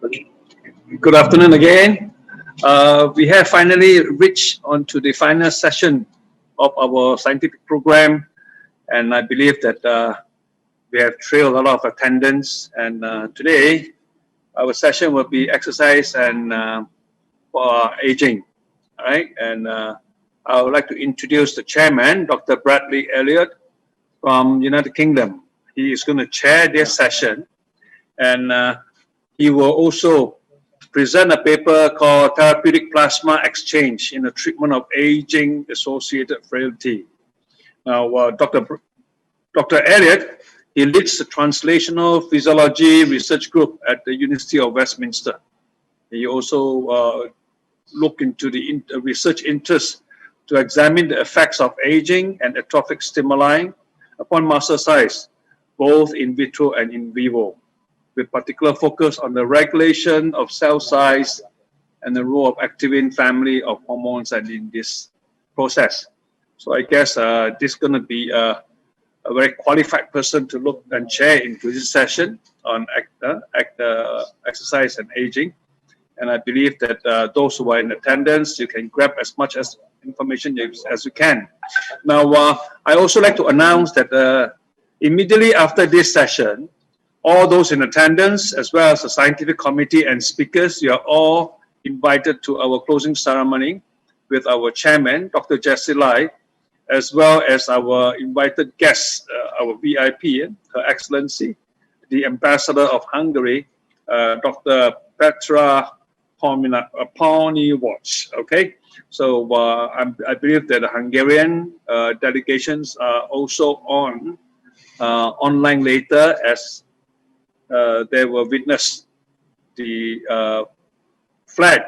Good afternoon again. We have finally reached onto the final session of our scientific program, and I believe that we have trailed a lot of attendance. And today, our session will be exercise and for aging. All right, and I would like to introduce the chairman, Dr. Bradley Elliot from United Kingdom. He is going to chair this session, and he will also present a paper called Therapeutic Plasma Exchange in the Treatment of Aging-Associated Frailty. Now, Dr. Elliot, he leads the Translational Physiology Research Group at the University of Westminster. He also looked into the research interests to examine the effects of aging and atrophic stimuli upon muscle size, both in vitro and in vivo, with particular focus on the regulation of cell size and the role of activin family of hormones and in this process. So I guess this is going to be a very qualified person to look and chair into this session on exercise and aging. And I believe that those who are in attendance, you can grab as much as information as you can. Now, I also like to announce that immediately after this session, all those in attendance, as well as the scientific committee and speakers, you are all invited to our closing ceremony with our chairman, Dr. Jessie Lai, as well as our invited guests, our VIP, Her Excellency, the Ambassador of Hungary, Dr. Petra Poniewicz. Okay, so I believe that the Hungarian delegations are also online later, as they will witness the flag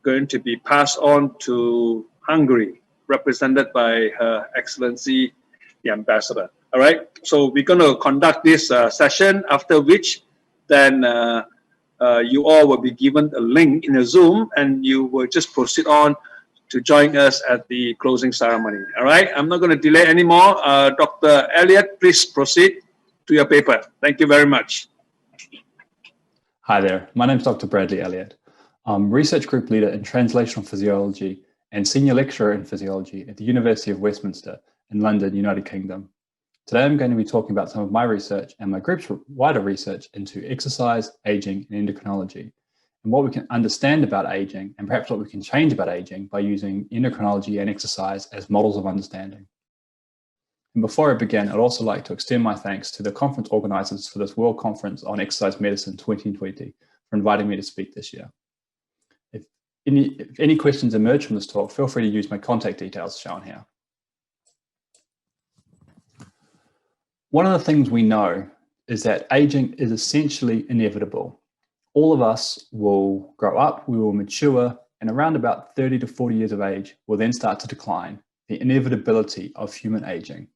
going to be passed on to Hungary, represented by Her Excellency, the Ambassador. All right, so we're going to conduct this session, after which then you all will be given a link in a Zoom, and you will just proceed on to join us at the closing ceremony. All right, I'm not going to delay anymore. Dr. Elliot, please proceed to your paper. Thank you very much. Hi there, my name is Dr. Bradley Elliot. I'm Research Group Leader in Translational Physiology and Senior Lecturer in Physiology at the University of Westminster in London, United Kingdom. Today I'm going to be talking about some of my research and my group's wider research into exercise, aging, and endocrinology, and what we can understand about aging, and perhaps what we can change about aging by using endocrinology and exercise as models of understanding. And before I begin, I'd also like to extend my thanks to the conference organizers for this World Conference on Exercise Medicine 2020 for inviting me to speak this year. If any questions emerge from this talk, feel free to use my contact details shown here. One of the things we know is that aging is essentially inevitable. All of us will grow up, we will mature, and around about 30 to 40 years of age will then start to decline, the inevitability of human aging.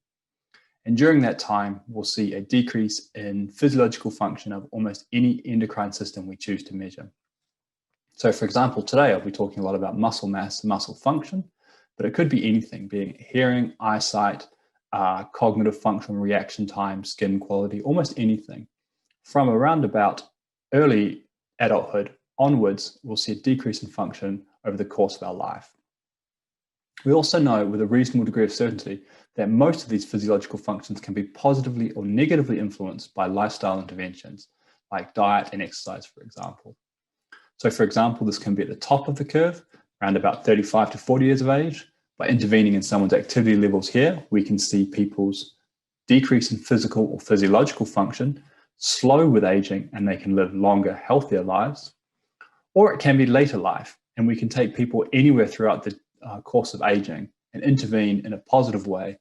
And during that time, we'll see a decrease in physiological function of almost any endocrine system we choose to measure. So for example, today I'll be talking a lot about muscle mass and muscle function, but it could be anything, being hearing, eyesight, cognitive function, reaction time, skin quality, almost anything. From around about early adulthood onwards, we'll see a decrease in function over the course of our life. We also know with a reasonable degree of certainty that most of these physiological functions can be positively or negatively influenced by lifestyle interventions, like diet and exercise, for example. So for example, this can be at the top of the curve, around about 35 to 40 years of age. By intervening in someone's activity levels here, we can see people's decrease in physical or physiological function slow with aging, and they can live longer, healthier lives. Or it can be later life, and we can take people anywhere throughout the course of aging and intervene in a positive way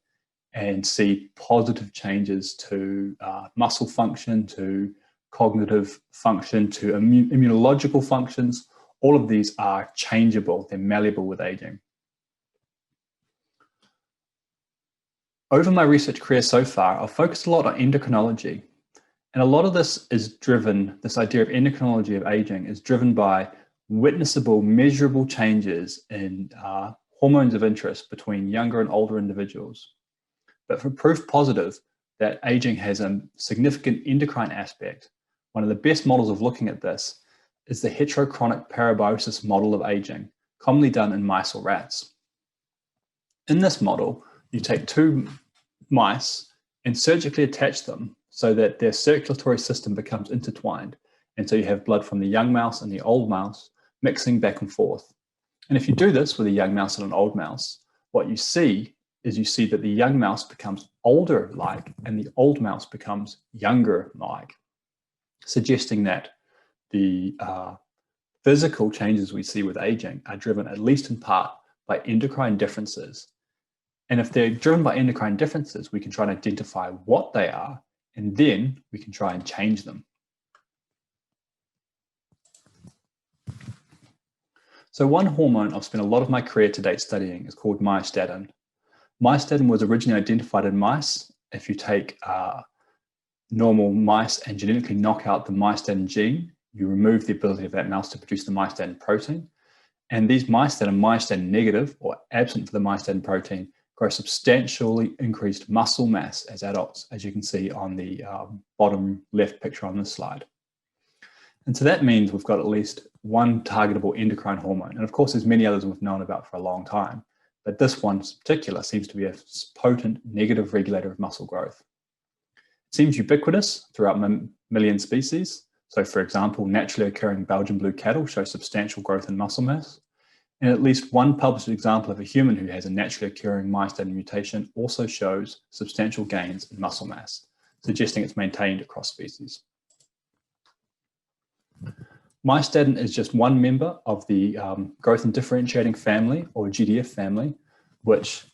and see positive changes to muscle function, to cognitive function, to immunological functions. All of these are changeable, they're malleable with aging. Over my research career so far, I've focused a lot on endocrinology. And a lot of this is driven, this idea of endocrinology of aging is driven by witnessable, measurable changes in hormones of interest between younger and older individuals. But for proof positive that aging has a significant endocrine aspect, one of the best models of looking at this is the heterochronic parabiosis model of aging, commonly done in mice or rats. In this model, you take two mice and surgically attach them so that their circulatory system becomes intertwined. And so you have blood from the young mouse and the old mouse mixing back and forth. And if you do this with a young mouse and an old mouse, what you see is you see that the young mouse becomes older-like and the old mouse becomes younger-like, suggesting that the physical changes we see with aging are driven at least in part by endocrine differences. And if they're driven by endocrine differences, we can try and identify what they are, and then we can try and change them. So one hormone I've spent a lot of my career to date studying is called myostatin. Myostatin was originally identified in mice. If you take normal mice and genetically knock out the myostatin gene, you remove the ability of that mouse to produce the myostatin protein. And these mice that are myostatin negative or absent for the myostatin protein grow substantially increased muscle mass as adults, as you can see on the bottom left picture on this slide. And so that means we've got at least one targetable endocrine hormone. And of course, there's many others we've known about for a long time, but this one in particular seems to be a potent negative regulator of muscle growth. It seems ubiquitous throughout million species. So for example, naturally occurring Belgian blue cattle show substantial growth in muscle mass. And at least one published example of a human who has a naturally occurring myostatin mutation also shows substantial gains in muscle mass, suggesting it's maintained across species. Myostatin is just one member of the growth and differentiating family, or GDF family, which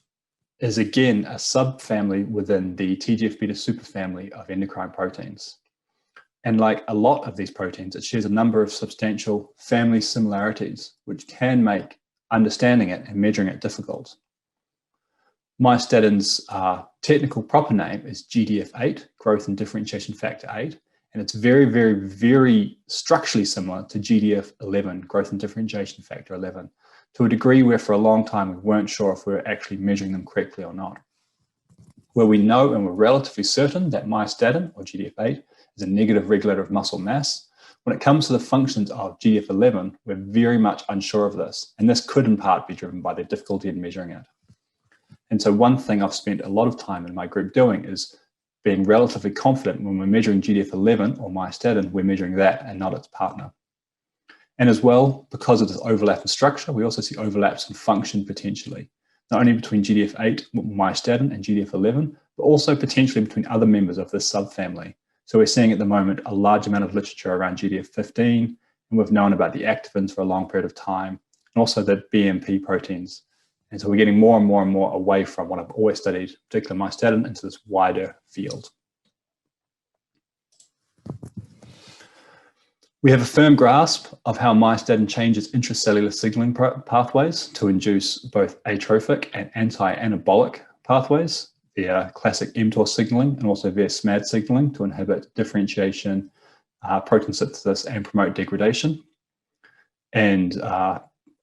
is again a subfamily within the TGF-beta superfamily of endocrine proteins. And like a lot of these proteins, it shares a number of substantial family similarities, which can make understanding it and measuring it difficult. Myostatin's technical proper name is GDF8, growth and differentiation factor 8, and it's very, very, very structurally similar to GDF11, growth and differentiation factor 11, to a degree where for a long time we weren't sure if we were actually measuring them correctly or not. Where we know and we're relatively certain that myostatin, or GDF8, is a negative regulator of muscle mass, when it comes to the functions of GDF11, we're very much unsure of this, and this could in part be driven by the difficulty in measuring it. And so one thing I've spent a lot of time in my group doing is being relatively confident when we're measuring GDF11 or myostatin, we're measuring that and not its partner. And as well, because of this overlap in structure, we also see overlaps in function potentially, not only between GDF8, myostatin, and GDF11, but also potentially between other members of this subfamily. So we're seeing at the moment a large amount of literature around GDF15, and we've known about the activins for a long period of time, and also the BMP proteins. And so we're getting more and more and more away from what I've always studied, particularly myostatin, into this wider field. We have a firm grasp of how myostatin changes intracellular signaling pathways to induce both atrophic and anti-anabolic pathways via classic mTOR signaling and also via SMAD signaling to inhibit differentiation, protein synthesis, and promote degradation. And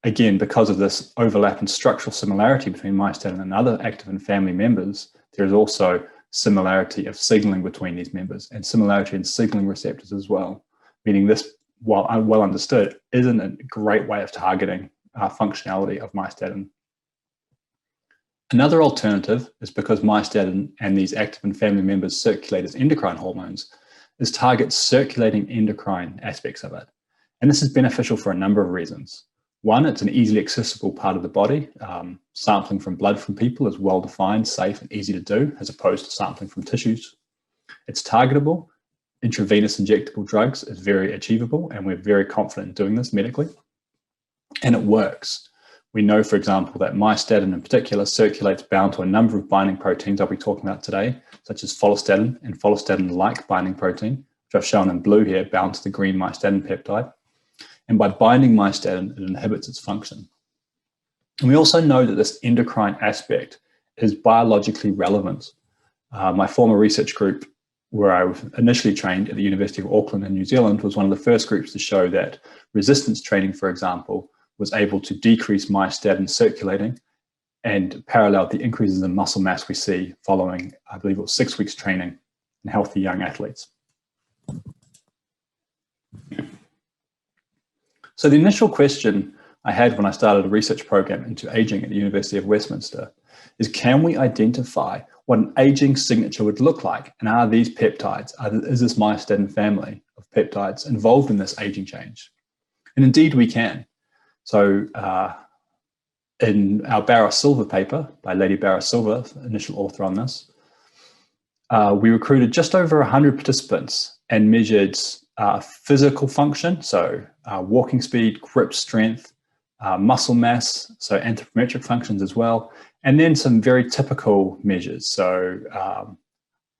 again, because of this overlap in structural similarity between myostatin and other activin family members, there is also similarity of signaling between these members and similarity in signaling receptors as well, meaning this, while well understood, isn't a great way of targeting functionality of myostatin. Another alternative is because myostatin and these activin family members circulate as endocrine hormones, is target circulating endocrine aspects of it. And this is beneficial for a number of reasons. One, it's an easily accessible part of the body. Sampling from blood from people is well-defined, safe, and easy to do, as opposed to sampling from tissues. It's targetable. Intravenous injectable drugs is very achievable, and we're very confident in doing this medically. And it works. We know, for example, that myostatin in particular circulates bound to a number of binding proteins I'll be talking about today, such as follistatin and follistatin-like binding protein, which I've shown in blue here, bound to the green myostatin peptide. And by binding myostatin, it inhibits its function. And we also know that this endocrine aspect is biologically relevant. My former research group, where I was initially trained at the University of Auckland in New Zealand, was one of the first groups to show that resistance training, for example, was able to decrease myostatin circulating and parallel the increases in muscle mass we see following, I believe it was 6 weeks training in healthy young athletes. So the initial question I had when I started a research program into aging at the University of Westminster is, can we identify what an aging signature would look like? And are these peptides, is this myostatin family of peptides involved in this aging change? And indeed we can. So in our Barra-Silva paper by Lady Barra-Silva, initial author on this, we recruited just over 100 participants and measured physical function, so walking speed, grip strength, muscle mass, so anthropometric functions as well, and then some very typical measures, so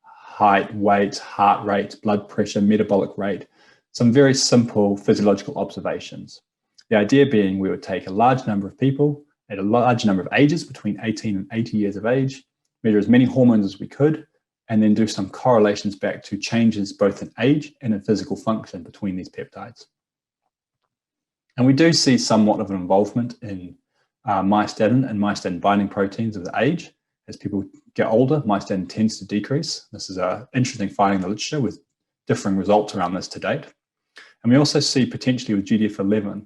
height, weight, heart rate, blood pressure, metabolic rate, some very simple physiological observations. The idea being we would take a large number of people at a large number of ages, between 18 and 80 years of age, measure as many hormones as we could, and then do some correlations back to changes both in age and in physical function between these peptides. And we do see somewhat of an involvement in myostatin and myostatin binding proteins of the age. As people get older, myostatin tends to decrease. This is an interesting finding in the literature with differing results around this to date. And we also see potentially with GDF11,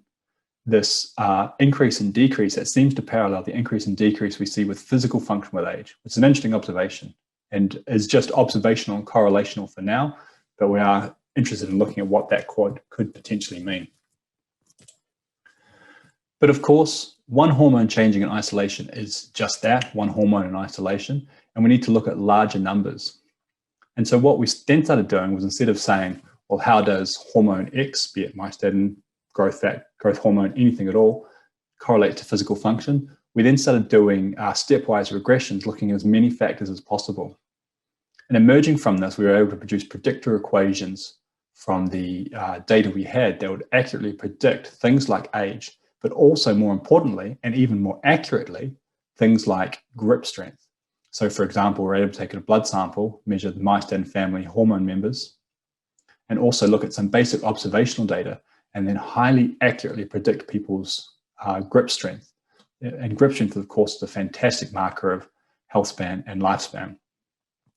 this increase and decrease that seems to parallel the increase and decrease we see with physical function with age. It's an interesting observation and is just observational and correlational for now, but we are interested in looking at what that could potentially mean. But of course, one hormone changing in isolation is just that, one hormone in isolation, and we need to look at larger numbers. And so what we then started doing was, instead of saying, well, how does hormone X, be it myostatin, growth hormone, anything at all, correlate to physical function, we then started doing stepwise regressions, looking at as many factors as possible. And emerging from this, we were able to produce predictor equations from the data we had that would accurately predict things like age, but also more importantly, and even more accurately, things like grip strength. So for example, we're able to take a blood sample, measure the myostatin family hormone members, and also look at some basic observational data, and then highly accurately predict people's grip strength. And grip strength, of course, is a fantastic marker of health span and lifespan.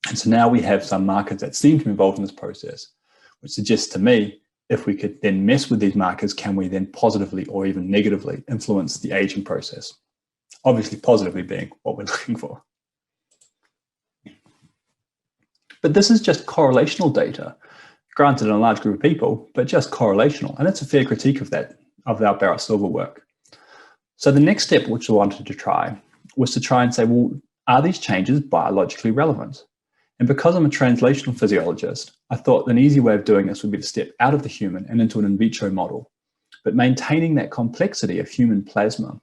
And so now we have some markers that seem to be involved in this process, which suggests to me, if we could then mess with these markers, can we then positively or even negatively influence the aging process? Obviously, positively being what we're looking for. But this is just correlational data, granted in a large group of people, but just correlational. And it's a fair critique of that, of our Barra-Silva work. So the next step which we wanted to try was to try and say, well, are these changes biologically relevant? And because I'm a translational physiologist, I thought an easy way of doing this would be to step out of the human and into an in vitro model, but maintaining that complexity of human plasma.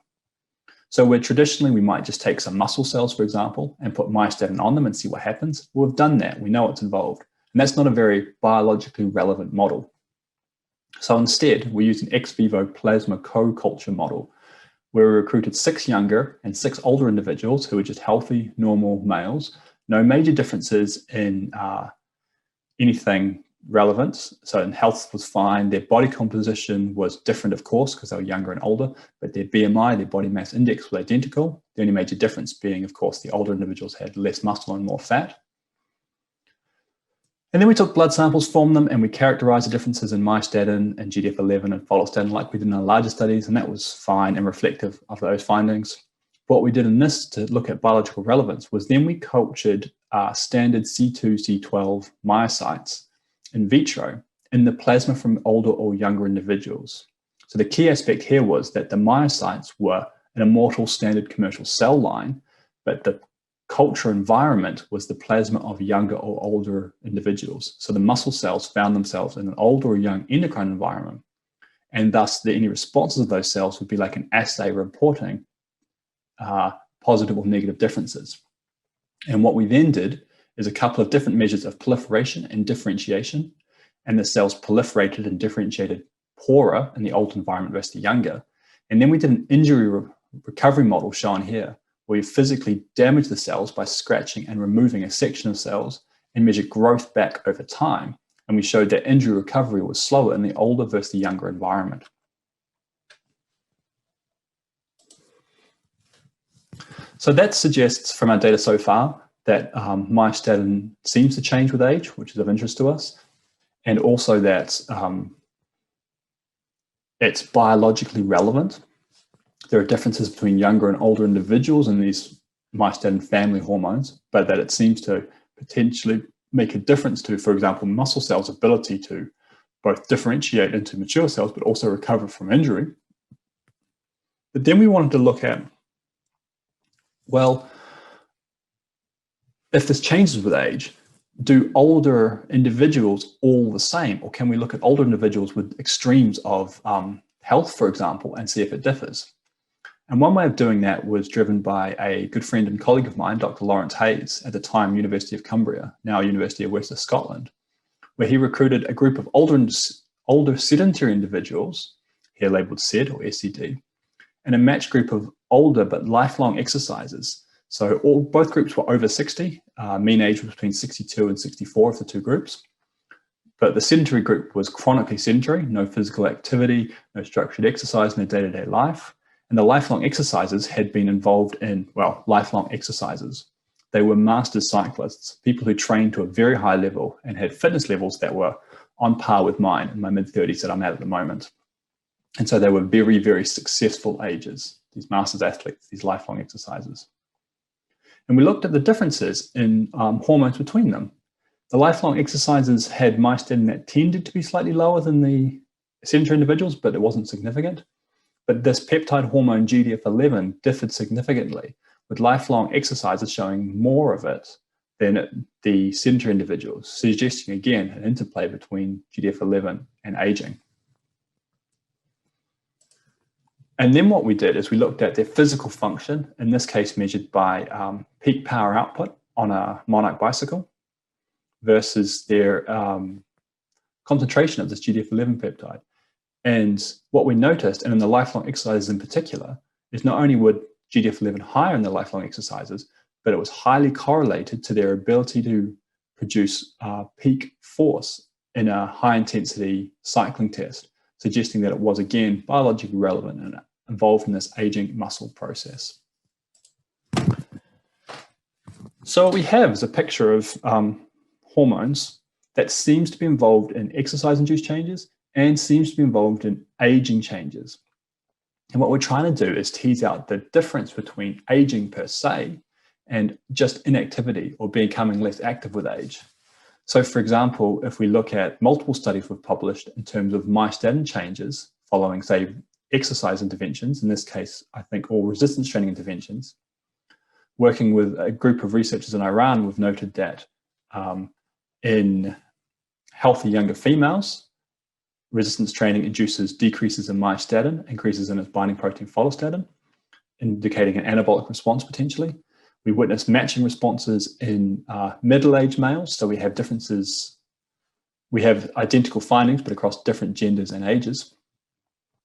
So where traditionally we might just take some muscle cells, for example, and put myostatin on them and see what happens, well, we've done that. We know what's involved. And that's not a very biologically relevant model. So instead, we used an ex vivo plasma co-culture model, where we recruited 6 younger and 6 older individuals who were just healthy, normal males. No major differences in anything relevant. So in health was fine. Their body composition was different, of course, because they were younger and older, but their BMI, their body mass index, was identical. The only major difference being, of course, the older individuals had less muscle and more fat. And then we took blood samples from them and we characterized the differences in myostatin and GDF11 and follistatin like we did in our larger studies, and that was fine and reflective of those findings. What we did in this to look at biological relevance was then we cultured standard C2, C12 myocytes in vitro in the plasma from older or younger individuals. So the key aspect here was that the myocytes were an immortal standard commercial cell line, but the culture environment was the plasma of younger or older individuals. So the muscle cells found themselves in an older or young endocrine environment, and thus any responses of those cells would be like an assay reporting positive or negative differences. And what we then did is a couple of different measures of proliferation and differentiation, and the cells proliferated and differentiated poorer in the older environment versus the younger. And then we did an injury recovery model shown here, where we physically damaged the cells by scratching and removing a section of cells and measured growth back over time. And we showed that injury recovery was slower in the older versus the younger environment. So that suggests from our data so far that myostatin seems to change with age, which is of interest to us, and also that it's biologically relevant. There are differences between younger and older individuals in these myostatin family hormones, but that it seems to potentially make a difference to, for example, muscle cells' ability to both differentiate into mature cells, but also recover from injury. But then we wanted to look at, well, if this changes with age, do older individuals all the same? Or can we look at older individuals with extremes of health, for example, and see if it differs? And one way of doing that was driven by a good friend and colleague of mine, Dr. Lawrence Hayes, at the time University of Cumbria, now University of West of Scotland, where he recruited a group of older sedentary individuals, here labeled SED or SED, and a matched group of older but lifelong exercisers. So both groups were over 60, mean age was between 62 and 64 of the two groups. But the sedentary group was chronically sedentary, no physical activity, no structured exercise in their day-to-day life. And the lifelong exercisers had been involved in, well, lifelong exercises. They were master cyclists, people who trained to a very high level and had fitness levels that were on par with mine in my mid-30s that I'm at the moment. And so they were very, very successful ages, these masters athletes, these lifelong exercisers. And we looked at the differences in hormones between them. The lifelong exercisers had myostatin that tended to be slightly lower than the sedentary individuals, but it wasn't significant. But this peptide hormone GDF11 differed significantly, with lifelong exercisers showing more of it than the sedentary individuals, suggesting again an interplay between GDF11 and aging. And then what we did is we looked at their physical function, in this case measured by peak power output on a Monarch bicycle versus their concentration of this GDF11 peptide. And what we noticed, and in the lifelong exercises in particular, is not only would GDF11 higher in the lifelong exercises, but it was highly correlated to their ability to produce peak force in a high intensity cycling test, suggesting that it was again biologically relevant and involved in this aging muscle process. So what we have is a picture of hormones that seems to be involved in exercise-induced changes and seems to be involved in aging changes. And what we're trying to do is tease out the difference between aging per se and just inactivity or becoming less active with age. So for example, if we look at multiple studies we've published in terms of myostatin changes following, say, exercise interventions, in this case, I think all resistance training interventions, working with a group of researchers in Iran, we've noted that in healthy younger females, resistance training induces decreases in myostatin, increases in its binding protein follistatin, indicating an anabolic response potentially. We witness matching responses in middle-aged males, so we have differences. We have identical findings, but across different genders and ages.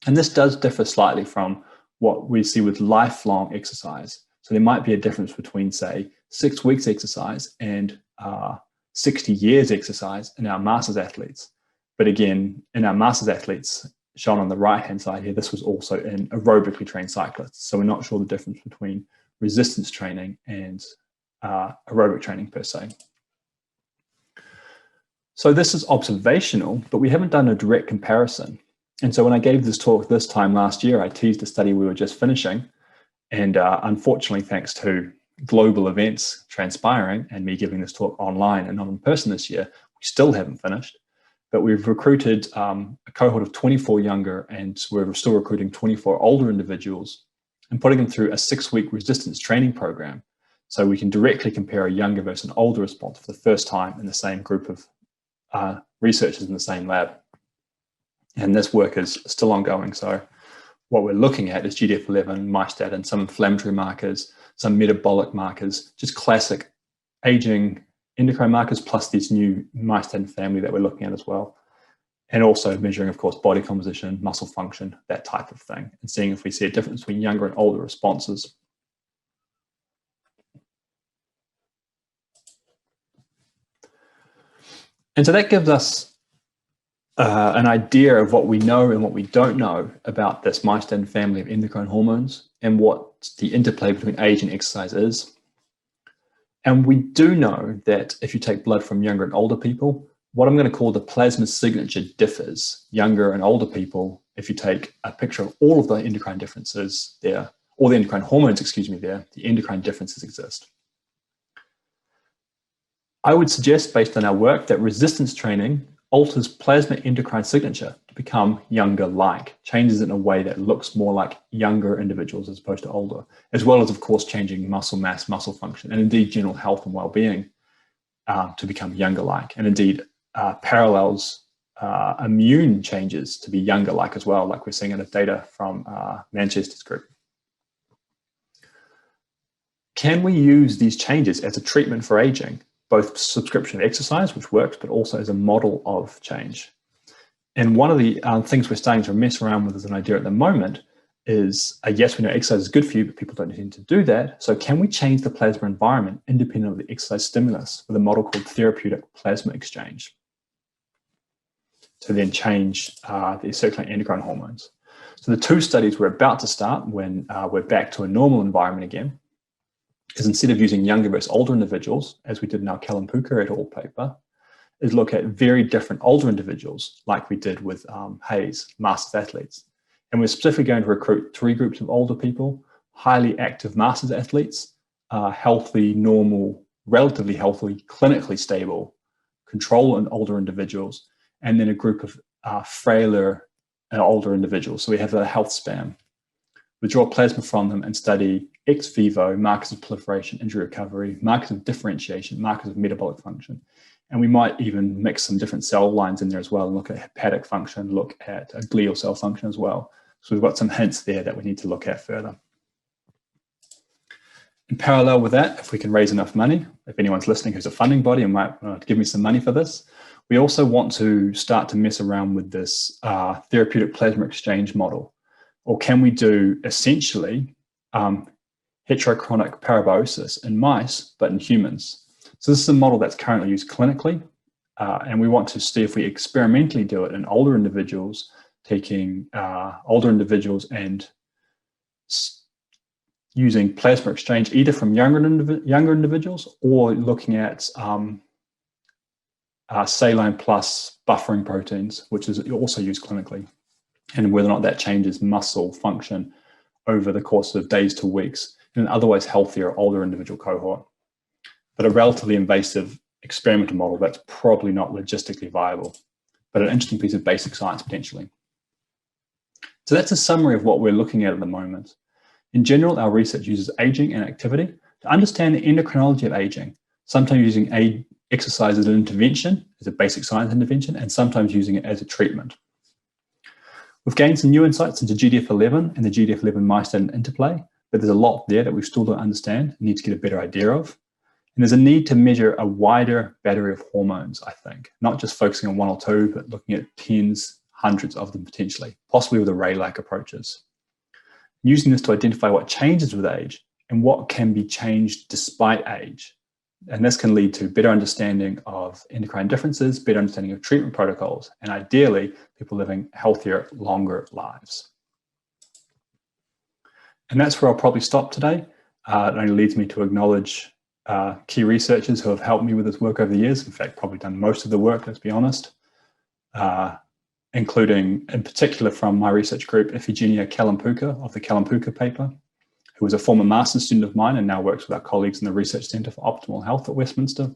And this does differ slightly from what we see with lifelong exercise. So there might be a difference between, say, 6 weeks exercise and 60 years exercise in our masters athletes. But again, in our masters athletes, shown on the right-hand side here, this was also in aerobically trained cyclists. So we're not sure the difference between resistance training and aerobic training per se. So this is observational, but we haven't done a direct comparison. And so when I gave this talk this time last year, I teased a study we were just finishing. And unfortunately, thanks to global events transpiring and me giving this talk online and not in person this year, we still haven't finished. But we've recruited a cohort of 24 younger, and we're still recruiting 24 older individuals and putting them through a 6-week resistance training program. So we can directly compare a younger versus an older response for the first time in the same group of researchers in the same lab. And this work is still ongoing. So what we're looking at is GDF11, myostatin, some inflammatory markers, some metabolic markers, just classic aging endocrine markers, plus this new myostatin family that we're looking at as well. And also measuring, of course, body composition, muscle function, that type of thing, and seeing if we see a difference between younger and older responses. And so that gives us an idea of what we know and what we don't know about this myostatin family of endocrine hormones and what the interplay between age and exercise is. And we do know that if you take blood from younger and older people, what I'm going to call the plasma signature differs. Younger and older people If you take a picture of all of the endocrine differences there, or the endocrine hormones, excuse me, there, the endocrine differences exist. I would suggest, based on our work, that resistance training alters plasma endocrine signature to become younger-like, changes it in a way that looks more like younger individuals as opposed to older, as well as, of course, changing muscle mass, muscle function, and indeed general health and well-being to become younger-like, and indeed parallels immune changes to be younger-like as well, like we're seeing in the data from Manchester's group. Can we use these changes as a treatment for aging? Both subscription exercise, which works, but also as a model of change. And one of the things we're starting to mess around with as an idea at the moment is, yes, we know exercise is good for you, but people don't tend to do that. So can we change the plasma environment independent of the exercise stimulus with a model called therapeutic plasma exchange to then change the circulating endocrine hormones? So the two studies we're about to start when we're back to a normal environment again is, instead of using younger versus older individuals, as we did in our Kalampuka et al. Paper, is look at very different older individuals, like we did with Hayes, Masters athletes. And we're specifically going to recruit 3 groups of older people: highly active Masters athletes, healthy, normal, relatively healthy, clinically stable, control and older individuals, and then a group of frailer and older individuals. So we have a health span. We draw plasma from them and study ex vivo markers of proliferation, injury recovery, markers of differentiation, markers of metabolic function. And we might even mix some different cell lines in there as well and look at hepatic function, look at glial cell function as well. So we've got some hints there that we need to look at further. In parallel with that, if we can raise enough money, if anyone's listening who's a funding body and might give me some money for this, we also want to start to mess around with this therapeutic plasma exchange model. Or can we do essentially heterochronic parabiosis in mice, but in humans? So this is a model that's currently used clinically, and we want to see if we experimentally do it in older individuals, taking older individuals and using plasma exchange either from younger individuals or looking at saline plus buffering proteins, which is also used clinically, and whether or not that changes muscle function over the course of days to weeks in an otherwise healthier older individual cohort. But a relatively invasive experimental model that's probably not logistically viable, but an interesting piece of basic science potentially. So that's a summary of what we're looking at the moment. In general, our research uses aging and activity to understand the endocrinology of aging, sometimes using exercise as an intervention, as a basic science intervention, and sometimes using it as a treatment. We've gained some new insights into GDF11 and the GDF11 myostatin interplay, but there's a lot there that we still don't understand and need to get a better idea of. And there's a need to measure a wider battery of hormones, I think, not just focusing on one or two, but looking at tens, hundreds of them potentially, possibly with array-like approaches. Using this to identify what changes with age and what can be changed despite age. And this can lead to better understanding of endocrine differences, better understanding of treatment protocols, and ideally, people living healthier, longer lives. And that's where I'll probably stop today. It only leads me to acknowledge key researchers who have helped me with this work over the years. In fact, probably done most of the work, let's be honest, including in particular from my research group, Iphigenia Kalampuka of the Kalampuka paper, who was a former master's student of mine and now works with our colleagues in the Research Centre for Optimal Health at Westminster.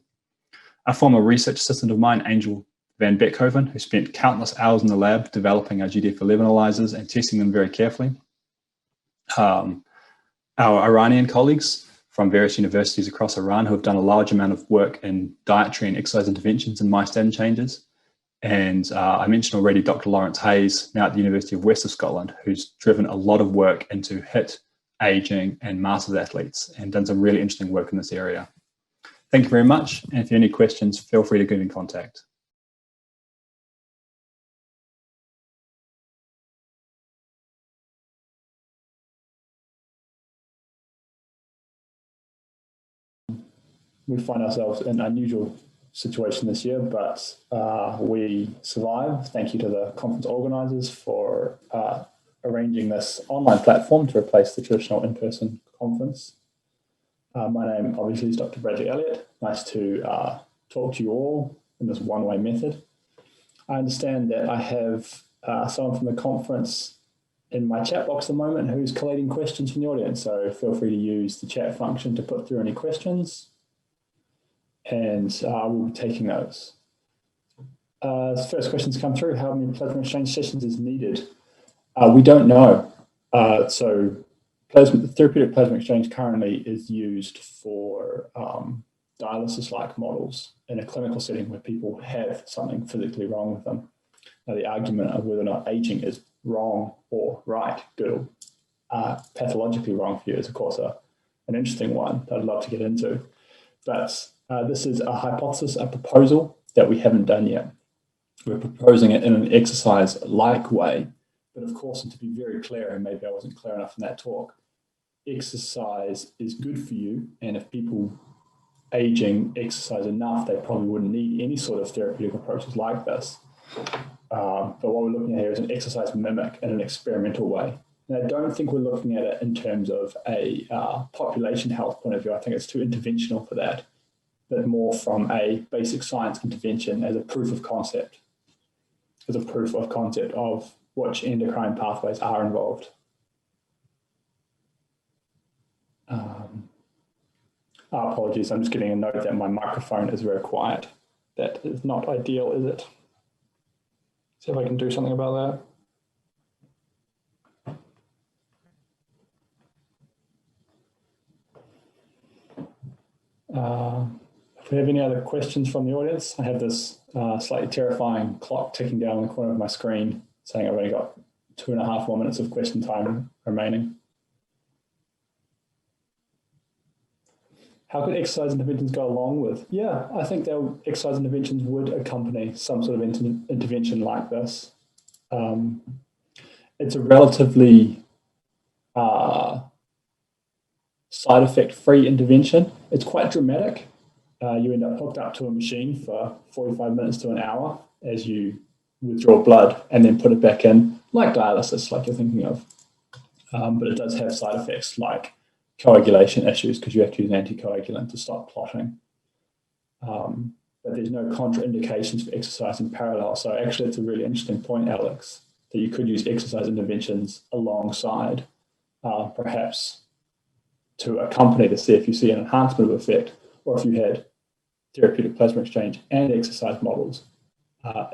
A former research assistant of mine, Angel van Beckhoven, who spent countless hours in the lab developing our GDF11 analyzers and testing them very carefully. Our Iranian colleagues from various universities across Iran who have done a large amount of work in dietary and exercise interventions and myostatin changes. And I mentioned already Dr. Lawrence Hayes, now at the University of West of Scotland, who's driven a lot of work into HIIT, aging, and masters athletes, and done some really interesting work in this area. Thank you very much. And if you have any questions, feel free to get in contact. We find ourselves in an unusual situation this year, but we survived. Thank you to the conference organisers for arranging this online platform to replace the traditional in-person conference. My name obviously is Dr. Bradley Elliot. Nice to talk to you all in this one-way method. I understand that I have someone from the conference in my chat box at the moment who's collating questions from the audience. So feel free to use the chat function to put through any questions, and we'll be taking those. First questions come through. How many plasma exchange sessions is needed? We don't know. So therapeutic plasma exchange currently is used for dialysis-like models in a clinical setting where people have something physically wrong with them. Now, the argument of whether or not aging is wrong or right, good or pathologically wrong for you is, of course, an interesting one that I'd love to get into. But this is a hypothesis, a proposal that we haven't done yet. We're proposing it in an exercise-like way. But of course, and to be very clear, and maybe I wasn't clear enough in that talk, exercise is good for you. And if people aging exercise enough, they probably wouldn't need any sort of therapeutic approaches like this. But what we're looking at here is an exercise mimic in an experimental way. And I don't think we're looking at it in terms of a population health point of view. I think it's too interventional for that, but more from a basic science intervention as a proof of concept, of which endocrine pathways are involved. Apologies, I'm just getting a note that my microphone is very quiet. That is not ideal, is it? See if I can do something about that. If we have any other questions from the audience, I have this slightly terrifying clock ticking down in the corner of my screen saying I've only got 2.5 more minutes of question time remaining. How could exercise interventions go along with? Yeah, I think that exercise interventions would accompany some sort of intervention like this. It's a relatively side effect free intervention. It's quite dramatic. You end up hooked up to a machine for 45 minutes to an hour as you withdraw blood and then put it back in, like dialysis, like you're thinking of. But it does have side effects like coagulation issues because you have to use an anticoagulant to stop clotting. But there's no contraindications for exercise in parallel. So actually, it's a really interesting point, Alex, that you could use exercise interventions alongside, perhaps to accompany to see if you see an enhancement of effect, or if you had therapeutic plasma exchange and exercise models,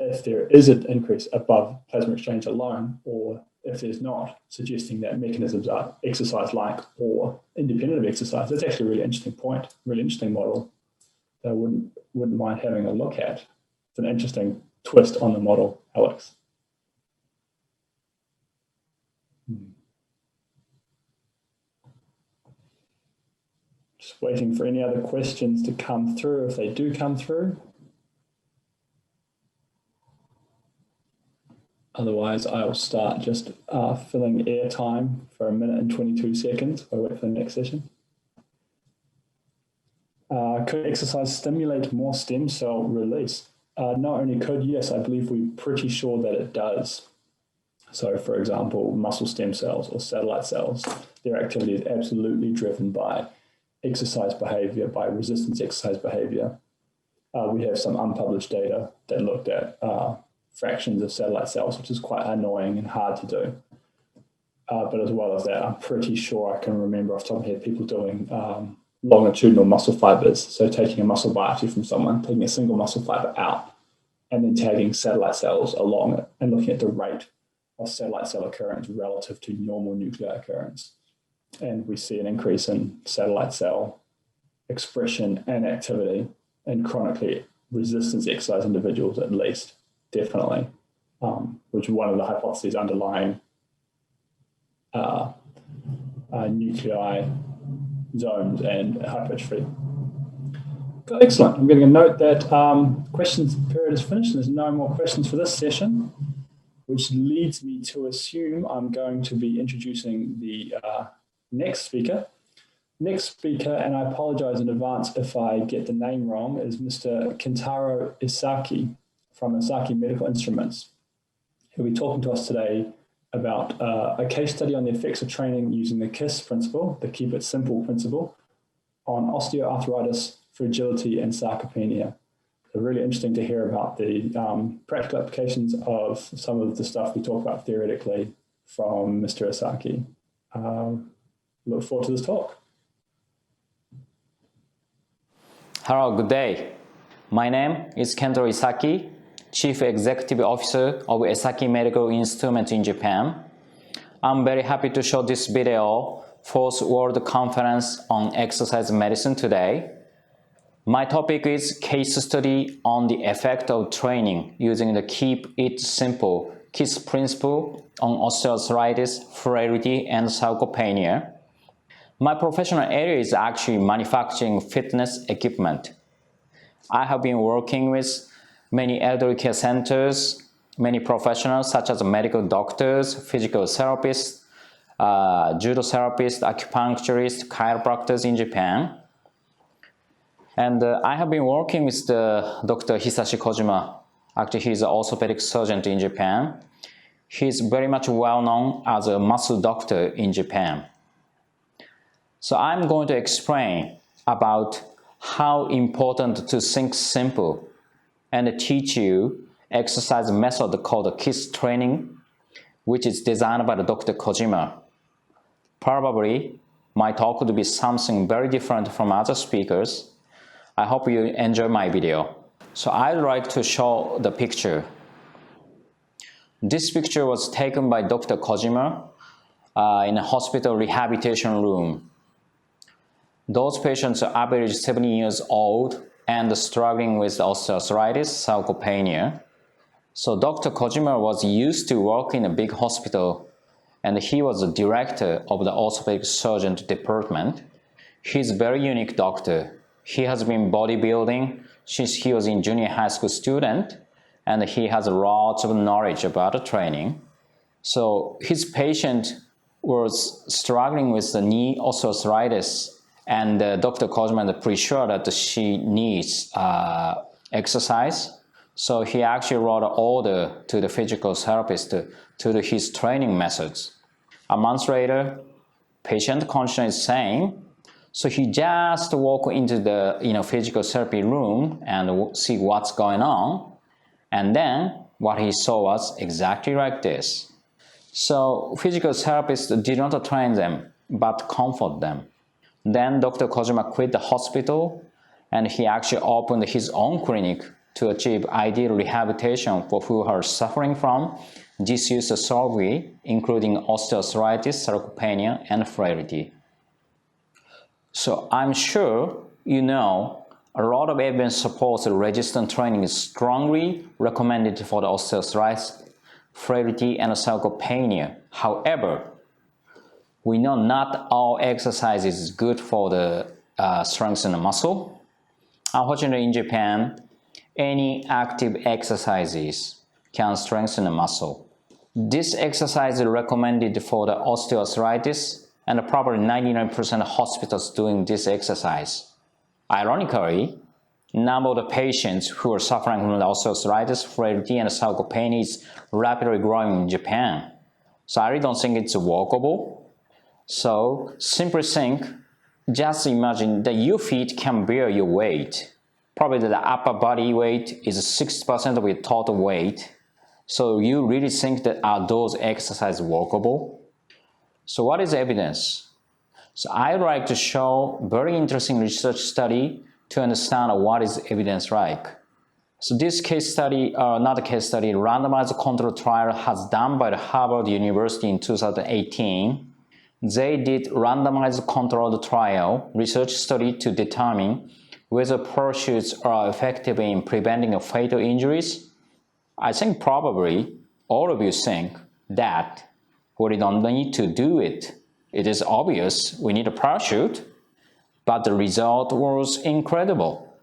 if there is an increase above plasma exchange alone, or if there's not, suggesting that mechanisms are exercise-like or independent of exercise. That's actually a really interesting point, really interesting model that I wouldn't mind having a look at. It's an interesting twist on the model, Alex. Just waiting for any other questions to come through, if they do come through. Otherwise, I will start just filling air time for 1 minute and 22 seconds while I wait for the next session. Could exercise stimulate more stem cell release? Not only could, yes, I believe we're pretty sure that it does. So, for example, muscle stem cells or satellite cells, their activity is absolutely driven by exercise behavior, by resistance exercise behavior. We have some unpublished data that looked at fractions of satellite cells, which is quite annoying and hard to do. But as well as that, I'm pretty sure I can remember off the top of my head people doing longitudinal muscle fibers. So taking a muscle biopsy from someone, taking a single muscle fiber out, and then tagging satellite cells along it and looking at the rate of satellite cell occurrence relative to normal nuclear occurrence. And we see an increase in satellite cell expression and activity in chronically resistance exercise individuals, at least, definitely, which is one of the hypotheses underlying nuclei zones and hypertrophy. Excellent. I'm getting a note that questions period is finished. There's no more questions for this session, which leads me to assume I'm going to be introducing the next speaker. Next speaker, and I apologize in advance if I get the name wrong, is Mr. Kentaro Esaki from Esaki Medical Instruments, who will be talking to us today about a case study on the effects of training using the KISS principle, the Keep It Simple principle, on osteoarthritis, fragility, and sarcopenia. really interesting to hear about the practical applications of some of the stuff we talk about theoretically from Mr. Esaki. Look forward to this talk. Hello, good day. My name is Kentaro Esaki, Chief Executive Officer of Esaki Medical Instrument in Japan. I'm very happy to show this video for World Conference on Exercise Medicine today. My topic is case study on the effect of training using the Keep It Simple KISS principle on osteoarthritis, frailty, and sarcopenia. My professional area is actually manufacturing fitness equipment. I have been working with many elderly care centers, many professionals such as medical doctors, physical therapists, judo therapists, acupuncturists, chiropractors in Japan. And I have been working with Dr. Hisashi Kojima. Actually, he's an orthopedic surgeon in Japan. He's very much well known as a muscle doctor in Japan. So I'm going to explain about how important to think simple and teach you exercise method called KISS training, which is designed by Dr. Kojima. Probably my talk would be something very different from other speakers. I hope you enjoy my video. So I'd like to show the picture. This picture was taken by Dr. Kojima in a hospital rehabilitation room. Those patients are average 70 years old and struggling with osteoarthritis, sarcopenia. So Dr. Kojima was used to work in a big hospital, and he was the director of the orthopedic surgeon department. He's a very unique doctor. He has been bodybuilding since he was a junior high school student, and he has lots of knowledge about training. So his patient was struggling with the knee osteoarthritis, and Dr. Kojima is pretty sure that she needs exercise. So he actually wrote an order to the physical therapist to do his training methods. A month later, patient condition is same. So he just walked into the physical therapy room and see what's going on. And then what he saw was exactly like this. So physical therapists did not train them, but comfort them. Then Dr. Kojima quit the hospital, and he actually opened his own clinic to achieve ideal rehabilitation for who are suffering from disused surgery, including osteoarthritis, sarcopenia, and frailty. So I'm sure you know a lot of evidence supports that resistance training is strongly recommended for the osteoarthritis, frailty, and sarcopenia. However, we know not all exercise is good for the strength in the muscle. Unfortunately, in Japan, any active exercises can strengthen the muscle. This exercise is recommended for the osteoarthritis, and probably 99% of hospitals doing this exercise. Ironically, number of the patients who are suffering from the osteoarthritis, frailty, and sarcopenia is rapidly growing in Japan. So I really don't think it's workable. So simply think, just imagine that your feet can bear your weight. Probably the upper body weight is 60% of your total weight. So you really think that are those exercises workable? So what is the evidence? So I'd like to show very interesting research study to understand what is evidence like. So this case study, not a case study, randomized control trial has done by the Harvard University in 2018. They did randomized controlled trial research study to determine whether parachutes are effective in preventing fatal injuries. I think probably all of you think that we don't need to do it. It is obvious we need a parachute, but the result was incredible.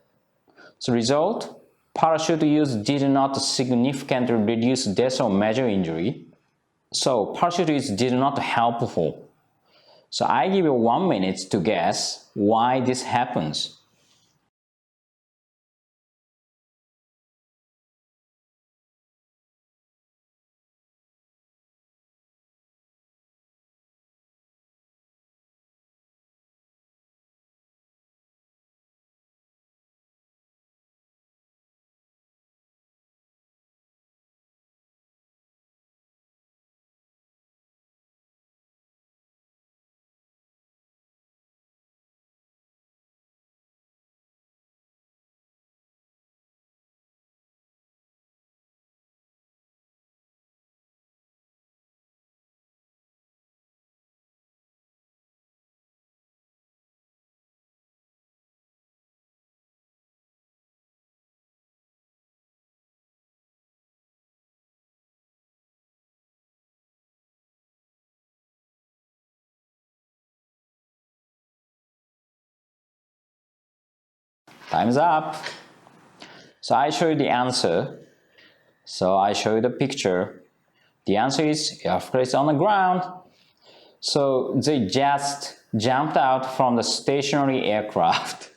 The result, parachute use did not significantly reduce death or major injury. So parachute use did not helpful. So I give you 1 minute to guess why this happens. Time's up. So I show you the answer. So I show you the picture. The answer is earthquake is on the ground. So they just jumped out from the stationary aircraft.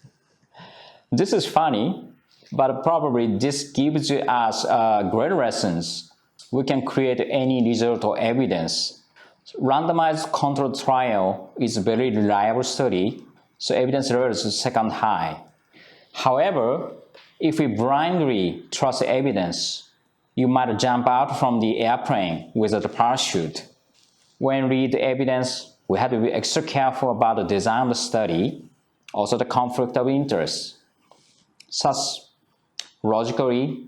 This is funny, but probably this gives us great lessons. We can create any result or evidence. Randomized controlled trial is a very reliable study, so evidence level is second high. However, if we blindly trust evidence, you might jump out from the airplane without a parachute. When we read the evidence, we have to be extra careful about the design of the study, also the conflict of interest. Such logically,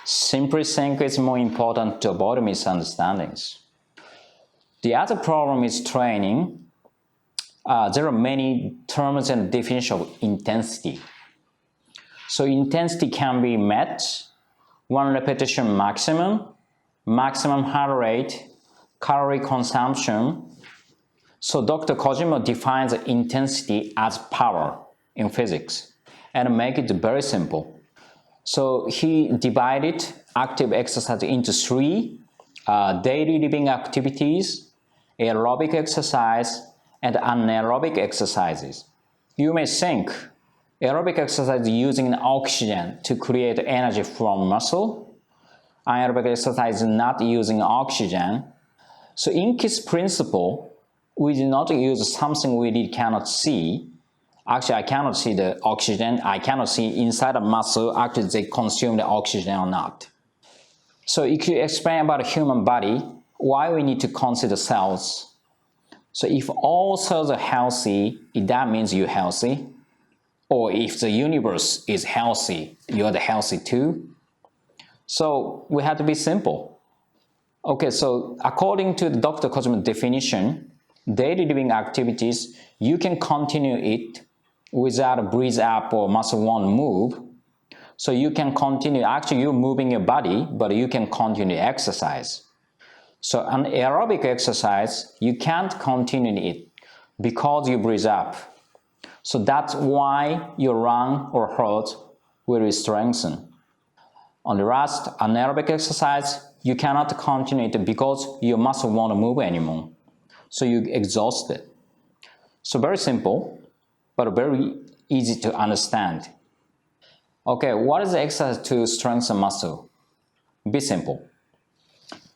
simply think it's more important to avoid misunderstandings. The other problem is training. There are many terms and definitions of intensity. So intensity can be met, 1 repetition maximum, maximum heart rate, calorie consumption. So Dr. Kojima defines intensity as power in physics and make it very simple. So he divided active exercise into 3 daily living activities, aerobic exercise, and anaerobic exercises. You may think aerobic exercise using oxygen to create energy from muscle. Anaerobic exercise not using oxygen. So in KISS principle, we do not use something we really cannot see. Actually, I cannot see the oxygen. I cannot see inside the muscle, actually they consume the oxygen or not. So if you explain about the human body, why we need to consider cells. So if all cells are healthy, that means you're healthy. Or if the universe is healthy, you're healthy too. So we have to be simple. Okay, so according to the Dr. Kojima definition, daily living activities, you can continue it without a breathe up or muscle won't move. So you can continue, actually you're moving your body, but you can continue exercise. So an aerobic exercise, you can't continue it because you breathe up. So that's why your lung or heart will strengthen. On the last anaerobic exercise, you cannot continue it because your muscle won't move anymore. So you're exhausted. So very simple, but very easy to understand. Okay, what is the exercise to strengthen muscle? Be simple.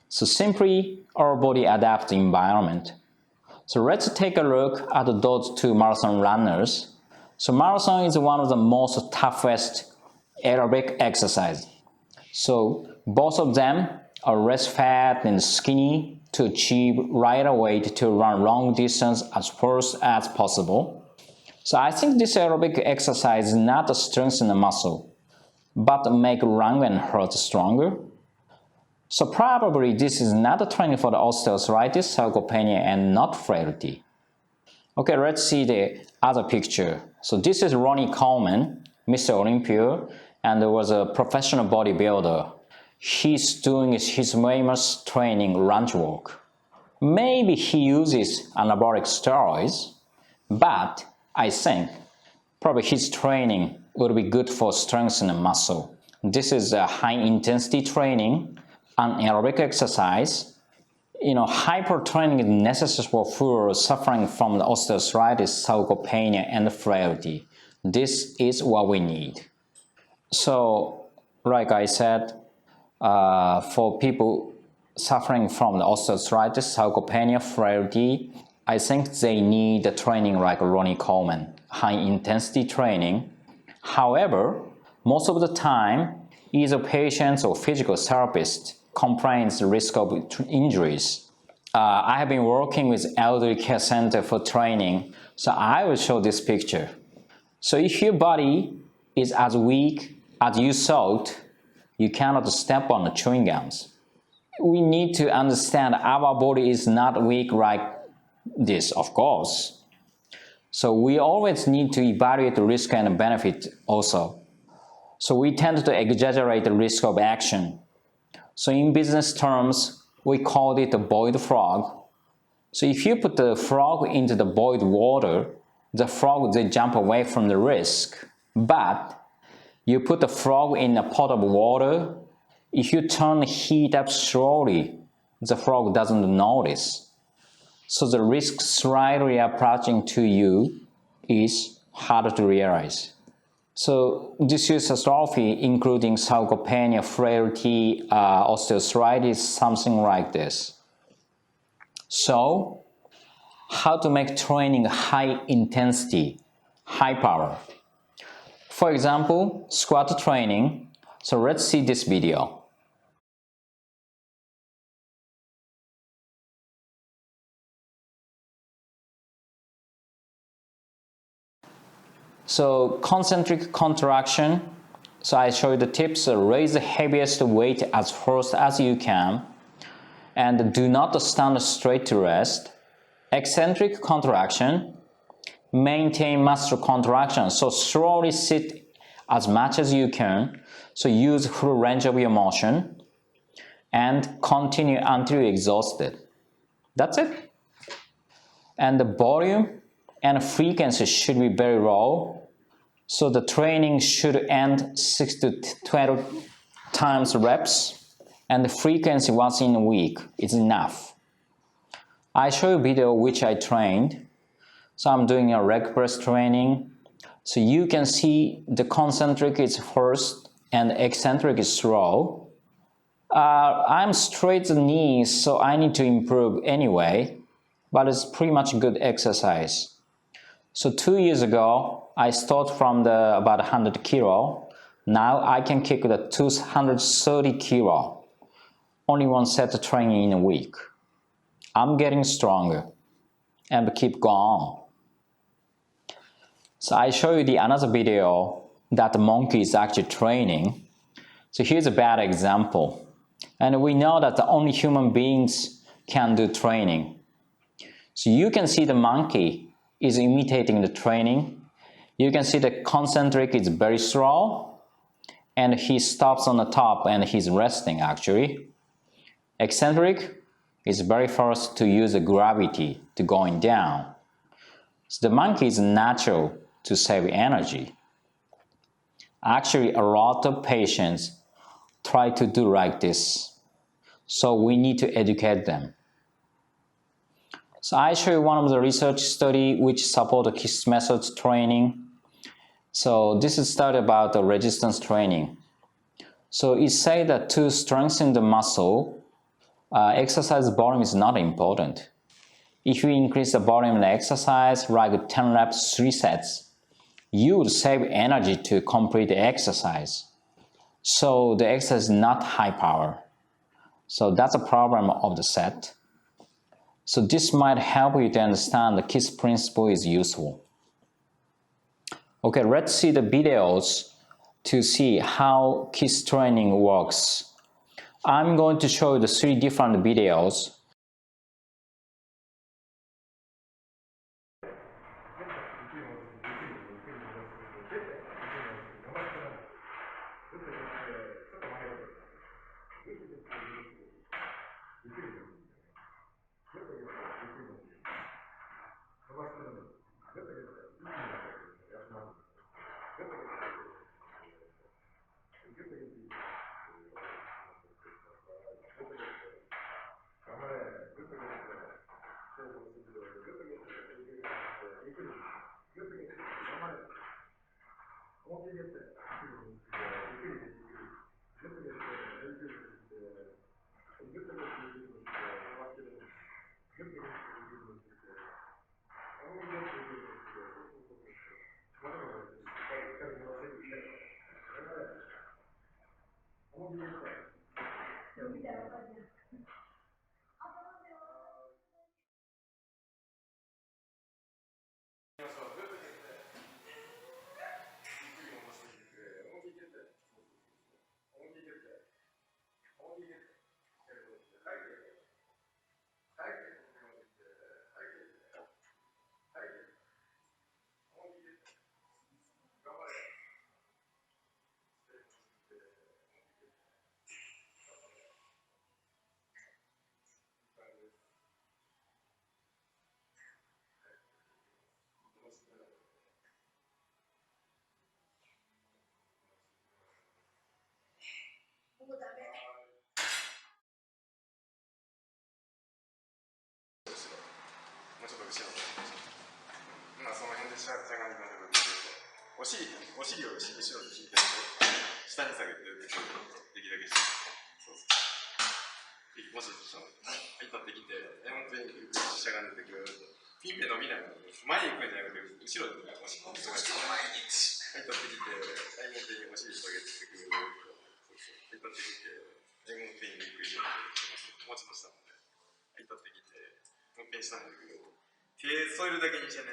So simply our body adapts the environment. So let's take a look at those 2 marathon runners. So marathon is one of the most toughest aerobic exercise. So both of them are less fat and skinny to achieve right weight to run long distance as fast as possible. So I think this aerobic exercise is not to strengthen the muscle, but to make lung and heart stronger. So probably this is not a training for the osteoarthritis, sarcopenia, and not frailty. Okay, let's see the other picture. So this is Ronnie Coleman, Mr. Olympia, and there was a professional bodybuilder. He's doing his famous training lunge walk. Maybe he uses anabolic steroids, but I think probably his training would be good for strengthening muscle. This is a high intensity training, anaerobic exercise. Hyper training is necessary for suffering from the osteoarthritis, sarcopenia, and frailty. This is what we need. So, like I said, for people suffering from the osteoarthritis, sarcopenia, frailty, I think they need a training like Ronnie Coleman, high-intensity training. However, most of the time, either patients or physical therapists complains the risk of injuries. I have been working with elderly care center for training, so I will show this picture. So if your body is as weak as you thought, you cannot step on the chewing gums. We need to understand our body is not weak like this, of course. So we always need to evaluate the risk and benefit also. So we tend to exaggerate the risk of action. So in business terms, we call it a boiled frog. So if you put the frog into the boiled water, the frog, they jump away from the risk. But You put the frog in a pot of water. If you turn the heat up slowly, the frog doesn't notice. So the risk slightly approaching to you is harder to realize. So diffuse atrophy, including sarcopenia, frailty, osteoarthritis, something like this. So, how to make training high intensity, high power? For example, squat training. So let's see this video. So concentric contraction. So I show you the tips. Raise the heaviest weight as fast as you can. And do not stand straight to rest. Eccentric contraction. Maintain muscle contraction. So slowly sit as much as you can. So use full range of your motion. And continue until you're exhausted. That's it. And the volume and frequency should be very low. So the training should end 6 to 12 times reps, and the frequency once in a week is enough. I show you a video which I trained. So I'm doing a leg press training. So you can see the concentric is first and eccentric is slow. I'm straight knees, so I need to improve anyway, but it's pretty much good exercise. So 2 years ago, I started from about 100 kilo. Now I can kick the 230 kilo. Only one set of training in a week. I'm getting stronger and keep going. So I show you another video that the monkey is actually training. So here's a bad example. And we know that only human beings can do training. So you can see the monkey is imitating the training. You can see the concentric is very slow, and he stops on the top and he's resting actually. Eccentric is very fast to use the gravity to going down. So the monkey is natural to save energy. Actually, a lot of patients try to do like this. So we need to educate them. So I show you one of the research study which support the KISS methods training. So this is study about the resistance training. So it says that to strengthen the muscle, exercise volume is not important. If you increase the volume of the exercise, like 10 reps, 3 sets, you would save energy to complete the exercise. So the exercise is not high power. So that's a problem of the set. So this might help you to understand the KISS principle is useful. Okay, let's see the videos to see how KISS training works. I'm going to show you the 3 different videos. もうちょっと後ろ今その辺でしゃがんでください。お尻を後ろに引いて下に下げてできるだけそうもうちょっと下はい立ってきて本当にゆっくりしゃがんでぐーっとピンペ伸びないので前に行くんじゃなくて後ろにお尻を下げてはい立ってきてはいもう一回お尻下げてぐーっとはい立ってきてはいもう一回ゆっくりしゃがんでもうちょっと下まではい立ってきてもう一回下までぐーっと手添えるだけにしてね。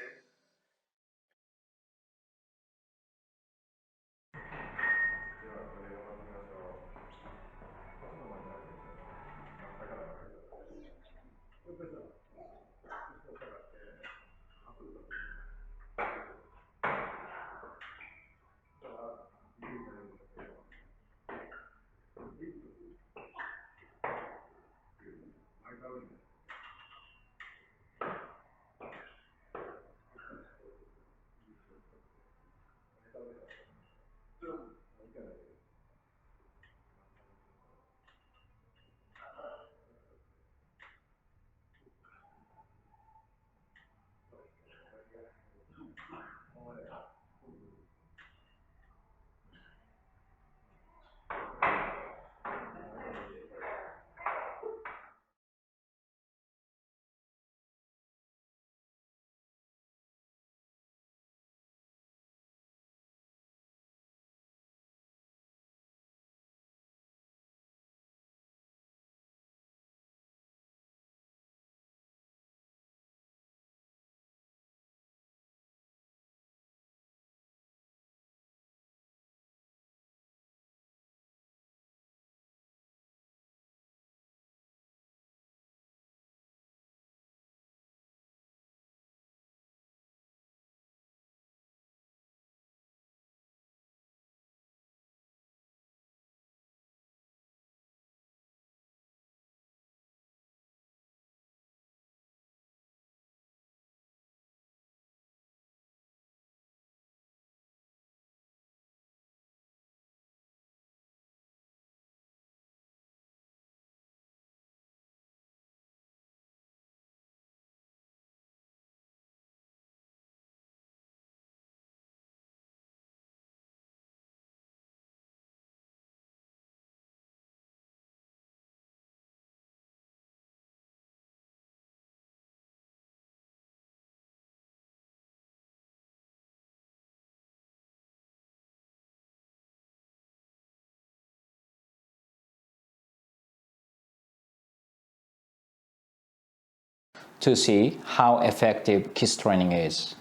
To see how effective KISS training is.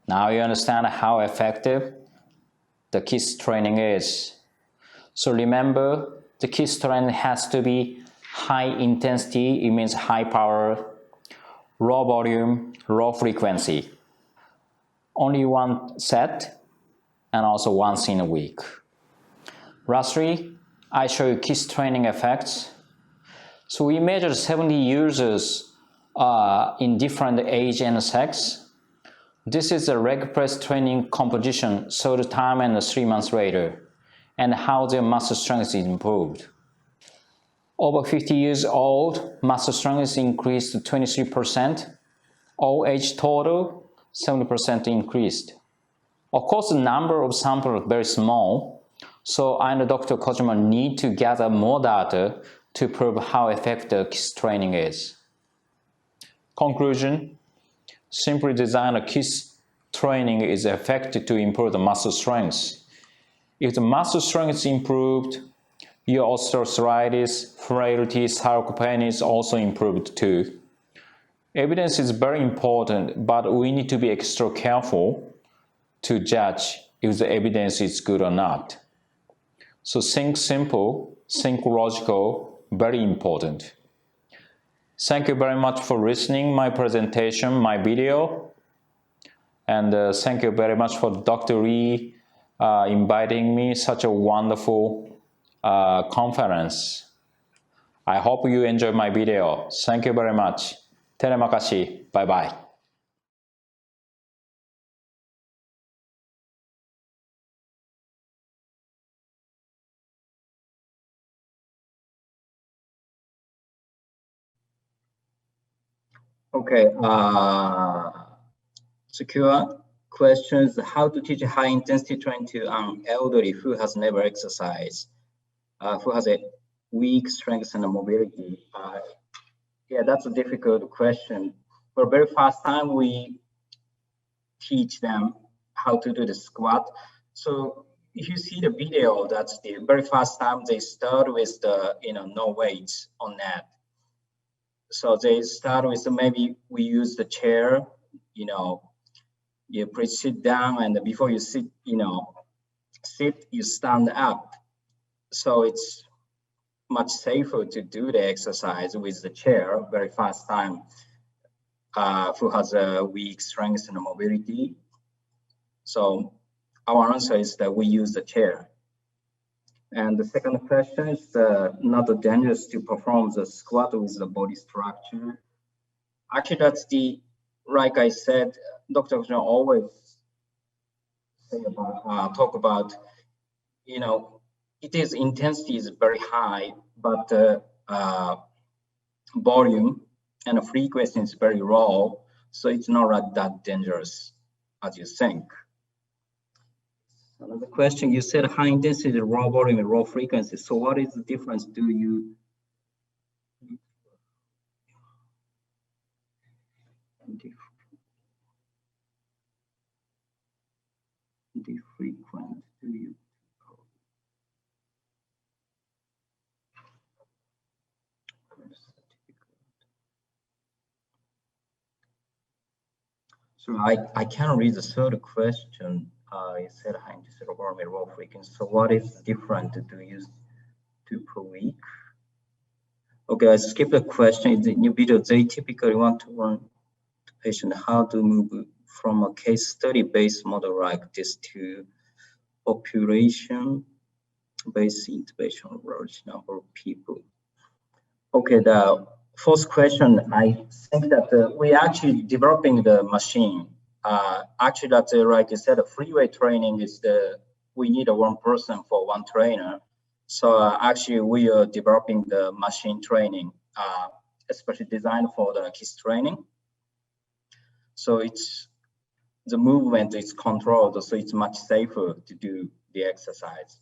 Now you understand how effective the KISS training is. So remember, the KISS training has to be high intensity, it means high power, low volume, low frequency. Only one set and also once in a week. Lastly, I show you KISS training effects. So we measured 70 users in different age and sex. This is the leg press training composition, so the time and 3 months later, and how their muscle strength is improved. Over 50 years old, muscle strength increased to 23%. All age total, 70% increased. Of course, the number of samples is very small, so I and Dr. Kojima need to gather more data to prove how effective KISS training is. Conclusion: simply design a KISS training is effective to improve the muscle strength. If the muscle strength is improved, your osteoarthritis, frailty, sarcopenia is also improved too. Evidence is very important, but we need to be extra careful to judge if the evidence is good or not. So think simple, think logical, very important. Thank you very much for listening my presentation, my video. And thank you very much for Dr. Lee inviting me such a wonderful conference. I hope you enjoy my video. Thank you very much. Telemakashi. Bye-bye. Okay. Secure questions: how to teach high intensity training to an elderly who has never exercised, who has a weak strength and mobility? Yeah, that's a difficult question. For the very first time, we teach them how to do the squat. So if you see the video, that's the very first time they start with the no weights on that. So they start with maybe we use the chair, you please sit down, and before you sit, you stand up. So it's much safer to do the exercise with the chair very fast time, who has a weak strength and mobility. So our answer is that we use the chair. And the second question is not dangerous to perform the squat with the body structure. Actually, that's like I said, Dr. Jong always talk about, it is intensity is very high, but volume and frequency is very low. So it's not that dangerous as you think. Another question, you said high intensity, raw volume, and raw frequency. So what is the difference? Do you frequent? Do you? So I can't read the third question. You said high intensity volume and raw frequency. So what is different? Do you use 2 per week? Okay, I skip the question. In the new video, they typically want to learn the patient how to move from a case study-based model like this to population-based intubation large number of people. Okay, the first question, I think that we actually developing the machine. Actually, that's like you said, a freeway training is we need a one person for one trainer. So actually, we are developing the machine training, especially designed for the KISS training. So the movement is controlled, so it's much safer to do the exercise.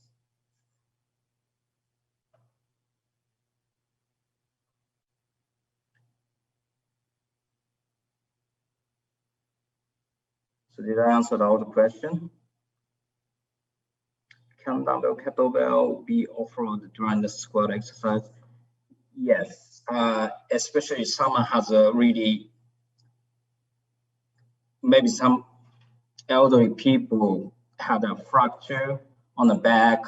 So did I answer all the question? Can dumbbell kettlebell be offered during the squat exercise? Yes, especially if someone has maybe some elderly people had a fracture on the back.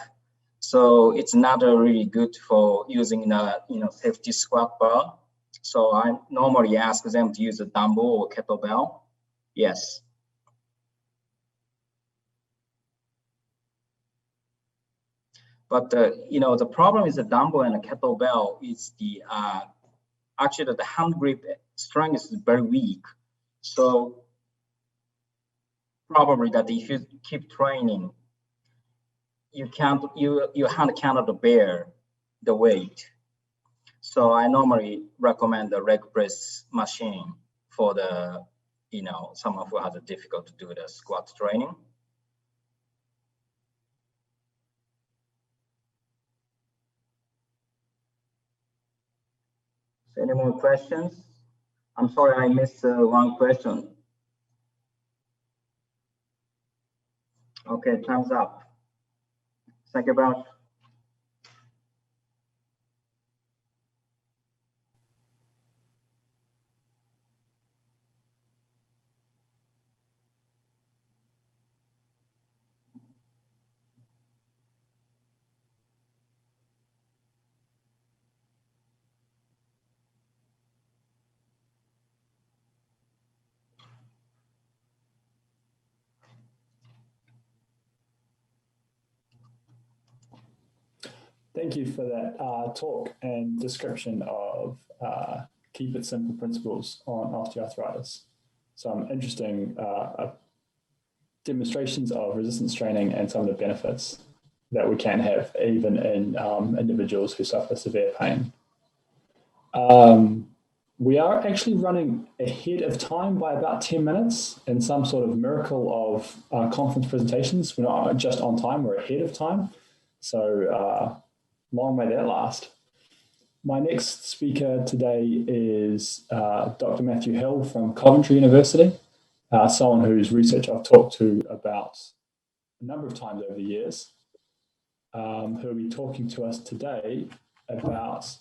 So it's not really good for using the safety squat bar. So I normally ask them to use a dumbbell or kettlebell. Yes. But the problem is the dumbbell and the kettlebell is actually the hand grip strength is very weak. So probably that if you keep training, your hand cannot bear the weight. So I normally recommend the leg press machine for the someone who has a difficult to do the squat training. Any more questions? I'm sorry, I missed one question. Okay, time's up. Thank you very much. Thank you for that talk and description of keep it simple principles on osteoarthritis. Some interesting demonstrations of resistance training and some of the benefits that we can have even in individuals who suffer severe pain. We are actually running ahead of time by about 10 minutes in some sort of miracle of conference presentations. We're not just on time, we're ahead of time. So long may that last. My next speaker today is Dr. Mathew Hill from Coventry University, someone whose research I've talked to about a number of times over the years, who will be talking to us today about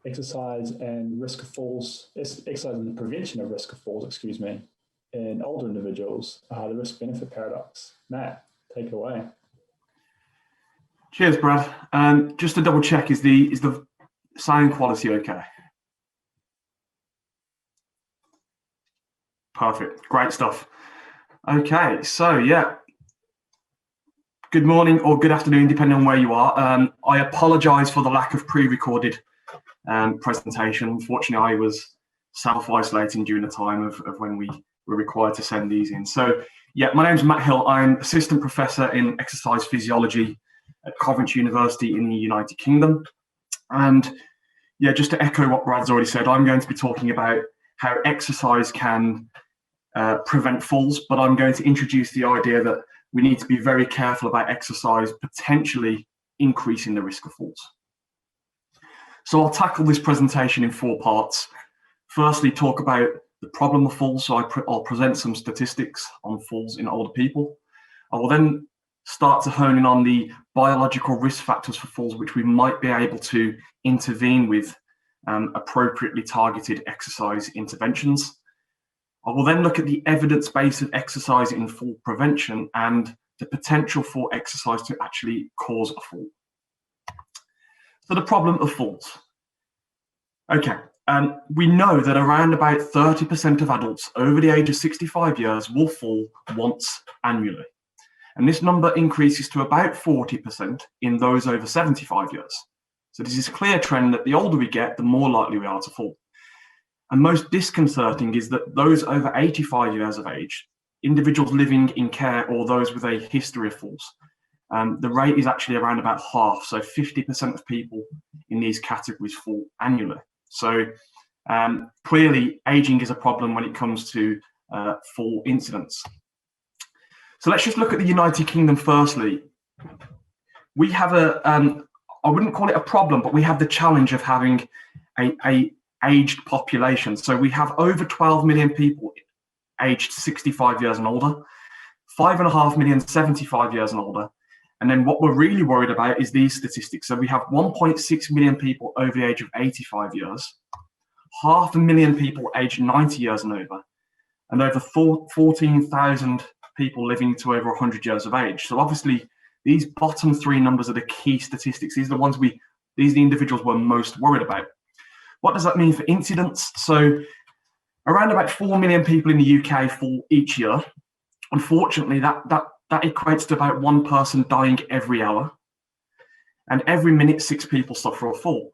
exercise and risk of falls, exercise and the prevention of risk of falls, excuse me, in older individuals, the risk-benefit paradox. Matt, take it away. Cheers, Brad. Just to double check, is the sound quality okay? Perfect, great stuff. Okay, so yeah, good morning or good afternoon, depending on where you are. I apologize for the lack of pre-recorded presentation. Unfortunately, I was self-isolating during the time of when we were required to send these in. So yeah, my name's Matt Hill. I'm assistant professor in exercise physiology at Coventry University in the United Kingdom. And yeah, just to echo what Brad's already said, I'm going to be talking about how exercise can prevent falls, but I'm going to introduce the idea that we need to be very careful about exercise potentially increasing the risk of falls. So I'll tackle this presentation in 4 parts. Firstly, talk about the problem of falls. So I'll present some statistics on falls in older people. I will then start to hone in on the biological risk factors for falls, which we might be able to intervene with appropriately targeted exercise interventions. I will then look at the evidence base of exercise in fall prevention and the potential for exercise to actually cause a fall. So the problem of falls. Okay, we know that around about 30% of adults over the age of 65 years will fall once annually. And this number increases to about 40% in those over 75 years. So this is a clear trend that the older we get, the more likely we are to fall. And most disconcerting is that those over 85 years of age, individuals living in care or those with a history of falls, the rate is actually around about half. So 50% of people in these categories fall annually. So clearly aging is a problem when it comes to fall incidents. So let's just look at the United Kingdom firstly. We have I wouldn't call it a problem, but we have the challenge of having a aged population. So we have over 12 million people aged 65 years and older, 5.5 million 75 years and older. And then what we're really worried about is these statistics. So we have 1.6 million people over the age of 85 years, 500,000 people aged 90 years and over, and over 14,000 people living to over 100 years of age. So obviously these bottom 3 numbers are the key statistics. These are the ones these are the individuals we're most worried about. What does that mean for incidence? So around about 4 million people in the UK fall each year. Unfortunately, that equates to about 1 person dying every hour. And every minute, 6 people suffer a fall.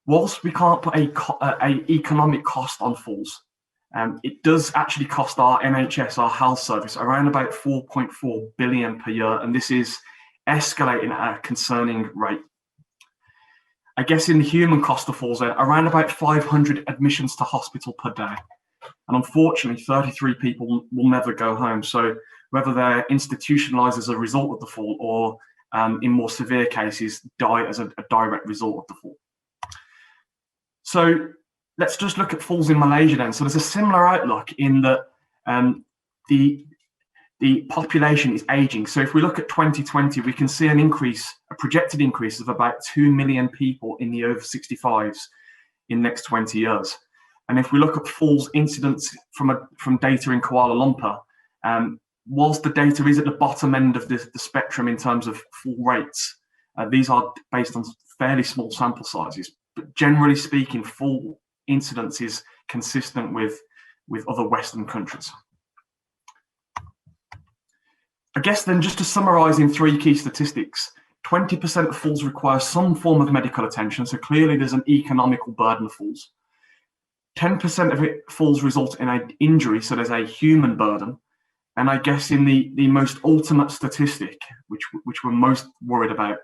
Whilst we can't put a economic cost on falls, it does actually cost our NHS, our health service, around about 4.4 billion per year. And this is escalating at a concerning rate. I guess in the human cost of falls, around about 500 admissions to hospital per day. And unfortunately, 33 people will never go home. So whether they're institutionalized as a result of the fall or in more severe cases, die as a direct result of the fall. So let's just look at falls in Malaysia then. So there's a similar outlook in that the population is aging. So if we look at 2020, we can see a projected increase of about 2 million people in the over 65s in the next 20 years. And if we look at falls incidents from data in Kuala Lumpur, whilst the data is at the bottom end of the spectrum in terms of fall rates, these are based on fairly small sample sizes. But generally speaking, fall incidence is consistent with other Western countries. I guess then just to summarize in 3 key statistics, 20% of falls require some form of medical attention. So clearly there's an economical burden of falls. 10% of falls result in an injury. So there's a human burden. And I guess in the most ultimate statistic, which we're most worried about,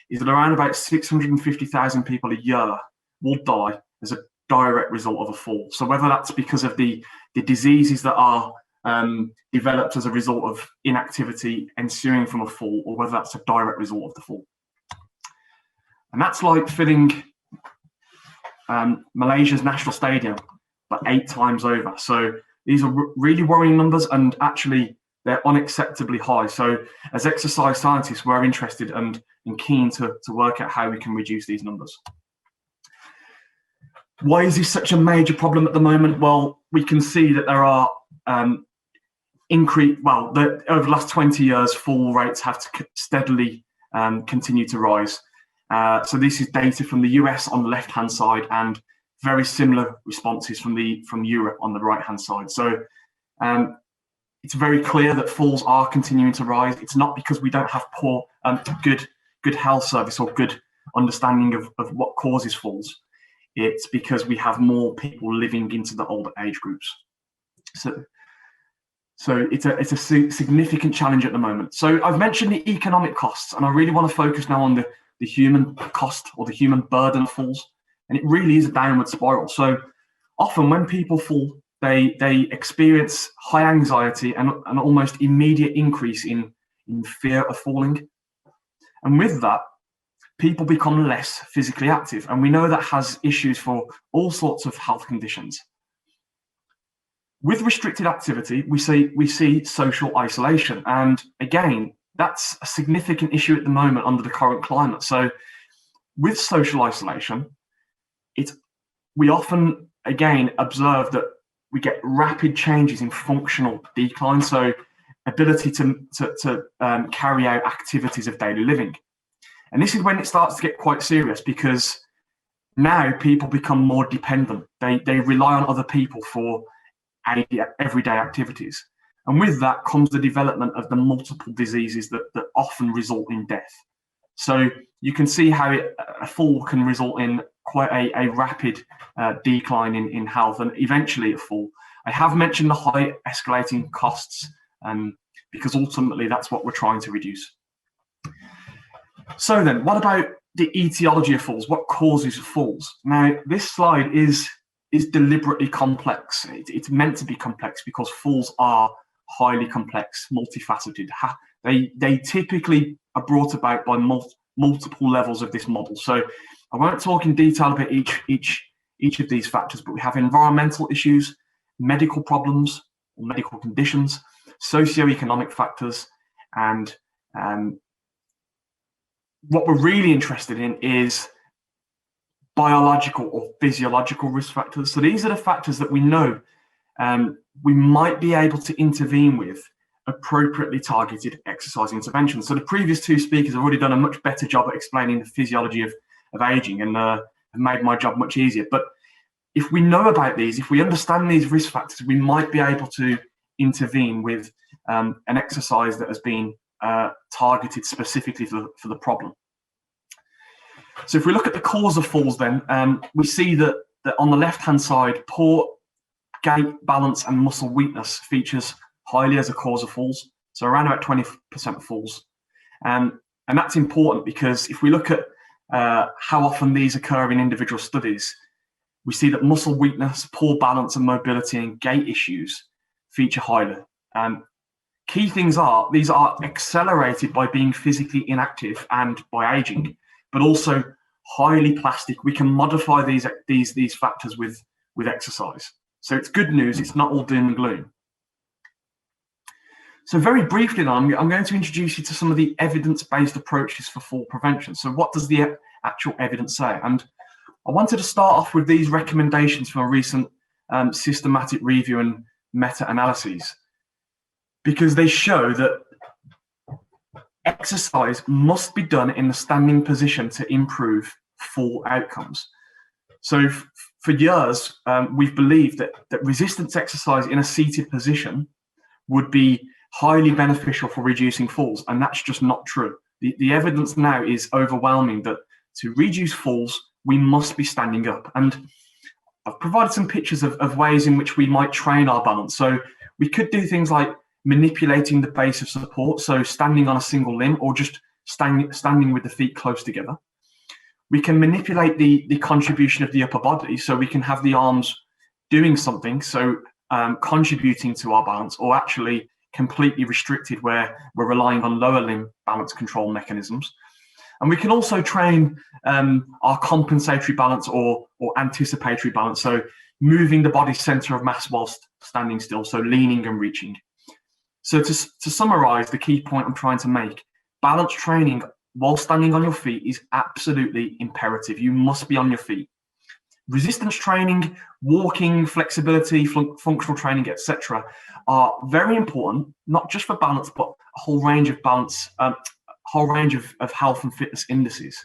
is that around about 650,000 people a year will die as a direct result of a fall. So whether that's because of the diseases that are developed as a result of inactivity ensuing from a fall, or whether that's a direct result of the fall. And that's like filling Malaysia's national stadium but 8 times over. So these are really worrying numbers, and actually they're unacceptably high. So as exercise scientists, we're interested and keen to work out how we can reduce these numbers. Why is this such a major problem at the moment? Well, we can see that there are over the last 20 years, fall rates have steadily continued to rise. So this is data from the US on the left-hand side, and very similar responses from Europe on the right-hand side. So it's very clear that falls are continuing to rise. It's not because we don't have poor, good health service or good understanding of what causes falls. It's because we have more people living into the older age groups. So it's a significant challenge at the moment. So I've mentioned the economic costs, and I really want to focus now on the human cost or the human burden of falls. And it really is a downward spiral. So often when people fall, they experience high anxiety and an almost immediate increase in fear of falling. And with that, people become less physically active. And we know that has issues for all sorts of health conditions. With restricted activity, we see social isolation. And again, that's a significant issue at the moment under the current climate. So with social isolation, we often, again, observe that we get rapid changes in functional decline, so ability to carry out activities of daily living. And this is when it starts to get quite serious, because now people become more dependent. They rely on other people for everyday activities. And with that comes the development of the multiple diseases that often result in death. So you can see how a fall can result in quite a rapid decline in health and eventually a fall. I have mentioned the high escalating costs because ultimately that's what we're trying to reduce. So then, what about the etiology of falls? What causes falls? Now, this slide is deliberately complex. It's meant to be complex because falls are highly complex, multifaceted. They typically are brought about by multiple levels of this model. So I won't talk in detail about each of these factors, but we have environmental issues, medical problems or medical conditions, socioeconomic factors, and what we're really interested in is biological or physiological risk factors. So these are the factors that we know we might be able to intervene with appropriately targeted exercise interventions. So the previous 2 speakers have already done a much better job at explaining the physiology of aging and have made my job much easier. But if we know about these, if we understand these risk factors, we might be able to intervene with an exercise that has been targeted specifically for the problem. So if we look at the cause of falls then, we see that on the left-hand side, poor gait, balance and muscle weakness features highly as a cause of falls. So around about 20% of falls. And that's important because if we look at how often these occur in individual studies, we see that muscle weakness, poor balance and mobility and gait issues feature highly. Key things are, these are accelerated by being physically inactive and by aging, but also highly plastic. We can modify these factors with exercise. So it's good news, it's not all doom and gloom. So very briefly now, I'm going to introduce you to some of the evidence-based approaches for fall prevention. So what does the actual evidence say? And I wanted to start off with these recommendations from a recent systematic review and meta-analyses, because they show that exercise must be done in the standing position to improve fall outcomes. So for years, we've believed that resistance exercise in a seated position would be highly beneficial for reducing falls, and that's just not true. The evidence now is overwhelming that to reduce falls, we must be standing up. And I've provided some pictures of ways in which we might train our balance. So we could do things like manipulating the base of support, so standing on a single limb or just standing with the feet close together. we can manipulate the contribution of the upper body, so we can have the arms doing something, so contributing to our balance, or actually completely restricted where we're relying on lower limb balance control mechanisms. And we can also train our compensatory balance or anticipatory balance, so moving the body's center of mass whilst standing still, so leaning and reaching. So to summarize the key point I'm trying to make, balance training while standing on your feet is absolutely imperative. You must be on your feet. Resistance training, walking, flexibility, functional training, etc., are very important, not just for balance, but a whole range of balance, whole range of health and fitness indices.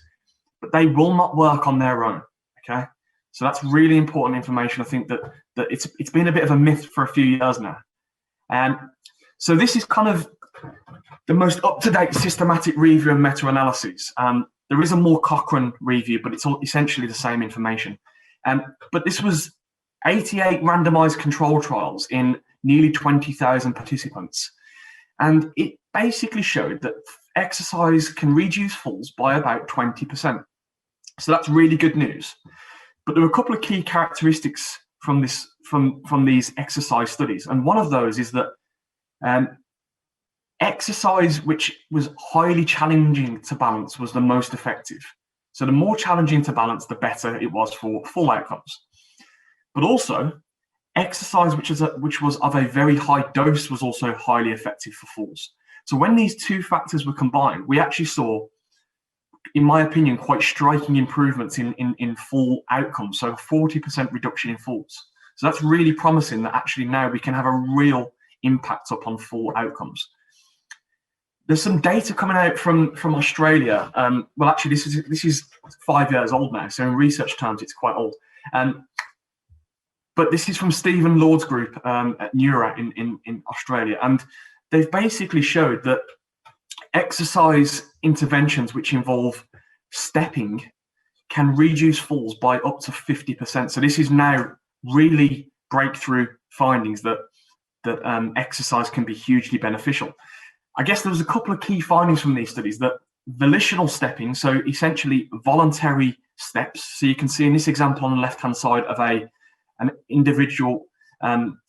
But they will not work on their own. Okay, so that's really important information. I think that it's been a bit of a myth for a few years now, and so this is kind of the most up-to-date systematic review and meta-analysis. There is a more Cochrane review, but it's all essentially the same information. But this was 88 randomized control trials in nearly 20,000 participants. And it basically showed that exercise can reduce falls by about 20%. So that's really good news. But there were a couple of key characteristics from these exercise studies. And one of those is that exercise which was highly challenging to balance was the most effective. So the more challenging to balance, the better it was for full outcomes. But also, exercise which was of a very high dose was also highly effective for falls. So when these two factors were combined, we actually saw, in my opinion, quite striking improvements in fall outcomes. So 40% reduction in falls. So that's really promising that actually now we can have a real impact upon fall outcomes. There's some data coming out from Australia. Well, actually, this is 5 years old now, so in research terms, it's quite old. But this is from Stephen Lord's group at Neura in Australia, and they've basically showed that exercise interventions which involve stepping can reduce falls by up to 50%. So this is now really breakthrough findings that exercise can be hugely beneficial. I guess there was a couple of key findings from these studies, that volitional stepping, so essentially voluntary steps. So you can see in this example on the left-hand side of an individual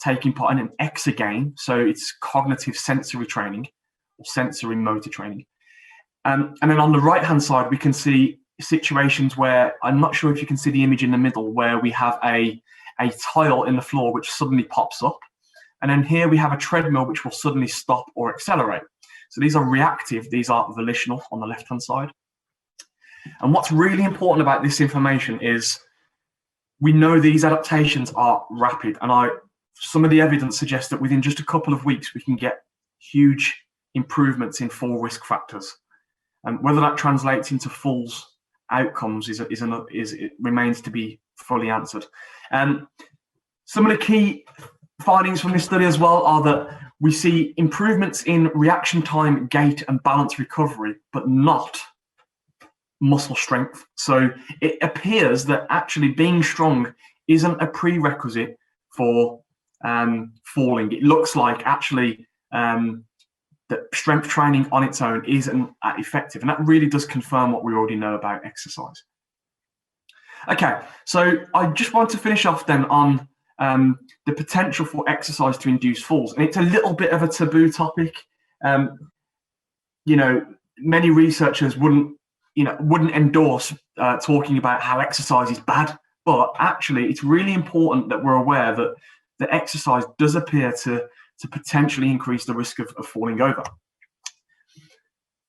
taking part in an EXA game. So it's cognitive sensory training or sensory motor training. And then on the right-hand side, we can see situations where, I'm not sure if you can see the image in the middle, where we have a tile in the floor which suddenly pops up. And then here we have a treadmill which will suddenly stop or accelerate. So these are reactive, these are volitional on the left-hand side. And what's really important about this information is we know these adaptations are rapid, and some of the evidence suggests that within just a couple of weeks we can get huge improvements in fall risk factors. And whether that translates into falls outcomes it remains to be fully answered. Some of the key findings from this study as well are that we see improvements in reaction time, gait, and balance recovery, but not muscle strength. So it appears that actually being strong isn't a prerequisite for falling. It looks like actually that strength training on its own isn't effective, and that really does confirm what we already know about exercise. Okay, so I just want to finish off then on the potential for exercise to induce falls, and it's a little bit of a taboo topic. Many researchers wouldn't endorse talking about how exercise is bad, but actually it's really important that we're aware that the exercise does appear to potentially increase the risk of falling over.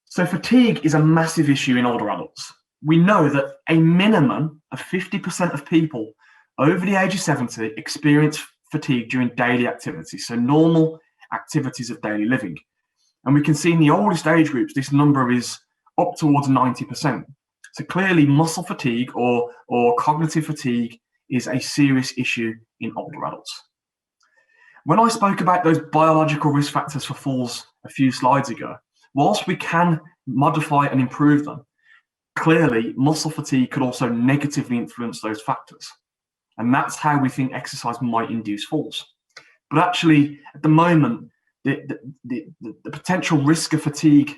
So fatigue is a massive issue in older adults. We know that a minimum of 50% of people over the age of 70 experience fatigue during daily activities, so normal activities of daily living. And we can see in the oldest age groups, this number is up towards 90%. So clearly muscle fatigue or cognitive fatigue is a serious issue in older adults. When I spoke about those biological risk factors for falls a few slides ago, whilst we can modify and improve them, clearly muscle fatigue could also negatively influence those factors. And that's how we think exercise might induce falls. But actually, at the moment, the potential risk of fatigue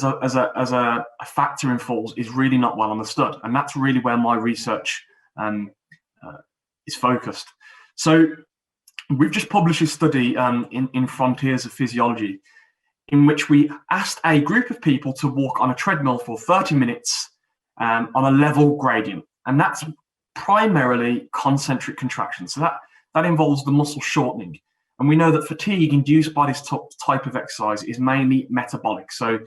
as a factor in falls is really not well understood, and that's really where my research is focused. So we've just published a study in Frontiers of Physiology, in which we asked a group of people to walk on a treadmill for 30 minutes on a level gradient, and that's primarily concentric contractions. So that involves the muscle shortening, and we know that fatigue induced by this type of exercise is mainly metabolic, so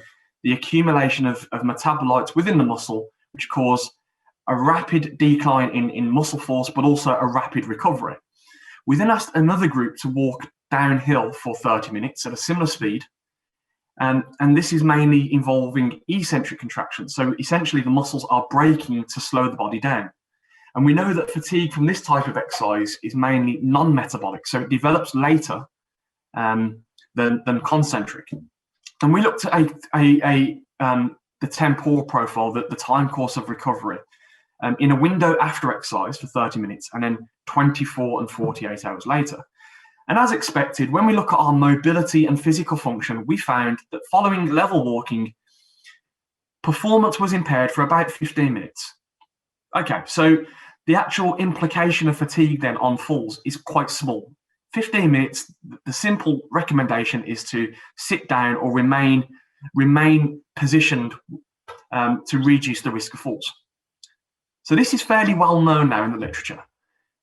the accumulation of metabolites within the muscle, which cause a rapid decline in muscle force, but also a rapid recovery. We then asked another group to walk downhill for 30 minutes at a similar speed, and this is mainly involving eccentric contractions. So essentially the muscles are braking to slow the body down. And we know that fatigue from this type of exercise is mainly non-metabolic, so it develops later than concentric. And we looked at the temporal profile, the time course of recovery, in a window after exercise for 30 minutes, and then 24 and 48 hours later. And as expected, when we look at our mobility and physical function, we found that following level walking, performance was impaired for about 15 minutes. Okay, so the actual implication of fatigue then on falls is quite small. 15 minutes, the simple recommendation is to sit down or remain positioned to reduce the risk of falls. So this is fairly well known now in the literature.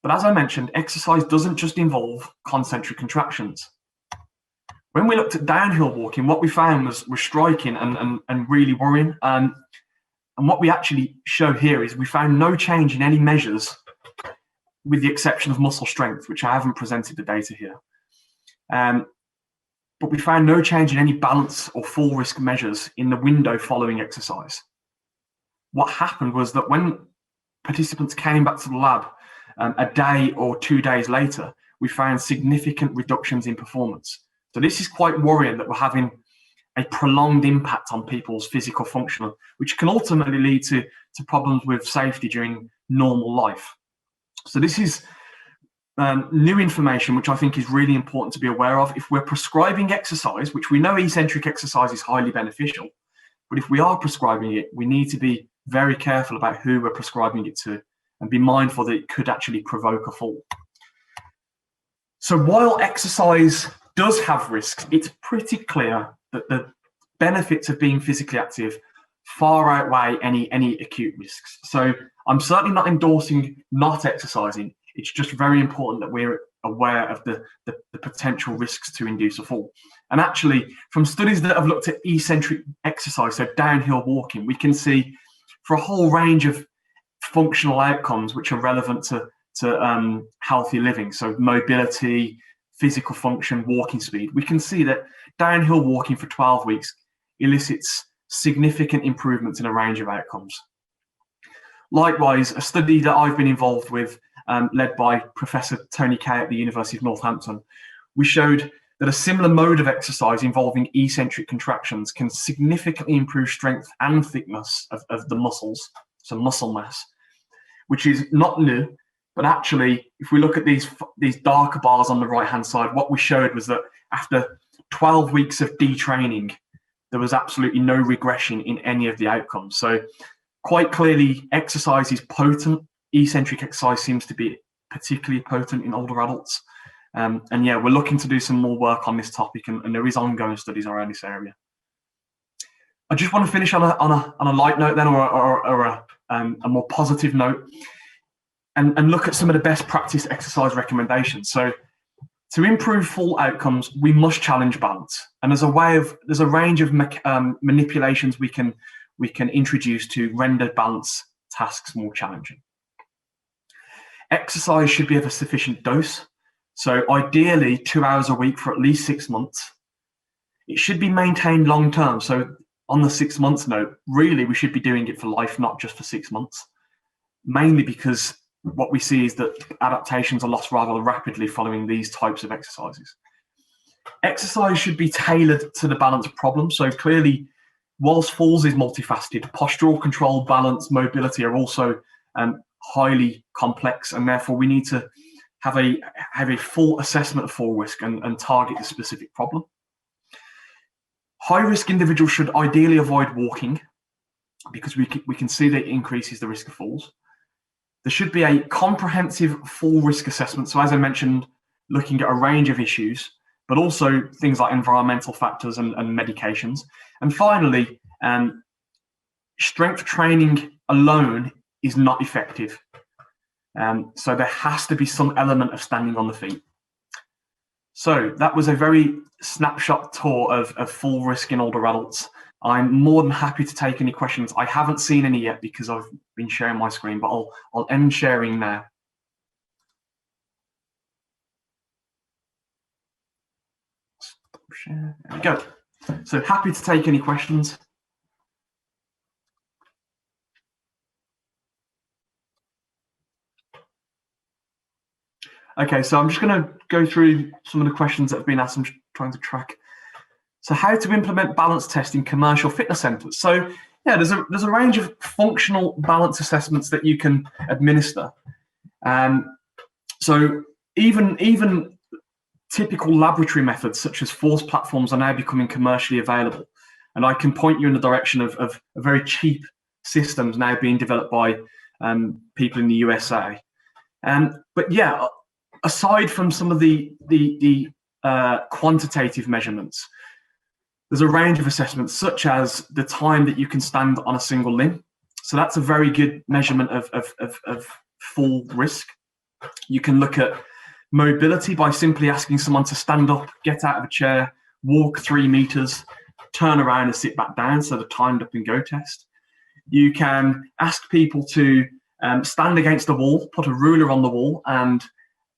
But as I mentioned, exercise doesn't just involve concentric contractions. When we looked at downhill walking, what we found was striking and really worrying. And what we actually show here is we found no change in any measures, with the exception of muscle strength, which I haven't presented the data here. But we found no change in any balance or fall risk measures in the window following exercise. What happened was that when participants came back to the lab a day or 2 days later, we found significant reductions in performance. So this is quite worrying that we're having a prolonged impact on people's physical function, which can ultimately lead to problems with safety during normal life. So this is new information, which I think is really important to be aware of. If we're prescribing exercise, which we know eccentric exercise is highly beneficial, but if we are prescribing it, we need to be very careful about who we're prescribing it to and be mindful that it could actually provoke a fall. So while exercise does have risks, it's pretty clear that the benefits of being physically active far outweigh any acute risks. So I'm certainly not endorsing not exercising. It's just very important that we're aware of the potential risks to induce a fall. And actually, from studies that have looked at eccentric exercise, so downhill walking, we can see for a whole range of functional outcomes which are relevant to healthy living, so mobility, physical function, walking speed, we can see that downhill walking for 12 weeks elicits significant improvements in a range of outcomes. Likewise, a study that I've been involved with, led by Professor Tony Kay at the University of Northampton, we showed that a similar mode of exercise involving eccentric contractions can significantly improve strength and thickness of the muscles, so muscle mass, which is not new, but actually, if we look at these darker bars on the right-hand side, what we showed was that after 12 weeks of detraining, there was absolutely no regression in any of the outcomes. So quite clearly, exercise is potent. Eccentric exercise seems to be particularly potent in older adults. And yeah, we're looking to do some more work on this topic, and there is ongoing studies around this area. I just want to finish on a light note then, or a more positive note, and look at some of the best practice exercise recommendations. So to improve fall outcomes, we must challenge balance. And there's a range of manipulations we can introduce to render balance tasks more challenging. Exercise should be of a sufficient dose. So ideally 2 hours a week for at least 6 months. It should be maintained long term. So on the 6 months note, really we should be doing it for life, not just for 6 months. Mainly because what we see is that adaptations are lost rather rapidly following these types of exercises. Exercise should be tailored to the balance problem. So clearly, whilst falls is multifaceted, postural control, balance, mobility are also highly complex, and therefore we need to have a full assessment of fall risk and target the specific problem. High-risk individuals should ideally avoid walking because we can see that it increases the risk of falls. There should be a comprehensive fall risk assessment. So as I mentioned, looking at a range of issues, but also things like environmental factors and medications. And finally, strength training alone is not effective. So there has to be some element of standing on the feet. So that was a very snapshot tour of full risk in older adults. I'm more than happy to take any questions. I haven't seen any yet because I've been sharing my screen, but I'll end sharing now. Share. There we go. So happy to take any questions. Okay, so I'm just going to go through some of the questions that have been asked. I'm trying to track. So how to implement balance tests in commercial fitness centers. So yeah, there's a range of functional balance assessments that you can administer. So even typical laboratory methods such as force platforms are now becoming commercially available. And I can point you in the direction of very cheap systems now being developed by people in the USA. But yeah, aside from some of the quantitative measurements, there's a range of assessments such as the time that you can stand on a single limb. So that's a very good measurement of full risk. You can look at mobility by simply asking someone to stand up, get out of a chair, walk 3 meters, turn around and sit back down, so the timed up and go test. You can ask people to stand against the wall, put a ruler on the wall and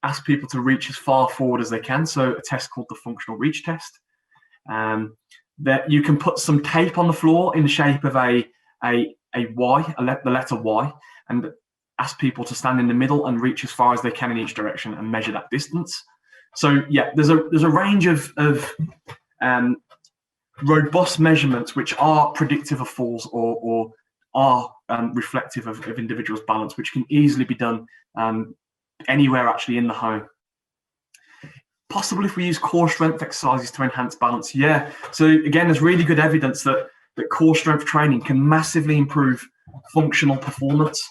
ask people to reach as far forward as they can, so a test called the functional reach test. That you can put some tape on the floor in the shape of a Y, the letter Y, and ask people to stand in the middle and reach as far as they can in each direction and measure that distance. So yeah, there's a range of robust measurements which are predictive of falls or are reflective of individuals' balance, which can easily be done anywhere actually in the home. Possibly if we use core strength exercises to enhance balance. Yeah, so again, there's really good evidence that core strength training can massively improve functional performance.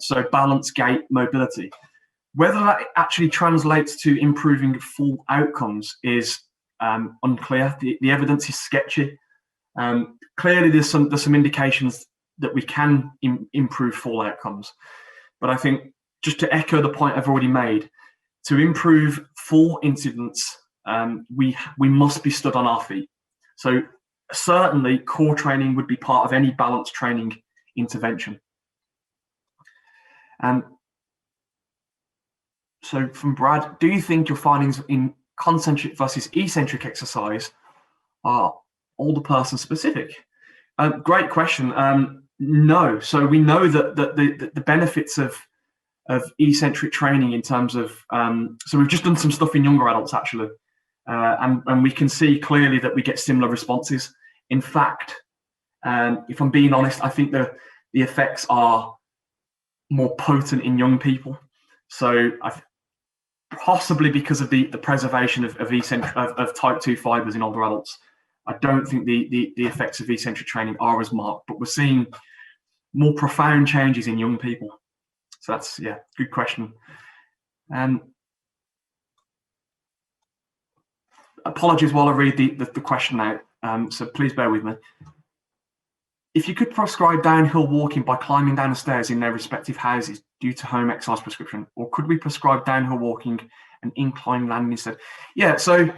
So balance, gait, mobility. Whether that actually translates to improving full outcomes is unclear. The evidence is sketchy. Clearly, there's some indications that we can improve full outcomes. But I think just to echo the point I've already made, to improve full incidence, we must be stood on our feet. So certainly core training would be part of any balance training intervention. So from Brad, do you think your findings in concentric versus eccentric exercise are older person specific? Great question. No. So we know that the benefits of eccentric training in terms of, so we've just done some stuff in younger adults actually, and we can see clearly that we get similar responses. In fact, if I'm being honest, I think the effects are more potent in young people. So possibly because of the preservation of type 2 fibers in older adults, I don't think the effects of eccentric training are as marked, but we're seeing more profound changes in young people. So that's, yeah, good question. Apologies while I read the question out, so please bear with me. If you could prescribe downhill walking by climbing down the stairs in their respective houses due to home exercise prescription, or could we prescribe downhill walking and incline landing instead? Yeah, so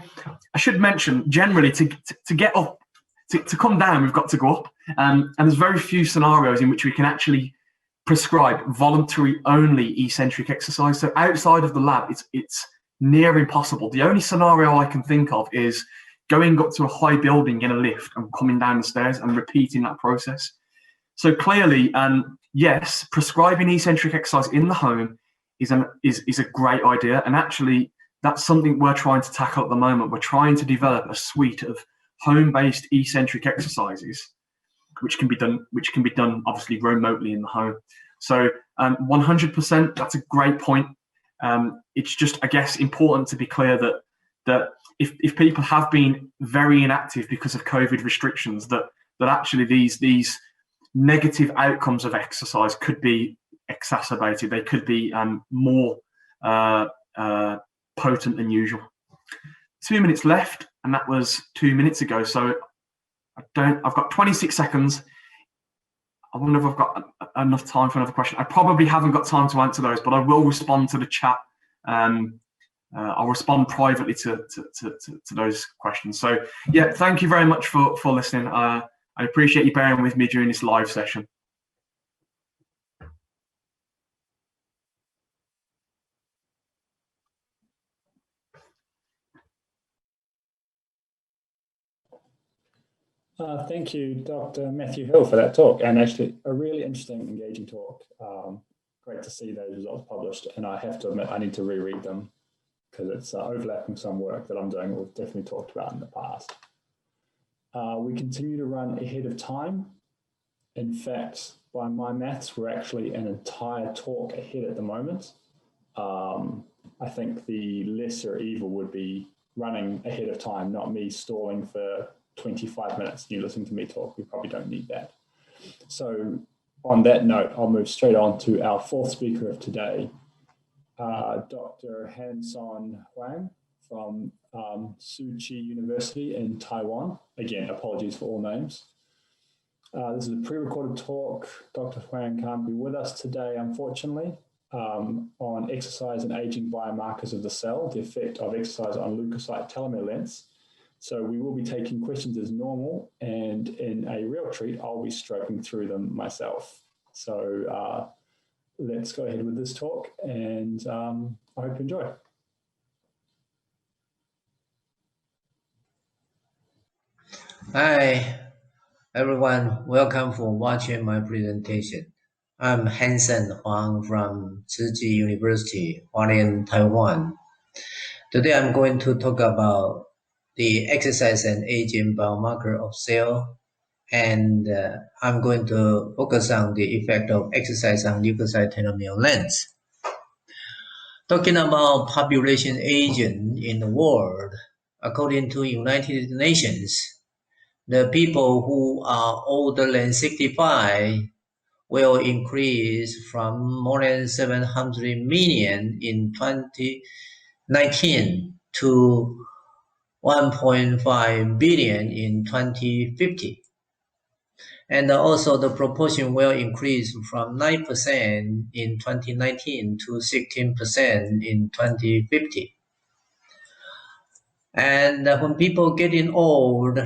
I should mention, generally to get up, to come down, we've got to go up. And there's very few scenarios in which we can actually prescribe voluntary only eccentric exercise. So outside of the lab, it's near impossible. The only scenario I can think of is going up to a high building in a lift and coming down the stairs and repeating that process. So clearly, yes, prescribing eccentric exercise in the home is a great idea. And actually, that's something we're trying to tackle at the moment. We're trying to develop a suite of home-based eccentric exercises, which can be done obviously remotely in the home. So 100%, that's a great point. It's just, I guess, important to be clear that if people have been very inactive because of COVID restrictions, that actually these negative outcomes of exercise could be exacerbated. They could be more potent than usual. 2 minutes left, and that was 2 minutes ago. So I've got 26 seconds. I wonder if I've got enough time for another question. I probably haven't got time to answer those, but I will respond to the chat. I'll respond privately to those questions. So yeah, thank you very much for listening. I appreciate you bearing with me during this live session. Thank you, Dr. Mathew Hill, for that talk, and actually a really interesting, engaging talk. Great to see those results published, and I have to admit I need to reread them because it's overlapping some work that I'm doing that we've definitely talked about in the past. We continue to run ahead of time. In fact, by my maths, we're actually an entire talk ahead at the moment. I think the lesser evil would be running ahead of time, not me stalling for 25 minutes. You listen to me talk, we probably don't need that. So on that note, I'll move straight on to our fourth speaker of today, Dr. Hanson Huang from Tzu-Chi University in Taiwan. Again, apologies for all names. This is a pre-recorded talk. Dr. Huang can't be with us today, unfortunately, on exercise and aging biomarkers of the cell, the effect of exercise on leukocyte telomere lengths. So we will be taking questions as normal, and in a real treat, I'll be stroking through them myself. So let's go ahead with this talk, and I hope you enjoy. Hi, everyone. Welcome for watching my presentation. I'm Hanson Huang from Tzu-Chi University, Hualien, Taiwan. Today, I'm going to talk about the exercise and aging biomarker of cell, and I'm going to focus on the effect of exercise on leukocyte telomere length. Talking about population aging in the world, according to United Nations, the people who are older than 65 will increase from more than 700 million in 2019 to 1.5 billion in 2050. And also the proportion will increase from 9% in 2019 to 16% in 2050. And when people getting old,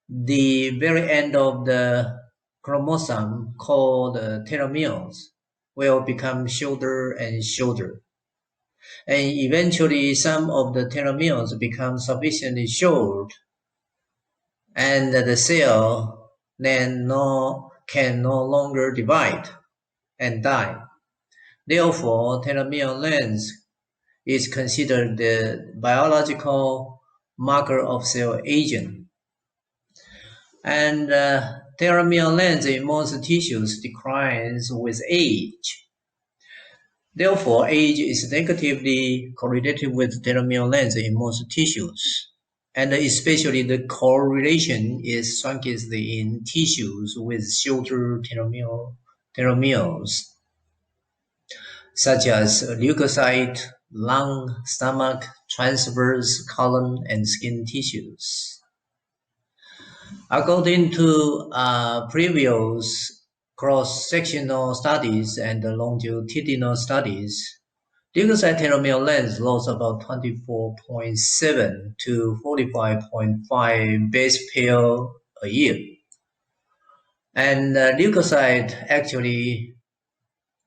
the very end of the chromosome called telomeres will become shorter and shorter. And eventually some of the telomeres become sufficiently short, and the cell then can no longer divide and die. Therefore, telomere length is considered the biological marker of cell aging. And telomere length in most tissues declines with age. Therefore, age is negatively correlated with telomere length in most tissues. And especially the correlation is strongest in tissues with shorter telomeres, such as leukocyte, lung, stomach, transverse colon, and skin tissues. According to previous cross-sectional studies and longitudinal studies, leukocyte telomere length lost about 24.7 to 45.5 base pair a year. And leukocyte actually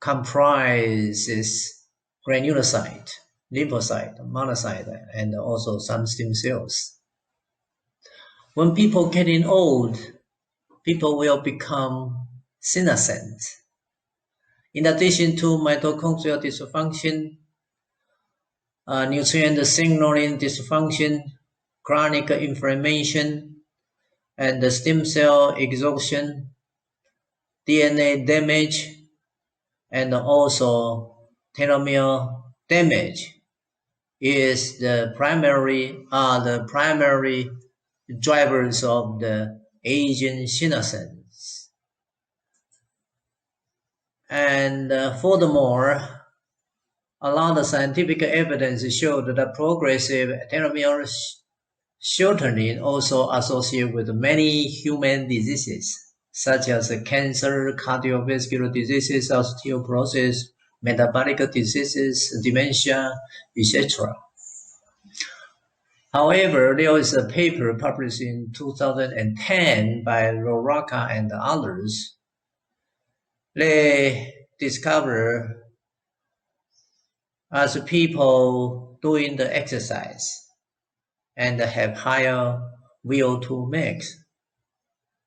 comprises granulocyte, lymphocyte, monocyte, and also some stem cells. When people getting old, people will become senescent. In addition to mitochondrial dysfunction, nutrient signaling dysfunction, chronic inflammation, and the stem cell exhaustion, DNA damage, and also telomere damage is the primary drivers of the aging senescence. And furthermore, a lot of scientific evidence showed that progressive telomere shortening also associated with many human diseases, such as cancer, cardiovascular diseases, osteoporosis, metabolic diseases, dementia, etc. However, there is a paper published in 2010 by Loraka and others. They discover as people doing the exercise and have higher VO2 max,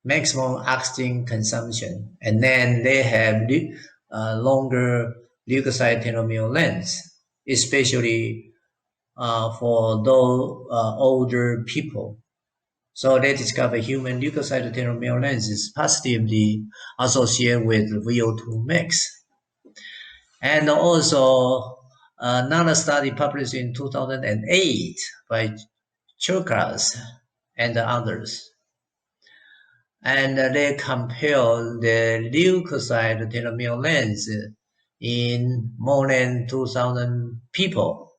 maximum oxygen consumption, and then they have longer leukocyte telomere length, especially for those older people. So they discover human leukocyte telomere length is positively associated with VO2 max. And also another study published in 2008 by Churkas and others. And they compare the leukocyte telomere length in more than 2,000 people.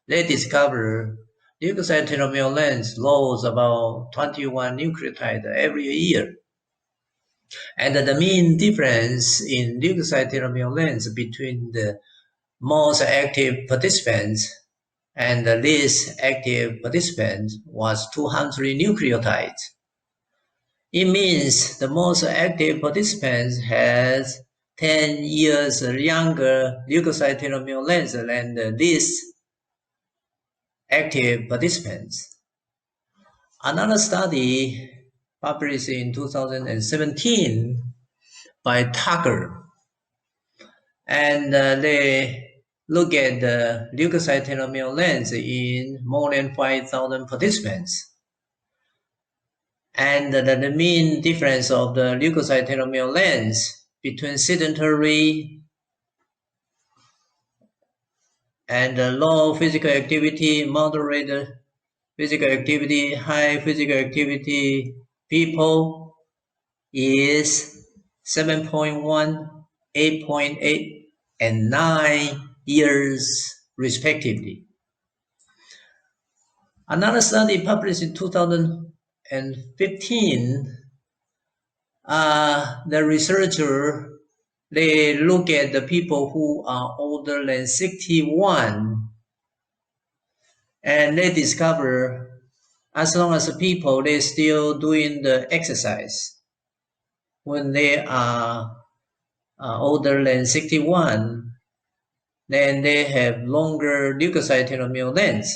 They discover leukocyte telomere length loses about 21 nucleotides every year. And the mean difference in leukocyte telomere length between the most active participants and the least active participants was 200 nucleotides. It means the most active participants has 10 years younger leukocyte telomere length than the least active participants. Another study published in 2017 by Tucker, and they look at the leukocyte telomere length in more than 5,000 participants. And the mean difference of the leukocyte telomere length between sedentary and low physical activity, moderate physical activity, high physical activity people is 7.1, 8.8, and 9 years respectively. Another study published in 2015, the researcher, they look at the people who are older than 61, and they discover as long as the people, they're still doing the exercise, when they are older than 61, then they have longer leukocyte telomere length.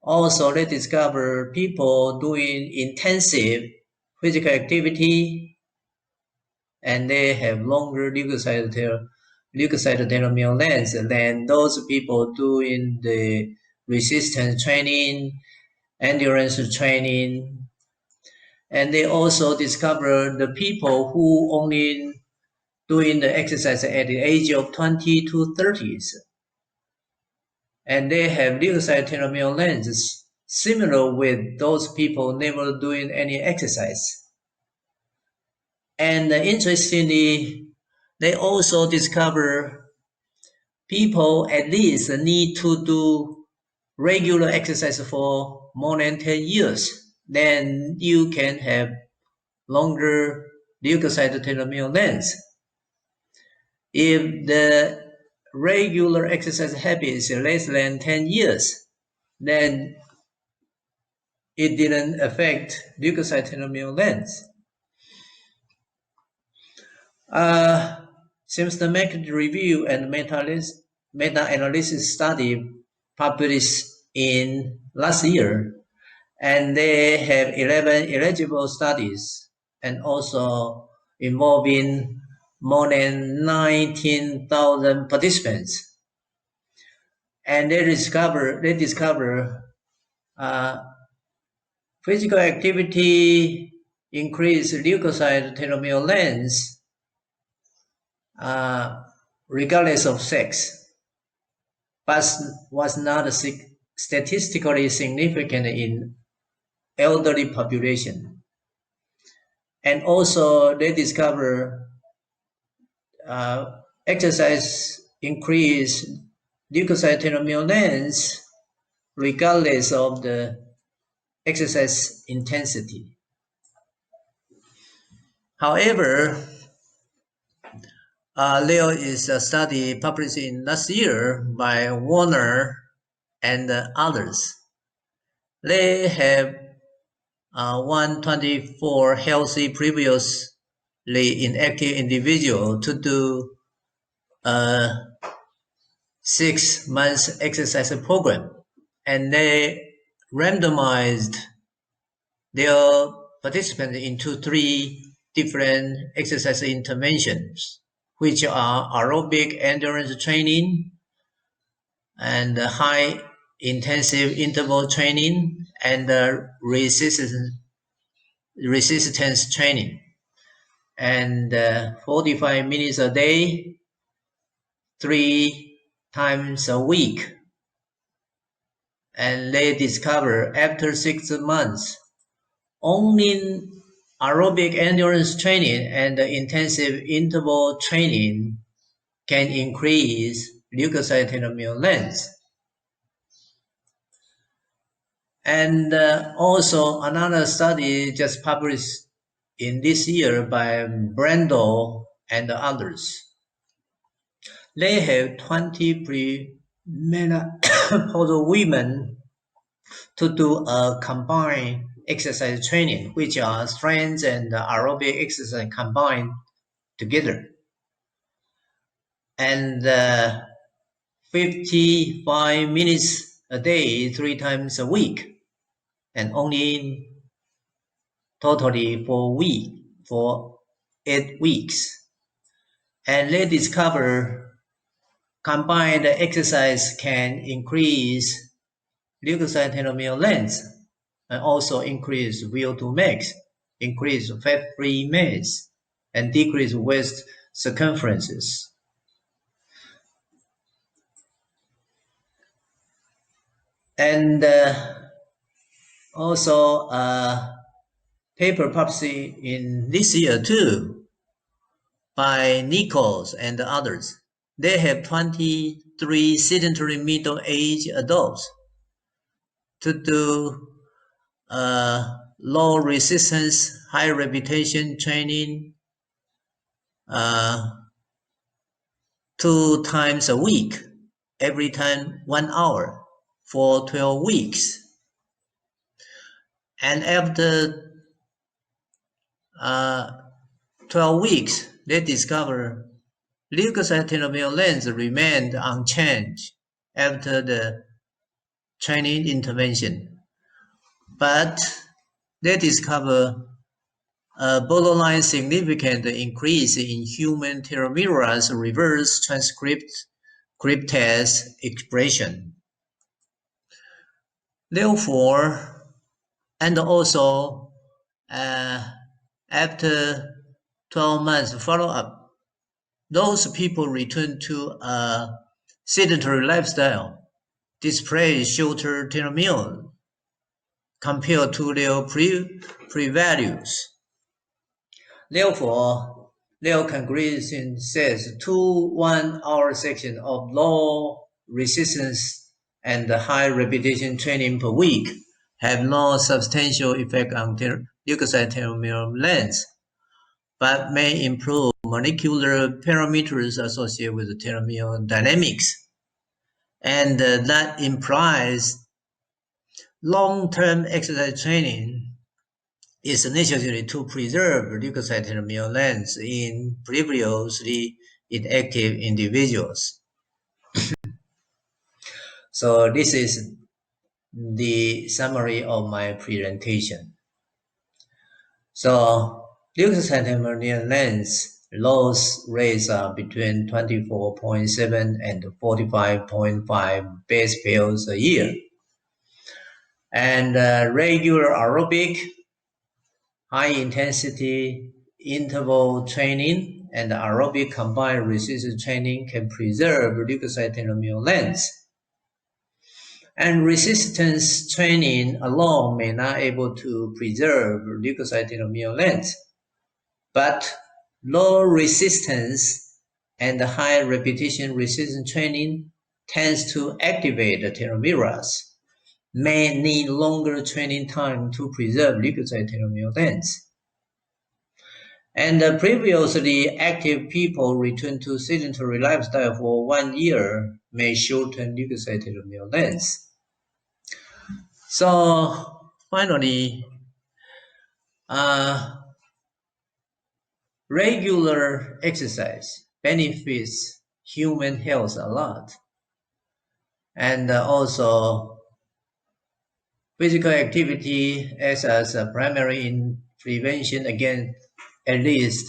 Also, they discover people doing intensive physical activity, and they have longer leukocyte telomere length than those people doing the resistance training, endurance training. And they also discover the people who only doing the exercise at the age of 20 to 30s. And they have leukocyte telomere lengths similar with those people never doing any exercise. And interestingly, they also discover people at least need to do regular exercise for more than 10 years. Then you can have longer leukocyte telomere length. If the regular exercise habit is less than 10 years, then it didn't affect leukocyte telomere length. Systematic review and meta-analysis study published in last year, and they have 11 eligible studies and also involving more than 19,000 participants. And they discover physical activity increase leukocyte telomere length regardless of sex, but was not statistically significant in elderly population. And also they discover exercise increase leukocyte telomere length regardless of the exercise intensity. However, there is a study published in last year by Warner and others. They have 124 healthy previously inactive individual to do a 6 months exercise program, and they randomized their participants into 3 different exercise interventions, which are aerobic endurance training and high intensive interval training and resistance training, and 45 minutes a day, 3 times a week. And they discover after 6 months, only aerobic endurance training and intensive interval training can increase leukocyte telomere length. And also another study just published in this year by Brando and others. They have 20 premenopausal women to do a combined exercise training, which are strength and aerobic exercise combined together. And 55 minutes a day, 3 times a week, and only totally for 8 weeks. And they discover combined exercise can increase leukocyte telomere length and also increase VO2 max, increase fat-free mass, and decrease waist circumferences. And also paper published in this year too by Nichols and others. They have 23 sedentary middle-aged adults to do low resistance, high repetition training 2 times a week, every time 1 hour for 12 weeks. And after 12 weeks, they discover leukocyte telomere length remained unchanged after the training intervention. But they discover a borderline significant increase in human telomerase reverse transcriptase expression. Therefore, and also after 12 months follow-up, those people return to a sedentary lifestyle, display shorter telomere compared to their pre-values. Therefore, their conclusion says 2 1-hour sections of low resistance and high repetition training per week have no substantial effect on leukocyte telomere length, but may improve molecular parameters associated with telomere dynamics. And that implies long-term exercise training is necessary to preserve leukocyte telomere length in previously inactive individuals. So this is the summary of my presentation. So leukocyte telomere length loss rates are between 24.7 and 45.5 base pairs a year. And regular aerobic, high intensity interval training and aerobic combined resistance training can preserve leukocyte telomere length. And resistance training alone may not able to preserve leukocyte telomere length, but low resistance and high repetition resistance training tends to activate the telomeres, may need longer training time to preserve leukocyte telomere length. And previously active people return to sedentary lifestyle for 1 year may shorten leukocyte telomere length. So finally, regular exercise benefits human health a lot. And also physical activity acts as a primary in prevention against at least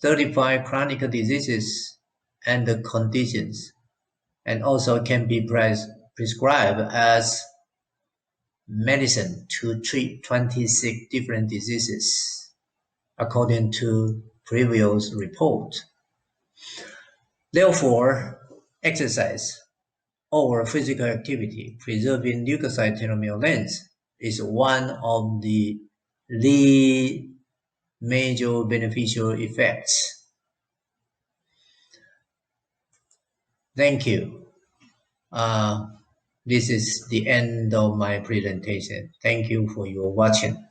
35 chronic diseases and conditions, and also can be prescribed as medicine to treat 26 different diseases, according to previous report. Therefore, exercise or physical activity preserving leukocyte telomere length is one of the lead major beneficial effects. Thank you. This is the end of my presentation. Thank you for your watching.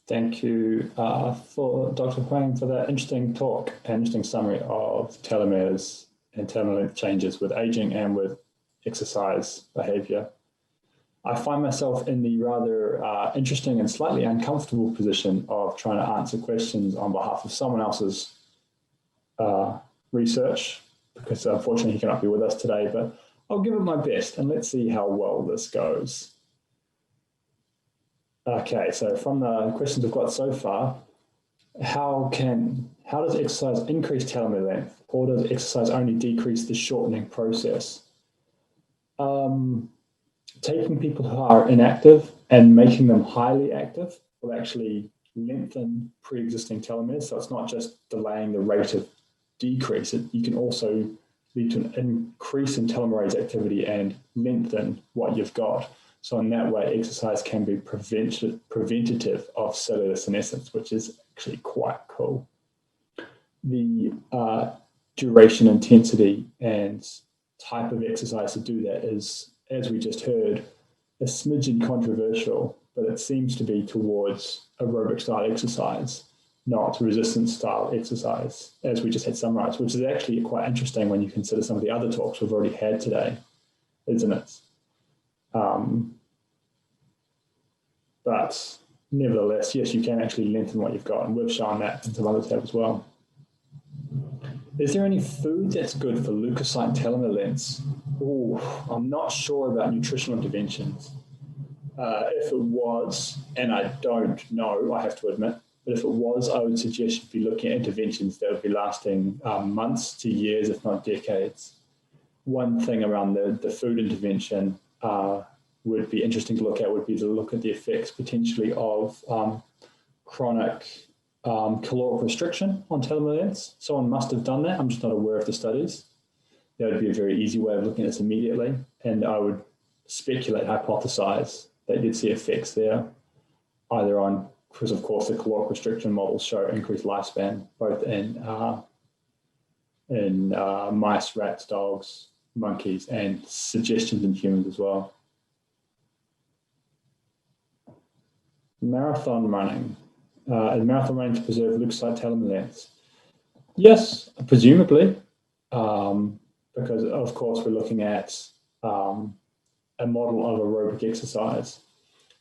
Thank you for Dr. Huang for that interesting talk and interesting summary of telomeres and telomere length changes with aging and with exercise behavior. I find myself in the rather interesting and slightly uncomfortable position of trying to answer questions on behalf of someone else's research, because unfortunately he cannot be with us today, but I'll give it my best and let's see how well this goes. Okay, so from the questions we've got so far, how does exercise increase telomere length, or does exercise only decrease the shortening process? Taking people who are inactive and making them highly active will actually lengthen pre-existing telomeres. So it's not just delaying the rate of decrease, you can also lead to an increase in telomerase activity and lengthen what you've got. So in that way, exercise can be preventative of cellular senescence, which is actually quite cool. The duration, intensity, and type of exercise to do that is, as we just heard, a smidgen controversial, but it seems to be towards aerobic style exercise, not resistance style exercise, as we just had summarized, which is actually quite interesting when you consider some of the other talks we've already had today, isn't it? But nevertheless, yes, you can actually lengthen what you've got, and we've shown that, and some others have as well. Is there any food that's good for leukocyte telomere lengths? Oh, I'm not sure about nutritional interventions. If it was, and I don't know, I have to admit, but if it was, I would suggest you'd be looking at interventions that would be lasting months to years, if not decades. One thing around the food intervention would be interesting to look at would be to look at the effects potentially of chronic caloric restriction on telomere lengths. Someone must have done that. I'm just not aware of the studies. That would be a very easy way of looking at this immediately. And I would speculate, hypothesize that you'd see effects there, either on, because of course the caloric restriction models show increased lifespan, both in mice, rats, dogs, monkeys, and suggestions in humans as well. Marathon running. Is marathon running to preserve leukocyte telomere lengths? Yes, presumably, because of course we're looking at a model of aerobic exercise.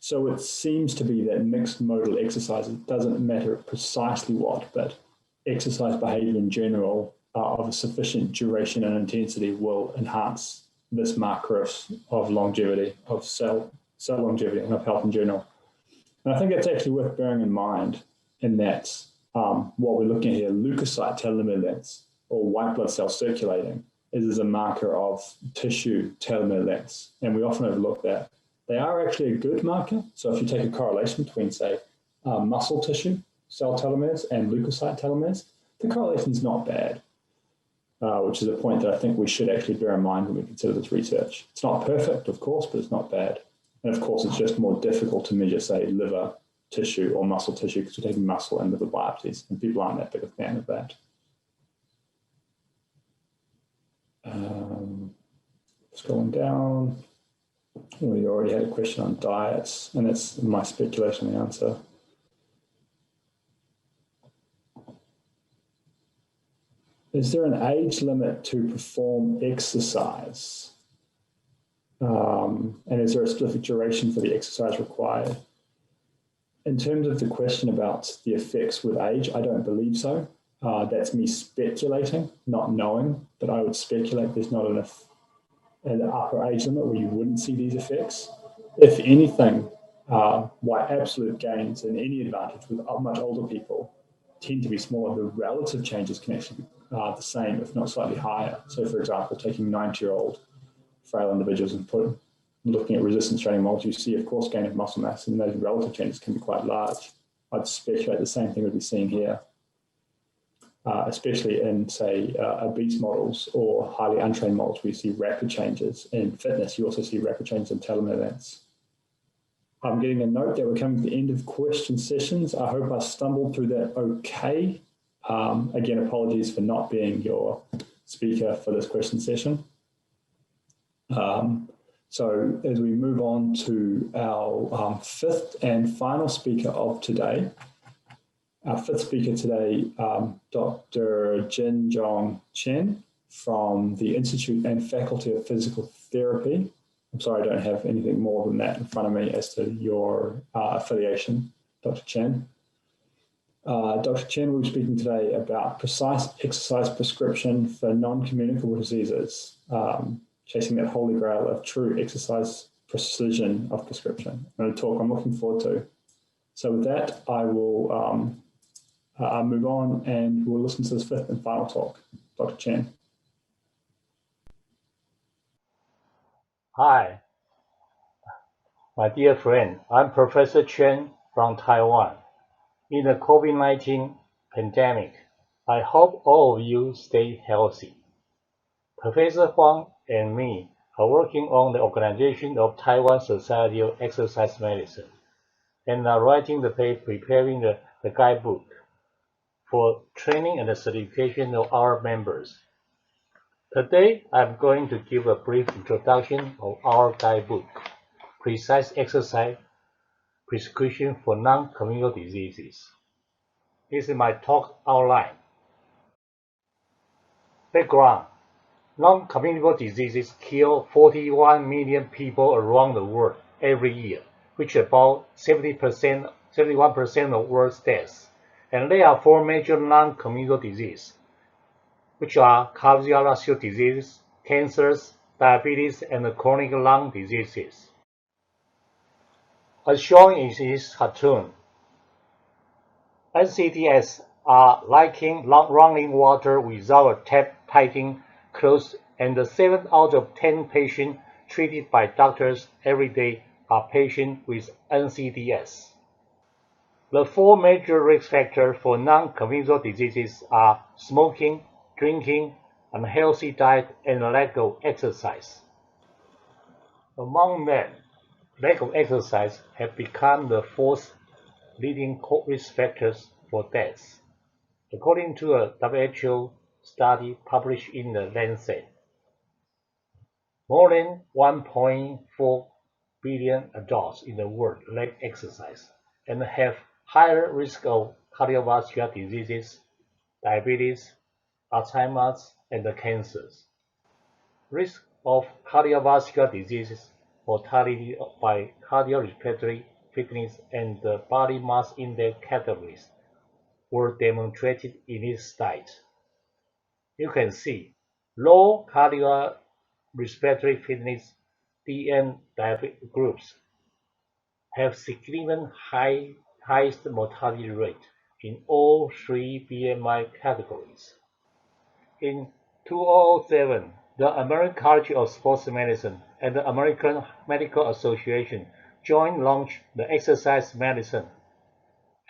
So it seems to be that mixed modal exercise, it doesn't matter precisely what, but exercise behavior in general of a sufficient duration and intensity will enhance this marker of longevity, of cell longevity and of health in general. And I think that's actually worth bearing in mind in that what we're looking at here, leukocyte telomere lengths, or white blood cells circulating, is a marker of tissue telomere lengths. And we often overlook that. They are actually a good marker. So if you take a correlation between, say, muscle tissue, cell telomeres, and leukocyte telomeres, the correlation is not bad, which is a point that I think we should actually bear in mind when we consider this research. It's not perfect, of course, but it's not bad. And of course, it's just more difficult to measure, say, liver tissue or muscle tissue because we're taking muscle and liver biopsies, and people aren't that big a fan of that. Scrolling down, we already had a question on diets, and that's my speculation on the answer. Is there an age limit to perform exercise? And is there a specific duration for the exercise required? In terms of the question about the effects with age, I don't believe so. That's me speculating, not knowing, but I would speculate there's not an upper age limit where you wouldn't see these effects. If anything, why absolute gains in any advantage with much older people tend to be smaller, the relative changes can actually be the same, if not slightly higher. So for example, taking 90-year-old frail individuals and looking at resistance training models, you see, of course, gain of muscle mass, and those relative changes can be quite large. I'd speculate the same thing would be seen here, especially in, say, obese models or highly untrained models where you see rapid changes in fitness. You also see rapid changes in telomere lengths. I'm getting a note that we're coming to the end of question sessions. I hope I stumbled through that okay. Again, apologies for not being your speaker for this question session. So as we move on to our fifth and final speaker of today, our fifth speaker today, Dr. Jong Chen from the Institute and Faculty of Physical Therapy. I'm sorry, I don't have anything more than that in front of me as to your affiliation, Dr. Chen. Dr. Chen will be speaking today about precise exercise prescription for non-communicable diseases, chasing that holy grail of true exercise precision of prescription. A talk I'm looking forward to. So with that, I will move on and we'll listen to this fifth and final talk. Dr. Chen. Hi, my dear friend. I'm Professor Chen from Taiwan. In the COVID-19 pandemic, I hope all of you stay healthy. Professor Huang and me are working on the organization of Taiwan Society of Exercise Medicine and are writing preparing the guidebook for training and the certification of our members. Today, I'm going to give a brief introduction of our guidebook, Precise Exercise Prescription for Non-Communicable Diseases. This is my talk outline. Background. Non-communicable diseases kill 41 million people around the world every year, which is about 71% of world's deaths. And there are four major non-communicable diseases, which are cardiovascular diseases, cancers, diabetes, and chronic lung diseases. As shown in this cartoon, NCDs are like running water without a tap tightening closed, and 7 out of 10 patients treated by doctors every day are patients with NCDs. The four major risk factors for non-communicable diseases are smoking, drinking, unhealthy diet, and lack of exercise. Among them, lack of exercise has become the fourth leading risk factors for death, according to a WHO study published in The Lancet. More than 1.4 billion adults in the world lack exercise and have higher risk of cardiovascular diseases, diabetes, Alzheimer's, and cancers. Risk of cardiovascular diseases, mortality by cardiorespiratory fitness, and the body mass index categories were demonstrated in this slide. You can see low cardiorespiratory fitness DM diabetic groups have significant highest mortality rate in all three BMI categories. In 2007, the American College of Sports Medicine and the American Medical Association jointly launched the Exercise Medicine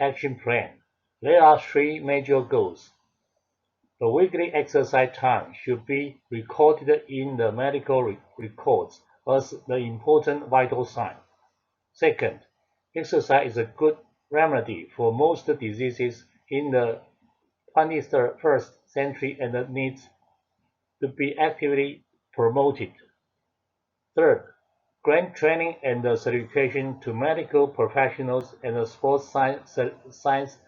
action plan. There are three major goals. The weekly exercise time should be recorded in the medical records as the important vital sign. Second, exercise is a good remedy for most diseases in the 21st century and needs to be actively promoted. Third, grant training and certification to medical professionals and sports science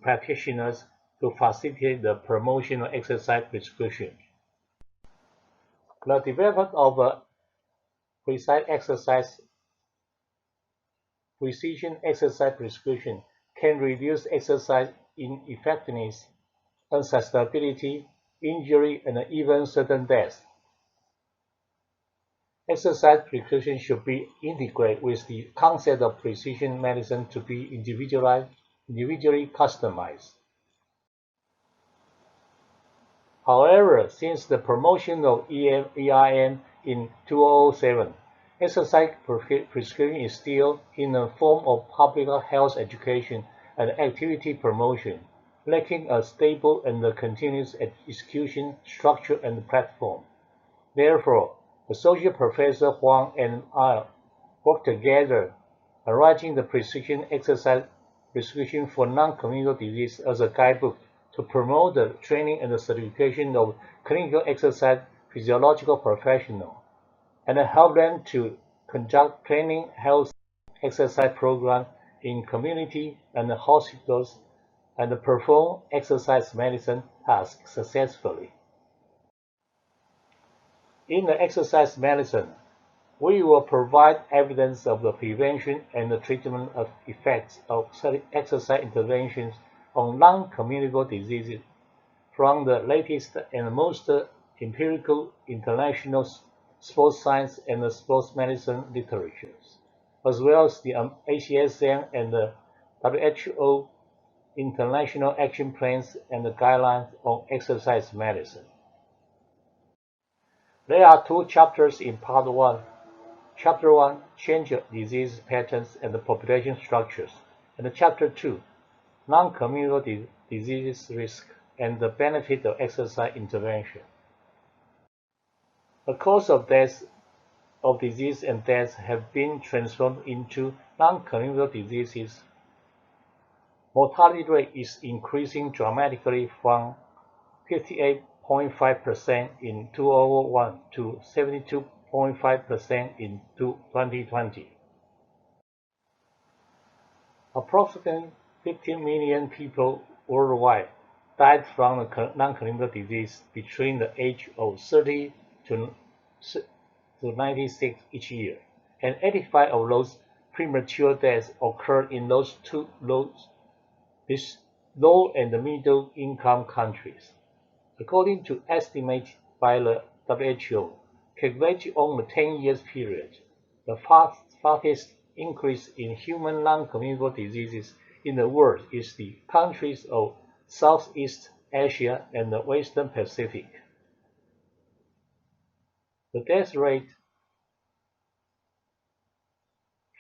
practitioners to facilitate the promotion of exercise prescription. The development of a precision exercise prescription can reduce exercise ineffectiveness, unsustainability, injury, and even certain death. Exercise prescription should be integrated with the concept of precision medicine to be individually customized. However, since the promotion of ERM in 2007, exercise prescription is still in a form of public health education and activity promotion, lacking a stable and continuous execution structure and platform. Therefore, Associate Professor Huang and I worked together on writing the precision exercise prescription for non-communicable disease as a guidebook to promote the training and the certification of clinical exercise physiological professionals and help them to conduct training health exercise programs in community and hospitals and perform exercise medicine tasks successfully. In the exercise medicine, we will provide evidence of the prevention and the treatment of effects of exercise interventions on non-communicable diseases from the latest and most empirical international sports science and sports medicine literatures, as well as the ACSM and the WHO international action plans and the guidelines on exercise medicine. There are two chapters in Part 1. Chapter 1, Change of Disease Patterns and Population Structures, and Chapter 2, Non-Communicable Disease Risk and the Benefit of Exercise Intervention. The cause of death of disease and death have been transformed into non-communicable diseases. Mortality rate is increasing dramatically from 58.5% in 2001 to 72.5% in 2020. Approximately 15 million people worldwide died from non-communicable disease between the age of 30 to 96 each year, and 85 of those premature deaths occurred in those low and middle income countries. According to estimates by the WHO, calculated on the 10 years period, the fastest increase in human non-communicable diseases in the world is the countries of Southeast Asia and the Western Pacific. The death rate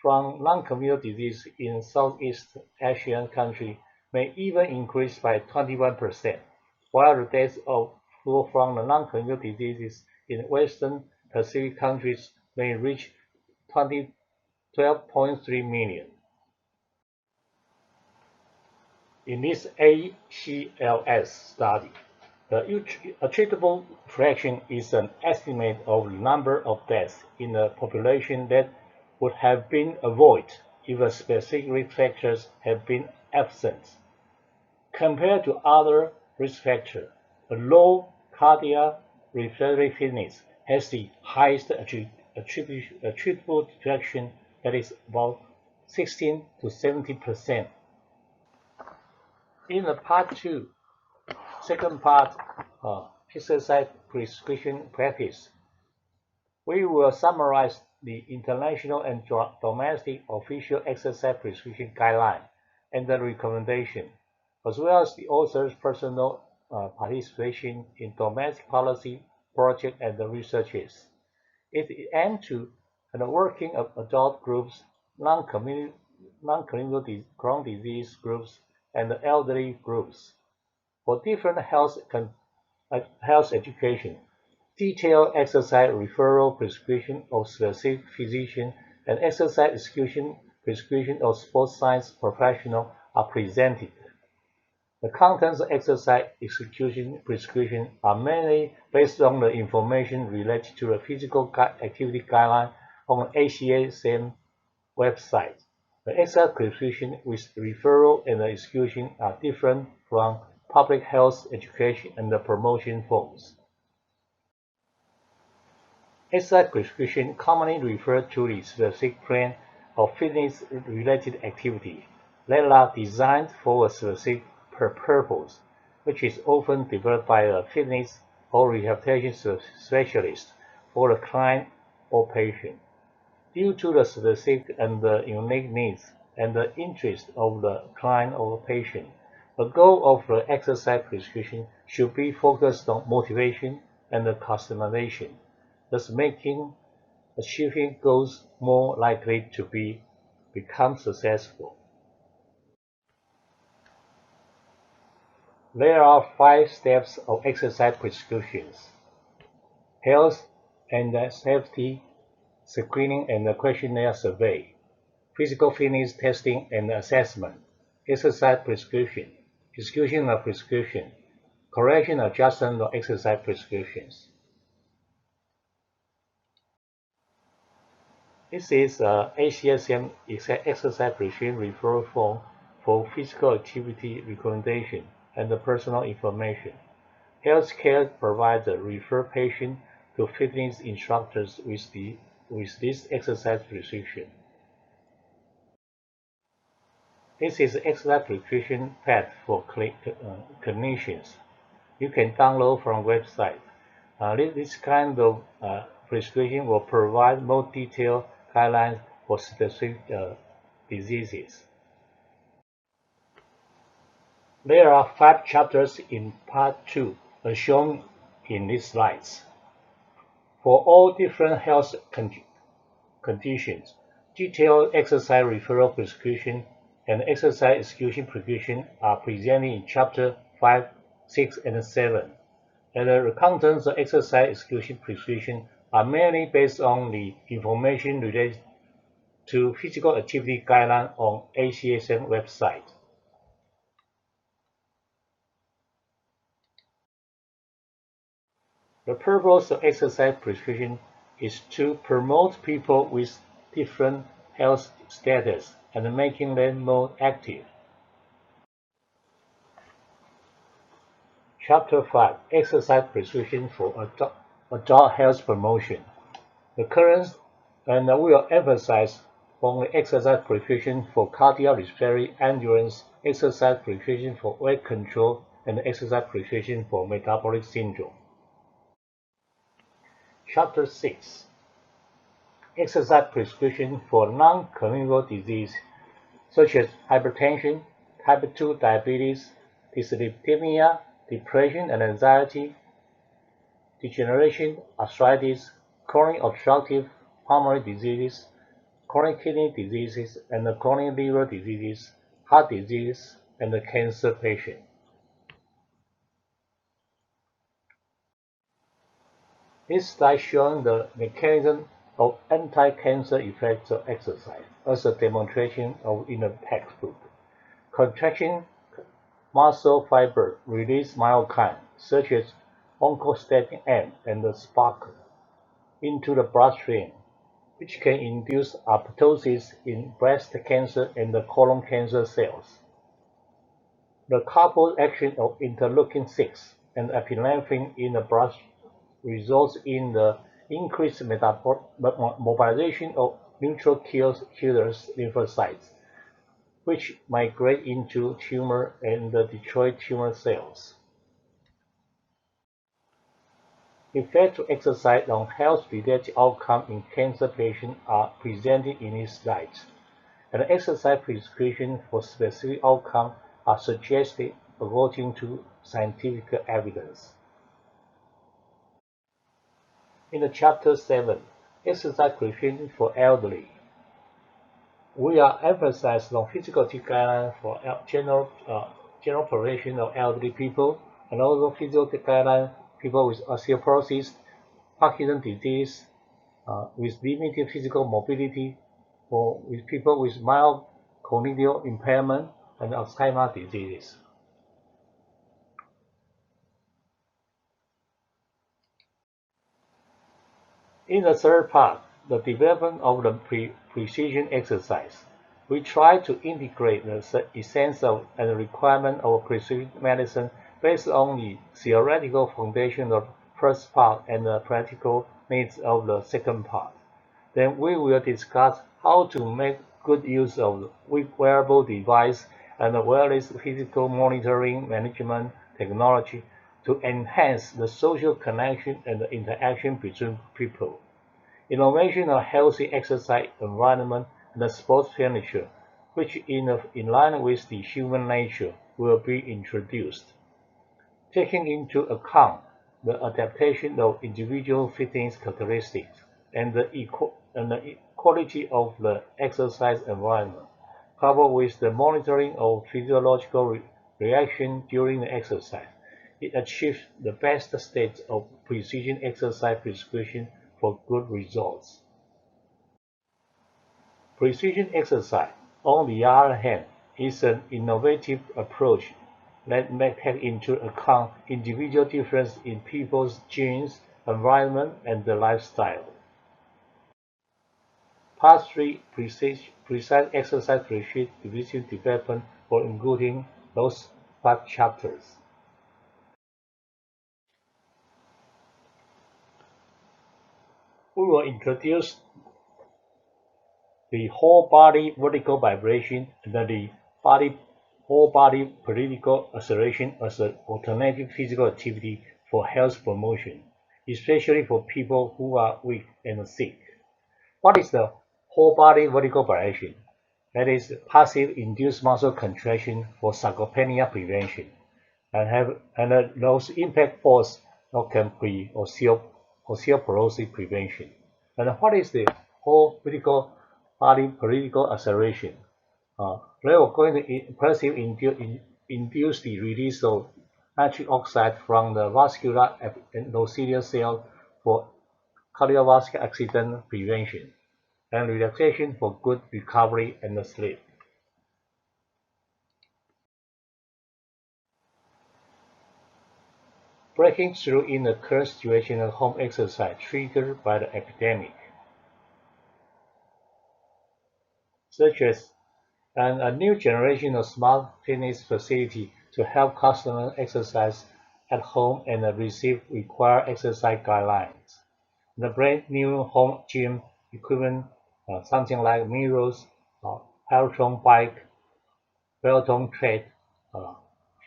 from non-communicable disease in Southeast Asian countries may even increase by 21%, while the deaths from the non-communicable diseases in Western Pacific countries may reach 12.3 million. In this ACLS study, the attributable fraction is an estimate of the number of deaths in the population that would have been avoided if the specific risk factors had been absent. Compared to other risk factors, a low cardiac respiratory fitness has the highest attributable fraction, that is about 16 to 70%. In the Part 2, second part, exercise prescription practice, we will summarize the international and domestic official exercise prescription guideline and the recommendation, as well as the author's personal participation in domestic policy projects and the researches. It aims to the working of adult groups, non-communicable non-clinical chronic disease groups, and elderly groups. For different health education, detailed exercise referral prescription of specific physician and exercise execution prescription of sports science professional are presented. The contents of exercise execution prescription are mainly based on the information related to the physical activity guideline on the ACSM website. The exercise prescription with referral and the execution are different from public health education and the promotion forms. Exercise prescription commonly refer to the specific plan of fitness-related activity that are designed for a specific purpose, which is often developed by a fitness or rehabilitation specialist for the client or patient. Due to the specific and the unique needs and the interest of the client or patient, the goal of the exercise prescription should be focused on motivation and the customization, thus making achieving goals more likely to become successful. There are 5 steps of exercise prescriptions: health and safety screening and questionnaire survey, physical fitness testing and assessment, exercise prescription, execution of prescription, correction adjustment of exercise prescriptions. This is ACSM exercise prescription referral form for physical activity recommendation and personal information. Healthcare provider refer patients to fitness instructors with this exercise prescription. This is exercise prescription pad for clinicians. You can download from website. This kind of prescription will provide more detailed guidelines for specific diseases. There are 5 chapters in part 2, as shown in these slides. For all different health conditions, detailed exercise referral prescription and exercise execution prescription are presented in chapter 5, 6, and 7. And the contents of exercise execution prescription are mainly based on the information related to physical activity guideline on ACSM website. The purpose of exercise prescription is to promote people with different health status and making them more active. Chapter 5, Exercise Prescription for Adult Health Promotion. The current and we will emphasize on the exercise prescription for cardiorespiratory endurance, exercise prescription for weight control, and exercise prescription for metabolic syndrome. Chapter 6, Exercise Prescription for Non-Communicable Disease such as hypertension, type 2 diabetes, dyslipidemia, depression and anxiety, degeneration, arthritis, chronic obstructive pulmonary diseases, chronic kidney diseases, and chronic liver diseases, heart disease, and cancer patients. This slide showing the mechanism of anti-cancer effects of exercise as a demonstration of in the textbook. Contraction muscle fiber release myokine such as oncostatin M and the spark into the bloodstream, which can induce apoptosis in breast cancer and the colon cancer cells. The coupled action of interleukin-6 and epinephrine in the blood results in the increased mobilization of neutrophil killer lymphocytes, which migrate into tumor and destroy tumor cells. Effects of exercise on health-related outcomes in cancer patients are presented in these slides, and exercise prescription for specific outcomes are suggested according to scientific evidence. In the Chapter 7, Exercise Prescription for Elderly. we are emphasizing on physical activity guidelines for general population of elderly people, and also physical activity guidelines people with osteoporosis, Parkinson's disease, with limited physical mobility, or with people with mild cognitive impairment and Alzheimer's diseases. In the third part, the development of the precision exercise, we try to integrate the essence of and requirement of precision medicine based on the theoretical foundation of the first part and the practical needs of the second part. Then we will discuss how to make good use of wearable device and wireless physical monitoring management technology to enhance the social connection and the interaction between people. Innovation of healthy exercise environment and the sports furniture, which in line with the human nature, will be introduced. Taking into account the adaptation of individual fitness characteristics and the quality of the exercise environment, coupled with the monitoring of physiological reaction during the exercise, it achieves the best state of precision exercise prescription for good results. Precision exercise, on the other hand, is an innovative approach that may take into account individual differences in people's genes, environment, and the lifestyle. Part 3, precise exercise precision development for including those 5 chapters. We will introduce the whole body vertical vibration and the whole body vertical acceleration as an alternative physical activity for health promotion, especially for people who are weak and sick. What is the whole body vertical vibration? That is passive induced muscle contraction for sarcopenia prevention and those impact force can be osteoporosis prevention. And what is the whole vertical body vertical acceleration? They are going to passive induce the release of nitric oxide from the vascular endothelial cell for cardiovascular accident prevention and relaxation for good recovery and sleep. Breaking through in the current situation of home exercise triggered by the epidemic, such as a new generation of smart fitness facility to help customers exercise at home and receive required exercise guidelines. The brand new home gym equipment, something like mirrors, Peloton bike, Peloton tread,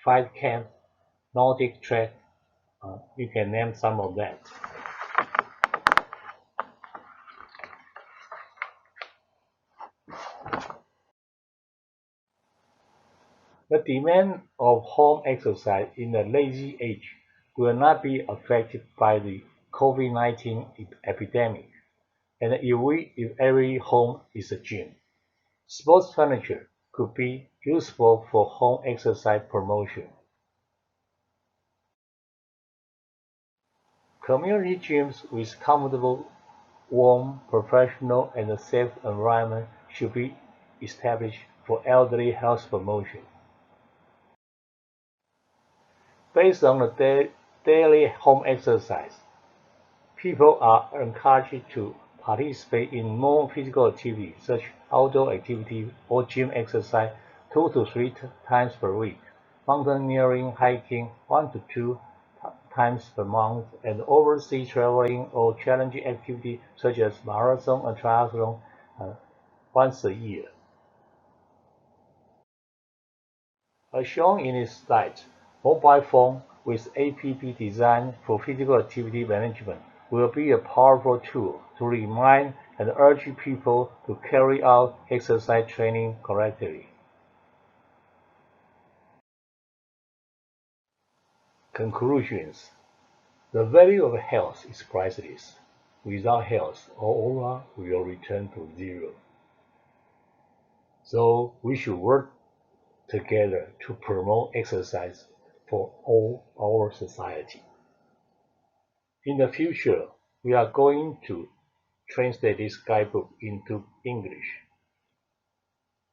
Fight Camp, Nordic tread, you can name some of that. The demand of home exercise in the lazy age will not be affected by the COVID-19 epidemic, and if every home is a gym, sports furniture could be useful for home exercise promotion. Community gyms with comfortable, warm, professional, and safe environment should be established for elderly health promotion. Based on the daily home exercise, people are encouraged to participate in more physical activity, such as outdoor activity or gym exercise 2 to 3 times per week, mountaineering, hiking 1 to 2 times per month, and overseas traveling or challenging activity such as marathon and triathlon once a year. As shown in this slide, mobile phone with app designed for physical activity management will be a powerful tool to remind and urge people to carry out exercise training correctly. Conclusions. The value of health is priceless. Without health, all aura will return to zero. So we should work together to promote exercise for all our society. In the future, we are going to translate this guidebook into English.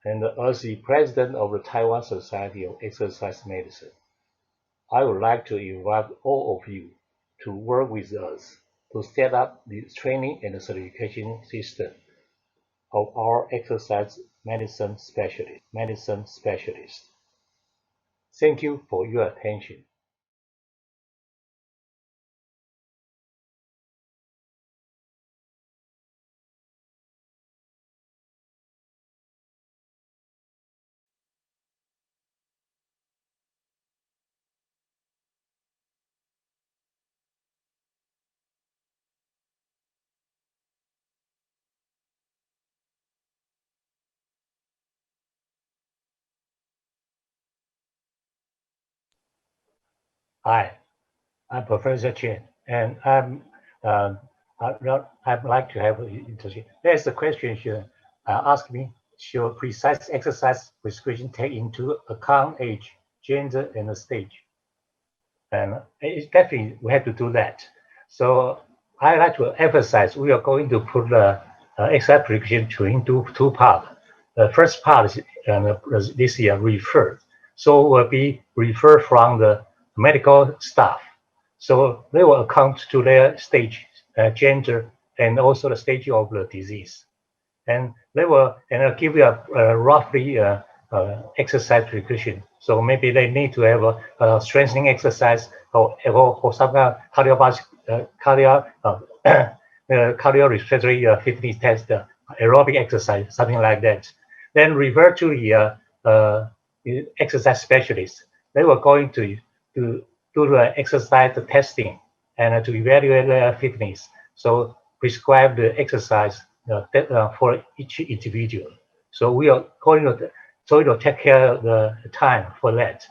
And as the president of the Taiwan Society of Exercise Medicine, I would like to invite all of you to work with us to set up the training and certification system of our exercise medicine specialists. Thank you for your attention. Hi, I'm Professor Chen, and I'd like to have an interview. There's a question here. Ask me, should precise exercise prescription take into account age, gender, and stage? And it's definitely we have to do that. So I like to emphasize we are going to put the exercise prescription into two parts. The first part is this year referred. So will be referred from the medical staff. So they will account to their stage, gender, and also the stage of the disease. And they will give you a roughly exercise prescription. So maybe they need to have a strengthening exercise or some cardiorespiratory fitness test, aerobic exercise, something like that. Then refer to the exercise specialist. They were going to do the exercise testing and to evaluate their fitness. So prescribe the exercise for each individual. So we are going to take care of the time for that.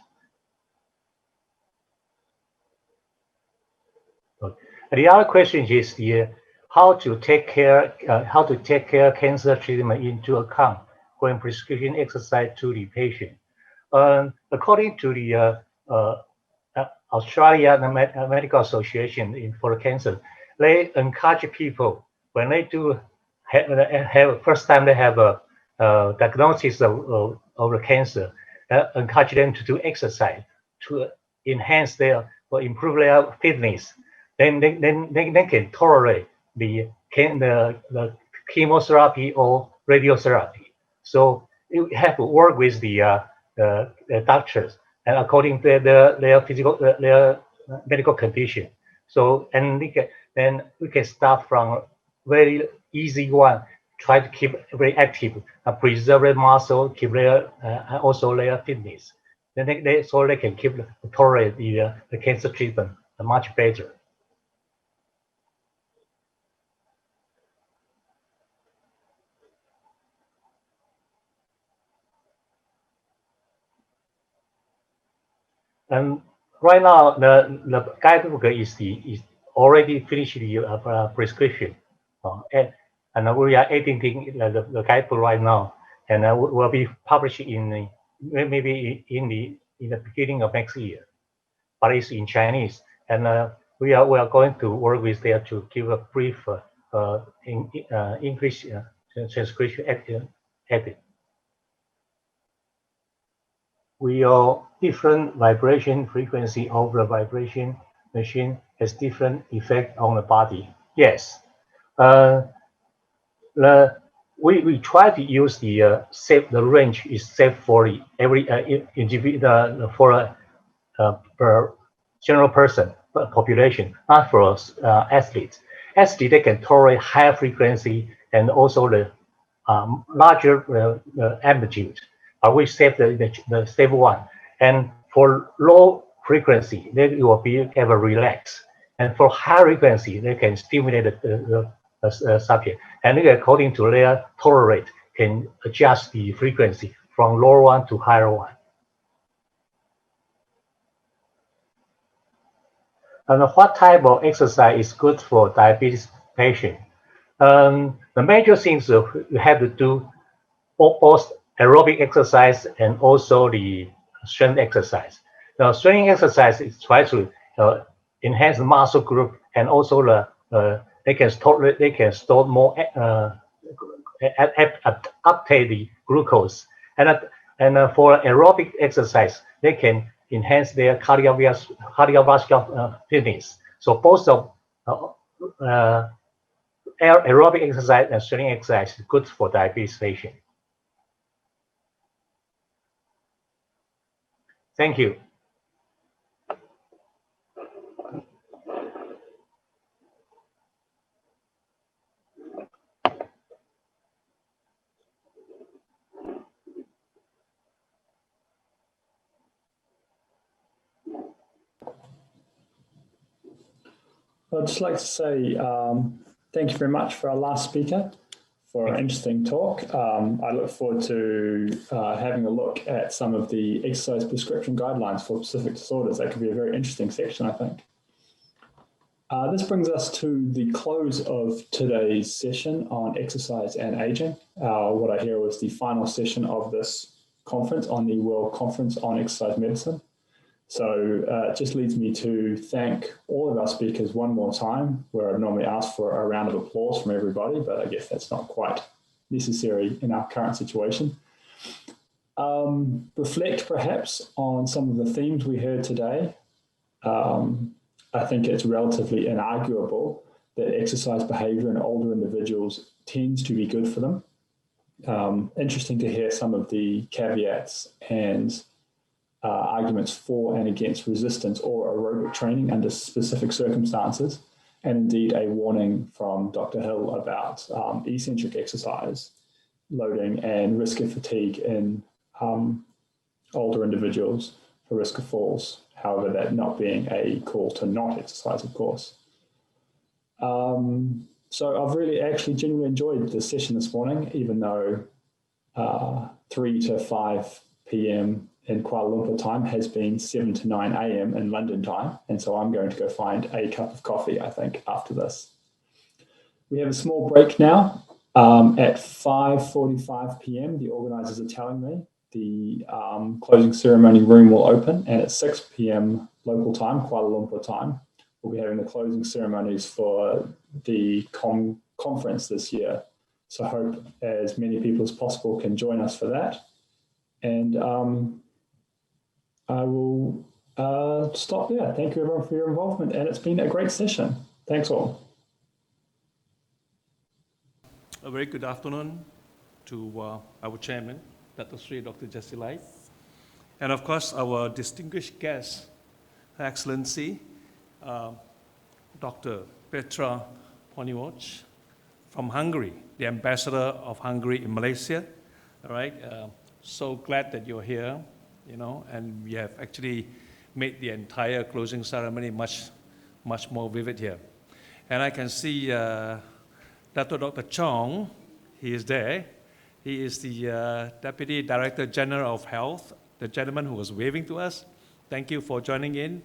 The other question is how to take care cancer treatment into account when prescribing exercise to the patient. According to the Australian Medical Association for cancer, they encourage people when they do have first time they have a diagnosis of the cancer, encourage them to do exercise to enhance their or improve their fitness. Then they can tolerate the chemotherapy or radiotherapy. So you have to work with the doctors and according to their physical their medical condition. So then we can start from very easy one. Try to keep very active, preserve their muscle, keep their also their fitness. Then they can keep tolerate the cancer treatment much better. And right now, the guidebook is already finished the prescription, and we are editing the guidebook right now, and will be published in maybe in the beginning of next year, but it's in Chinese, and we are going to work with there to give a brief English transcription edit. We are different vibration frequency of the vibration machine has different effect on the body. Yes, we try to use the the range is set for every individual for per general person population, not for athletes. Athletes they can tolerate higher frequency and also the larger amplitude. We set the step one, and for low frequency, they will be ever relaxed, and for high frequency, they can stimulate the subject, and they, according to their tolerate, can adjust the frequency from lower one to higher one. And what type of exercise is good for diabetes patient? The major things you have to do both aerobic exercise and also the strength exercise. Now, strength exercise is try to enhance the muscle group, and also they can store more uptake the glucose. And for aerobic exercise, they can enhance their cardiovascular fitness. So both of aerobic exercise and strength exercise is good for diabetes patients. Thank you. I'd just like to say thank you very much for our last speaker for an interesting talk. I look forward to having a look at some of the exercise prescription guidelines for specific disorders. That could be a very interesting section, I think. This brings us to the close of today's session on exercise and aging. What I hear was the final session of this conference on the World Conference on Exercise Medicine. So it just leads me to thank all of our speakers one more time, where I'd normally ask for a round of applause from everybody, but I guess that's not quite necessary in our current situation. Reflect perhaps on some of the themes we heard today. I think it's relatively inarguable that exercise behavior in older individuals tends to be good for them. Interesting to hear some of the caveats and arguments for and against resistance or aerobic training under specific circumstances, and indeed a warning from Dr. Hill about eccentric exercise loading and risk of fatigue in older individuals for risk of falls. However, that not being a call to not exercise, of course. So I've really actually genuinely enjoyed this session this morning, even though 3 to 5 p.m. in Kuala Lumpur time has been 7 to 9 a.m. in London time. And so I'm going to go find a cup of coffee, I think, after this. We have a small break now. At 5:45 p.m., the organisers are telling me the closing ceremony room will open, and at 6 p.m. local time, Kuala Lumpur time, we'll be having the closing ceremonies for the conference this year. So I hope as many people as possible can join us for that. And I will stop there. Thank you everyone for your involvement, and it's been a great session. Thanks all. A very good afternoon to our chairman, Dr. Sri, Dr. Jessie Lai, and of course our distinguished guest, Her Excellency, Dr. Petra Poniwoc from Hungary, the ambassador of Hungary in Malaysia. All right, so glad that you're here, you know, and we have actually made the entire closing ceremony much more vivid here. And I can see Dr. Jong, he is there. He is the Deputy Director General of Health, the gentleman who was waving to us. Thank you for joining in.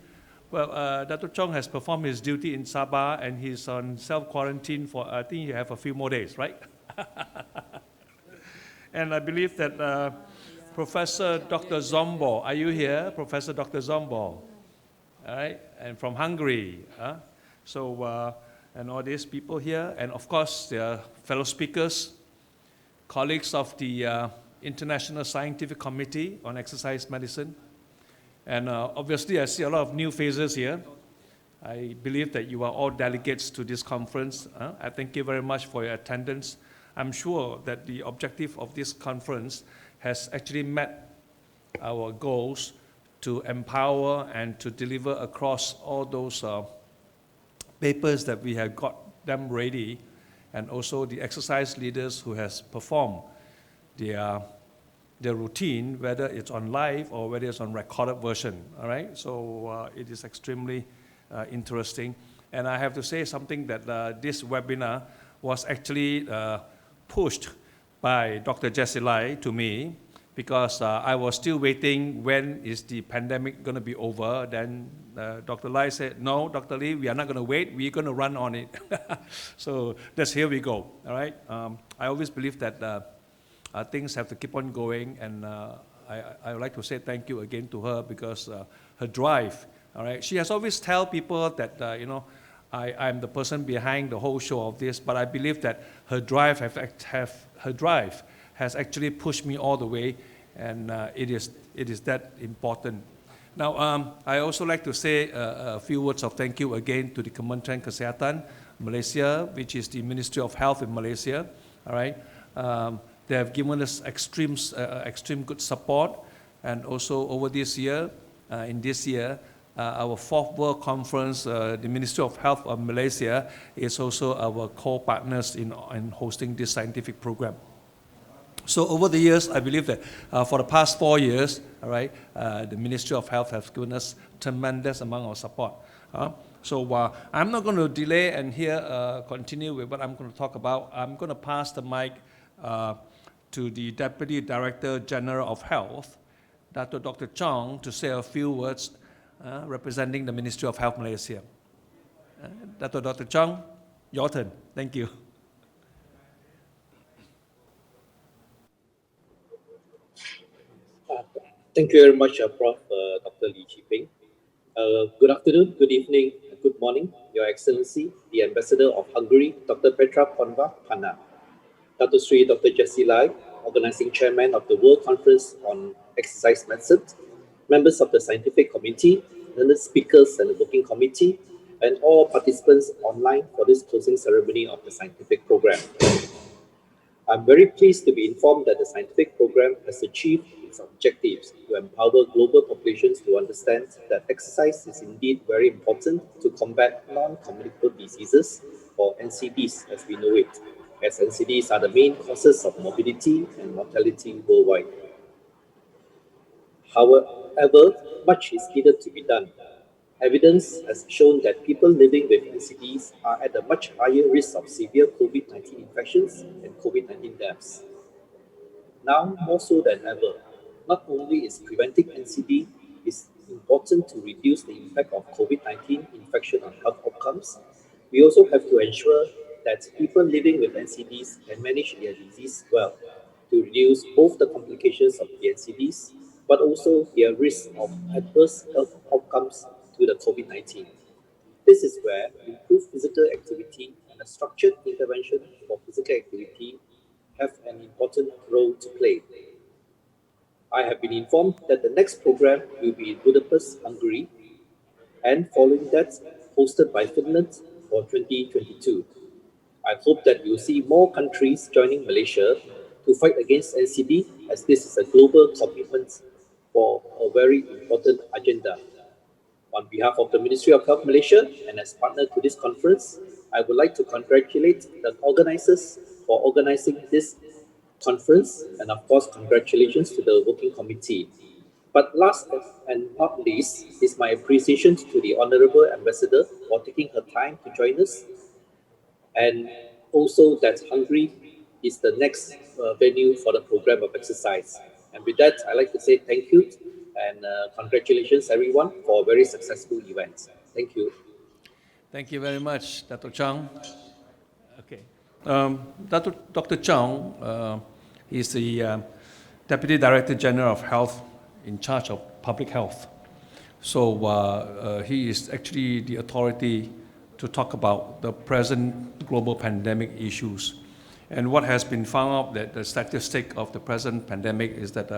Well, Dr. Jong has performed his duty in Sabah, and he's on self-quarantine for, I think you have a few more days, right? And I believe that Professor Dr. Zombo, are you here? Professor Dr. Zombo, all right? And from Hungary. And all these people here, and of course, their fellow speakers, colleagues of the International Scientific Committee on Exercise Medicine. And obviously, I see a lot of new faces here. I believe that you are all delegates to this conference. I thank you very much for your attendance. I'm sure that the objective of this conference has actually met our goals to empower and to deliver across all those papers that we have got them ready, and also the exercise leaders who has performed their routine, whether it's on live or whether it's on recorded version, all right? So it is extremely interesting. And I have to say something that this webinar was actually pushed by Dr. Jessie Lai to me, because I was still waiting when is the pandemic going to be over. Then Dr. Lai said, no, Dr. Lee, we are not going to wait. We're going to run on it. So that's here we go, all right? I always believe that things have to keep on going, and I would like to say thank you again to her because her drive, all right? She has always tell people that, I'm the person behind the whole show of this, but I believe that her drive has actually pushed me all the way, and it is that important. Now, I also like to say a few words of thank you again to the Kementerian Kesehatan Malaysia, which is the Ministry of Health in Malaysia, all right? They have given us extreme good support, and also over this year, our fourth World Conference, the Ministry of Health of Malaysia is also our co-partners in hosting this scientific program. So over the years, I believe that for the past 4 years, all right, the Ministry of Health has given us tremendous amount of support. So I'm not going to delay and here continue with what I'm going to talk about. I'm going to pass the mic to the Deputy Director General of Health, Dr. Jong, to say a few words representing the Ministry of Health Malaysia. Dr. Jong, your turn. Thank you. Thank you very much, Prof. Dr. Lee Chi-Ping. Good afternoon, good evening, good morning, Your Excellency, the Ambassador of Hungary, Dr. Petra Ponva-Pana, Dr. Sri Dr. Jesse Lai, Organizing Chairman of the World Conference on Exercise Medicine, members of the Scientific Committee, the speakers and the Working Committee, and all participants online for this closing ceremony of the scientific program. I'm very pleased to be informed that the scientific program has achieved its objectives to empower global populations to understand that exercise is indeed very important to combat non-communicable diseases, or NCDs as we know it, as NCDs are the main causes of morbidity and mortality worldwide. However, much is needed to be done. Evidence has shown that people living with NCDs are at a much higher risk of severe COVID-19 infections and COVID-19 deaths. Now, more so than ever, not only is preventing NCD is important to reduce the impact of COVID-19 infection on health outcomes, we also have to ensure that people living with NCDs can manage their disease well to reduce both the complications of the NCDs, but also their risk of adverse health outcomes to the COVID-19. This is where improved physical activity and a structured intervention for physical activity have an important role to play. I have been informed that the next program will be in Budapest, Hungary, and following that, hosted by Finland for 2022. I hope that we will see more countries joining Malaysia to fight against NCD, as this is a global commitment for a very important agenda. On behalf of the Ministry of Health Malaysia and as partner to this conference, I would like to congratulate the organizers for organizing this conference, and of course, congratulations to the Working Committee. But last and not least is my appreciation to the Honorable Ambassador for taking her time to join us, and also that Hungary is the next venue for the program of exercise. And with that, I'd like to say thank you and congratulations everyone for a very successful event. Thank you. Thank you very much, Dr. Chong. Okay. Dr. Chong is the Deputy Director General of Health in charge of public health. So he is actually the authority to talk about the present global pandemic issues. And what has been found out that the statistic of the present pandemic is that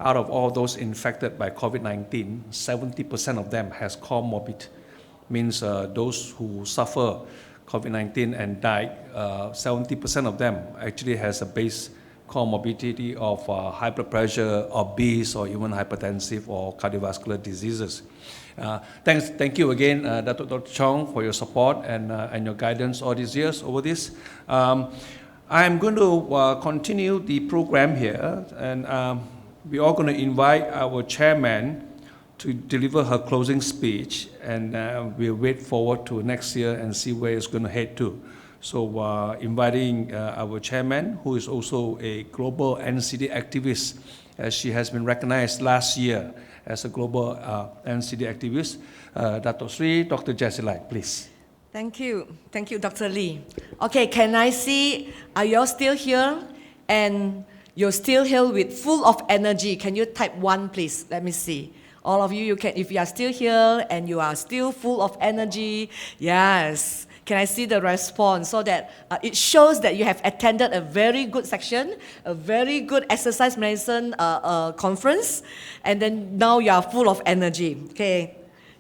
out of all those infected by COVID-19, 70% of them has comorbid, means those who suffer COVID-19 and died, 70% of them actually has a base comorbidity of high blood pressure, obese, or even hypertensive or cardiovascular diseases. Thank you again, Dr. Chong, for your support and your guidance all these years over this. I'm going to continue the program here, and we're all going to invite our chairman to deliver her closing speech, and we'll wait forward to next year and see where it's going to head to. So inviting our chairman, who is also a global NCD activist, as she has been recognized last year as a global NCD activist, Dr. Jesse Lai, please. Thank you, Dr. Lee. Okay, can I see, are you all still here? And You're still here with full of energy. Can you type 1, please? Let me see. All of you, you can, if you are still here and you are still full of energy, yes. Can I see the response so that it shows that you have attended a very good section, a very good exercise medicine conference, and then now you are full of energy. Okay,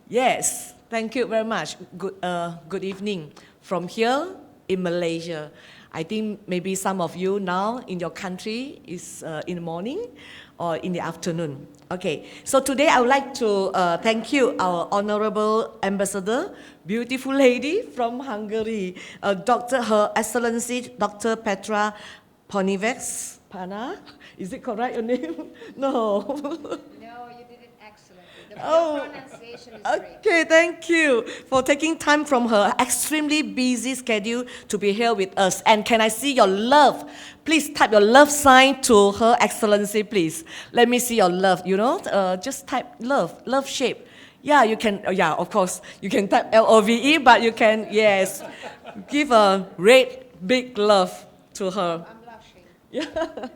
yes, thank you very much. Good evening from here in Malaysia. I think maybe some of you now in your country is in the morning or in the afternoon. Okay, so today I would like to thank you, our Honorable Ambassador, beautiful lady from Hungary, Her Excellency Dr. Petra Ponivex Pana. Is it correct, your name? No. No, you did it excellently. The pronunciation is great. Okay, thank you for taking time from her extremely busy schedule to be here with us. And can I see your love? Please type your love sign to Her Excellency, please. Let me see your love, just type love shape. Yeah, you can, yeah, of course, you can type LOVE, but you can, yes, give a red, big love to her. I'm blushing. Yeah,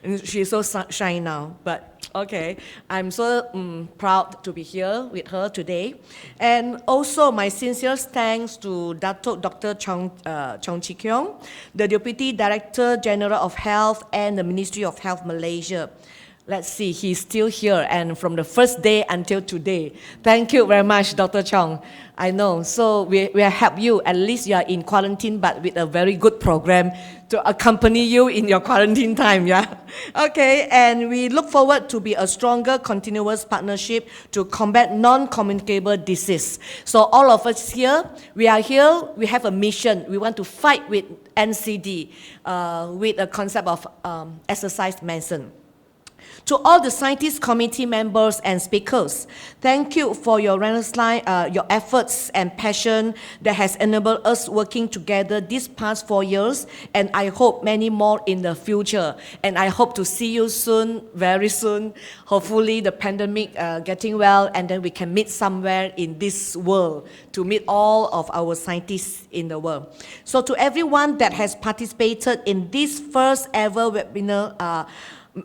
and she's so shy now, but okay. I'm so proud to be here with her today. And also my sincere thanks to Dr. Chong Chi Kyong, the Deputy Director General of Health and the Ministry of Health Malaysia. Let's see, he's still here and from the first day until today. Thank you very much, Dr. Chong. I know, so we help you. At least you are in quarantine, but with a very good program to accompany you in your quarantine time, yeah? Okay, and we look forward to be a stronger continuous partnership to combat non-communicable disease. So all of us here, we are here, we have a mission. We want to fight with NCD, with a concept of exercise medicine. To all the scientist committee members and speakers, thank you for your your efforts and passion that has enabled us working together these past 4 years, and I hope many more in the future. And I hope to see you soon, very soon. Hopefully the pandemic getting well, and then we can meet somewhere in this world to meet all of our scientists in the world. So to everyone that has participated in this first ever webinar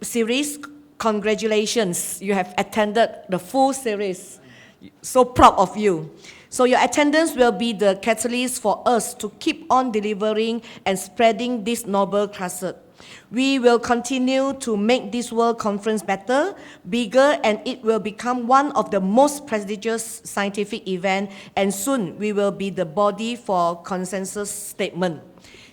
series, congratulations, you have attended the full series. So proud of you. So your attendance will be the catalyst for us to keep on delivering and spreading this noble concept. We will continue to make this World Conference better, bigger, and it will become one of the most prestigious scientific events, and soon we will be the body for consensus statement.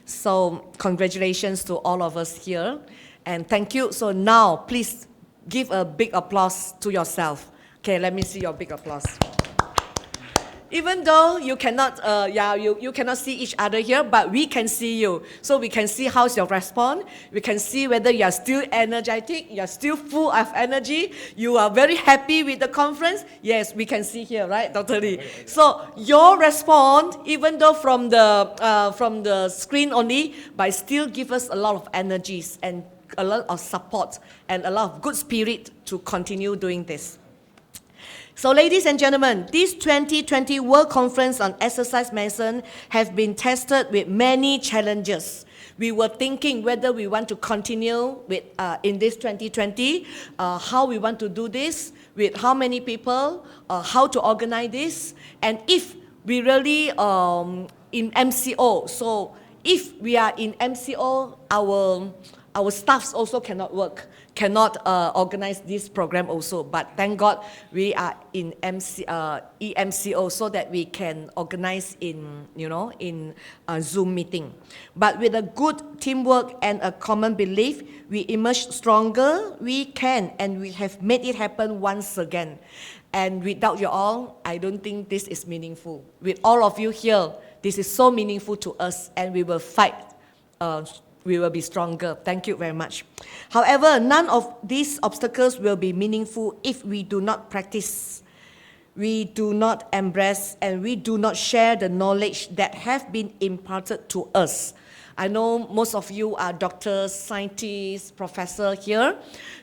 So congratulations to all of us here, and thank you. So now, please give a big applause to yourself. Okay, let me see your big applause. Even though you cannot, you cannot see each other here, but we can see you. So we can see how's your response. We can see whether you are still energetic, you are still full of energy, you are very happy with the conference. Yes, we can see here, right, Dr. Lee? So your response, even though from the screen only, but still give us a lot of energies and a lot of support and a lot of good spirit to continue doing this. So ladies and gentlemen, this 2020 World Conference on Exercise Medicine has been tested with many challenges. We were thinking whether we want to continue with in this 2020, how we want to do this, with how many people, how to organize this, and if we really in MCO. So if we are in MCO, our staffs also cannot work, cannot organize this program also. But thank God we are in EMCO so that we can organize in, in a Zoom meeting. But with a good teamwork and a common belief, we emerge stronger. We can, and we have made it happen once again. And without you all, I don't think this is meaningful. With all of you here, this is so meaningful to us, and we will fight. We will be stronger. Thank you very much. However, none of these obstacles will be meaningful if we do not practice, we do not embrace, and we do not share the knowledge that have been imparted to us. I know most of you are doctors, scientists, professors here.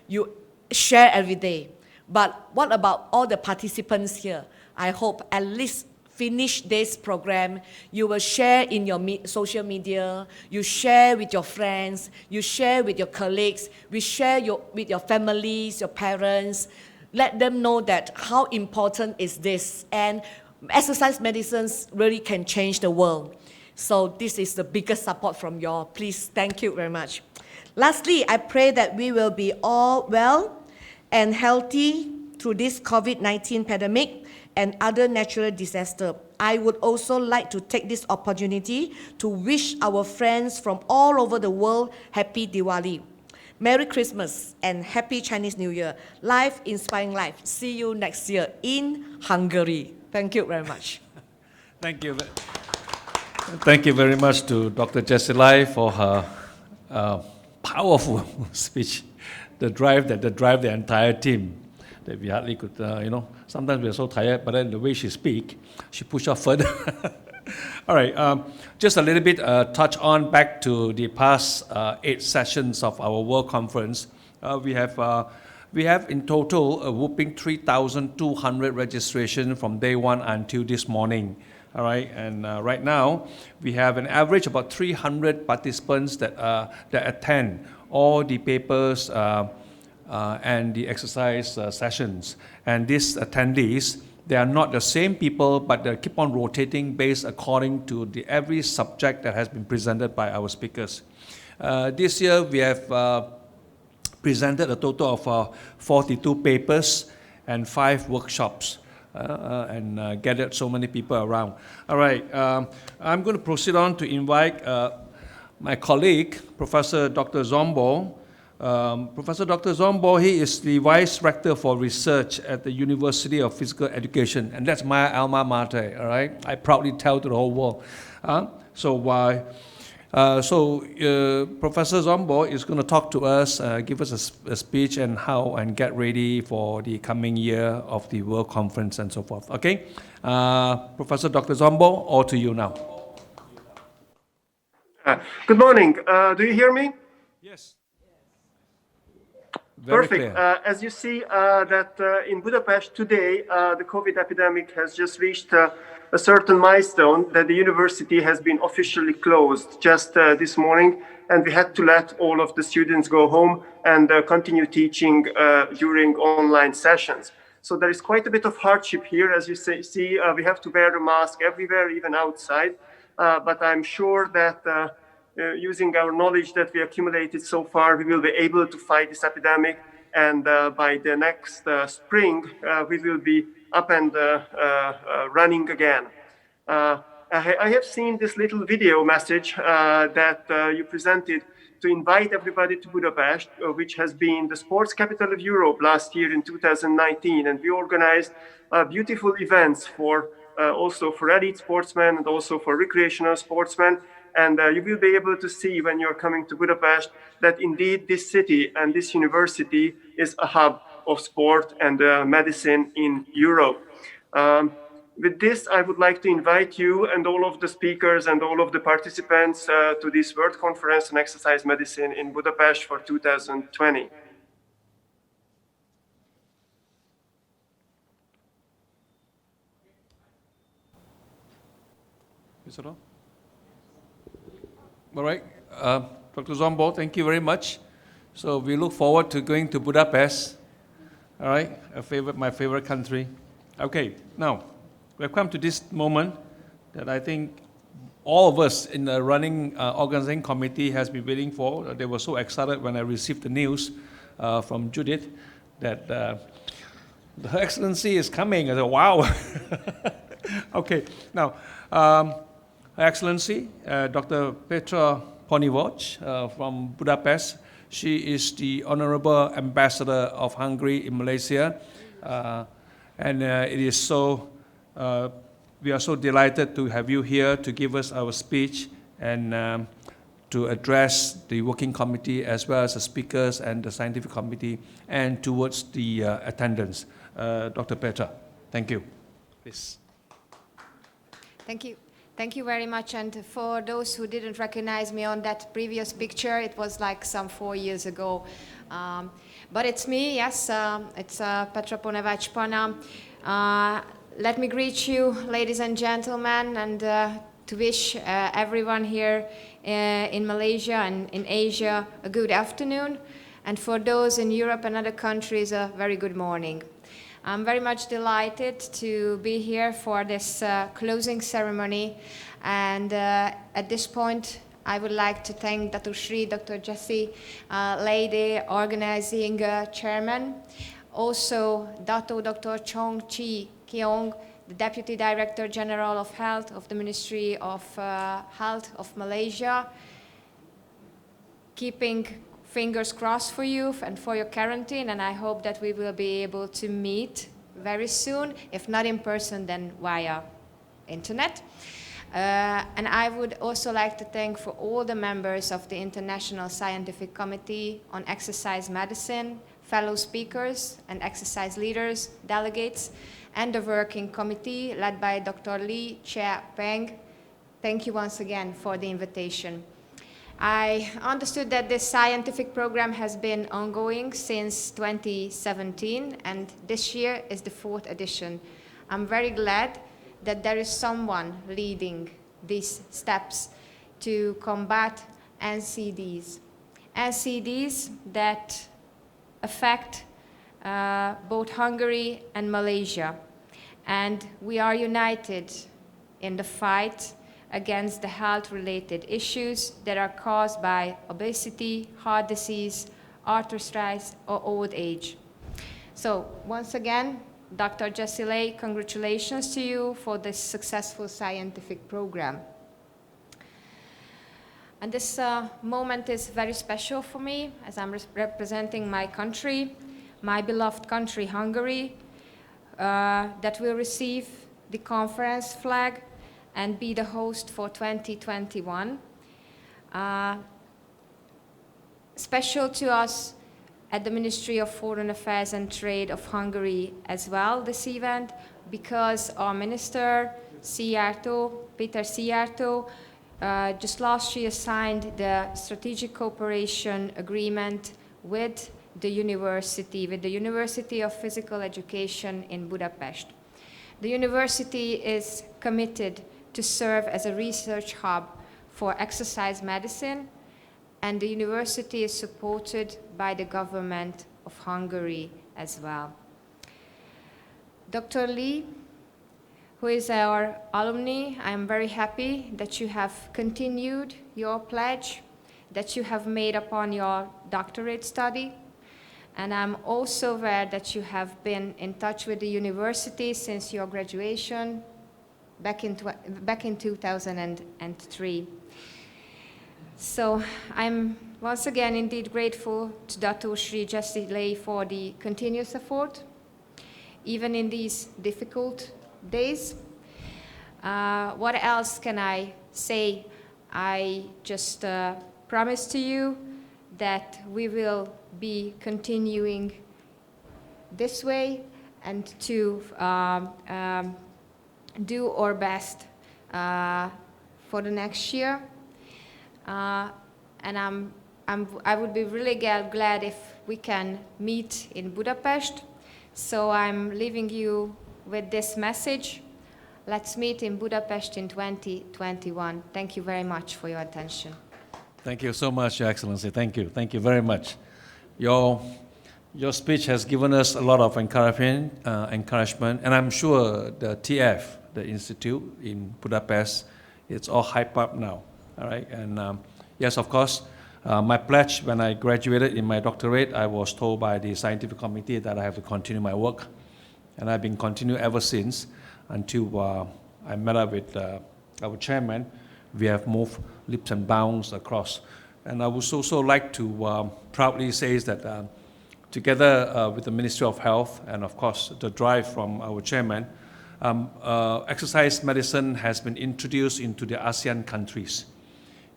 You share every day. But what about all the participants here? I hope at least finish this program, you will share in your social media, you share with your friends, you share with your colleagues, we share with your families, your parents. Let them know that how important is this, and exercise medicines really can change the world. So this is the biggest support from you all. Please, thank you very much. Lastly, I pray that we will be all well and healthy through this COVID-19 pandemic and other natural disaster. I would also like to take this opportunity to wish our friends from all over the world Happy Diwali. Merry Christmas and Happy Chinese New Year. Life inspiring life. See you next year in Hungary. Thank you very much. Thank you. Thank you very much to Dr. Jessie Lai for her powerful speech. The drive the entire team. That we hardly could, sometimes we are so tired, but then the way she speaks, she pushes us further. All right, just a little bit touch on back to the past 8 sessions of our World Conference. We have in total a whooping 3,200 registrations from day 1 until this morning. All right, and right now we have an average about 300 participants that attend all the papers and the exercise sessions. And these attendees, they are not the same people, but they keep on rotating based according to every subject that has been presented by our speakers. This year we have presented a total of 42 papers and 5 workshops. And gathered so many people around. All right, I'm going to proceed on to invite my colleague, Professor Dr. Zombo. Professor Dr. Zombo, he is the Vice Rector for Research at the University of Physical Education, and that's my alma mater, all right? I proudly tell to the whole world. Professor Zombo is going to talk to us, give us a speech and get ready for the coming year of the World Conference and so forth. Okay, Professor Dr. Zombo, all to you now. Good morning. Do you hear me? Yes. Very Perfect. clear. As you see, in Budapest today, the COVID epidemic has just reached a certain milestone that the university has been officially closed just this morning, and we had to let all of the students go home and continue teaching during online sessions. So there is quite a bit of hardship here. As you see, we have to wear a mask everywhere, even outside. But I'm sure that using our knowledge that we accumulated so far, we will be able to fight this epidemic. And by the next spring, we will be up and running again. I have seen this little video message that you presented to invite everybody to Budapest, which has been the sports capital of Europe last year in 2019. And we organized beautiful events for also for elite sportsmen and also for recreational sportsmen. And you will be able to see when you're coming to Budapest that indeed this city and this university is a hub of sport and medicine in Europe. With this, I would like to invite you and all of the speakers and all of the participants to this World Conference on Exercise Medicine in Budapest for 2020. Is it on? All right, Dr. Zombo, thank you very much. So we look forward to going to Budapest. All right, my favorite country. Okay, now we've come to this moment that I think all of us in the running organizing committee has been waiting for. They were so excited when I received the news from Judith that Her Excellency is coming. I said, wow. Okay, now. Her Excellency, Dr. Petra Ponivoc from Budapest. She is the Honorable Ambassador of Hungary in Malaysia. And it is so, we are so delighted to have you here to give us our speech and to address the working committee as well as the speakers and the scientific committee and towards the attendance. Dr. Petra, thank you. Please. Thank you. Thank you very much. And for those who didn't recognize me on that previous picture, it was like some 4 years ago. But it's me, yes, it's Petra Ponevac-Pana. let me greet you, ladies and gentlemen, and to wish everyone here in Malaysia and in Asia a good afternoon, and for those in Europe and other countries a very good morning. I'm very much delighted to be here for this closing ceremony, and at this point I would like to thank Dr. Shri, Dr. Jessie Lady, organizing chairman, also Dr. Chong Chi Keong, the Deputy Director General of Health of the Ministry of Health of Malaysia, keeping fingers crossed for you and for your quarantine, and I hope that we will be able to meet very soon, if not in person, then via internet. And I would also like to thank for all the members of the International Scientific Committee on Exercise Medicine, fellow speakers and exercise leaders, delegates, and the working committee led by Dr. Lee, Chair Fang. Thank you once again for the invitation. I understood that this scientific program has been ongoing since 2017, and this year is the 4th edition. I'm very glad that there is someone leading these steps to combat NCDs. NCDs that affect both Hungary and Malaysia. And we are united in the fight against the health-related issues that are caused by obesity, heart disease, arthritis, or old age. So once again, Dr. Jessie Lay, congratulations to you for this successful scientific program. And this moment is very special for me, as I'm representing my country, my beloved country, Hungary, that will receive the conference flag and be the host for 2021. Special to us at the Ministry of Foreign Affairs and Trade of Hungary as well, this event, because our Minister, Peter Szijjártó, just last year signed the Strategic Cooperation Agreement with the University of Physical Education in Budapest. The university is committed to serve as a research hub for exercise medicine, and the university is supported by the government of Hungary as well. Dr. Lee, who is our alumni, I am very happy that you have continued your pledge that you have made upon your doctorate study. And I'm also aware that you have been in touch with the university since your graduation back in 2003. So I'm once again indeed grateful to Dr. Shri Jessie Lay for the continuous effort, even in these difficult days. What else can I say? I just promise to you that we will be continuing this way and to do our best for the next year. And I would be really glad if we can meet in Budapest. So I'm leaving you with this message. Let's meet in Budapest in 2021. Thank you very much for your attention. Thank you so much, Your Excellency. Thank you. Thank you very much. Your speech has given us a lot of encouragement, and I'm sure the TF, the institute in Budapest, it's all hyped up now. All right, and yes, of course, my pledge when I graduated in my doctorate, I was told by the scientific committee that I have to continue my work, and I've been continuing ever since until I met up with our chairman. We have moved leaps and bounds across. And I would also like to proudly say that together with the Ministry of Health and of course the drive from our chairman, exercise medicine has been introduced into the ASEAN countries.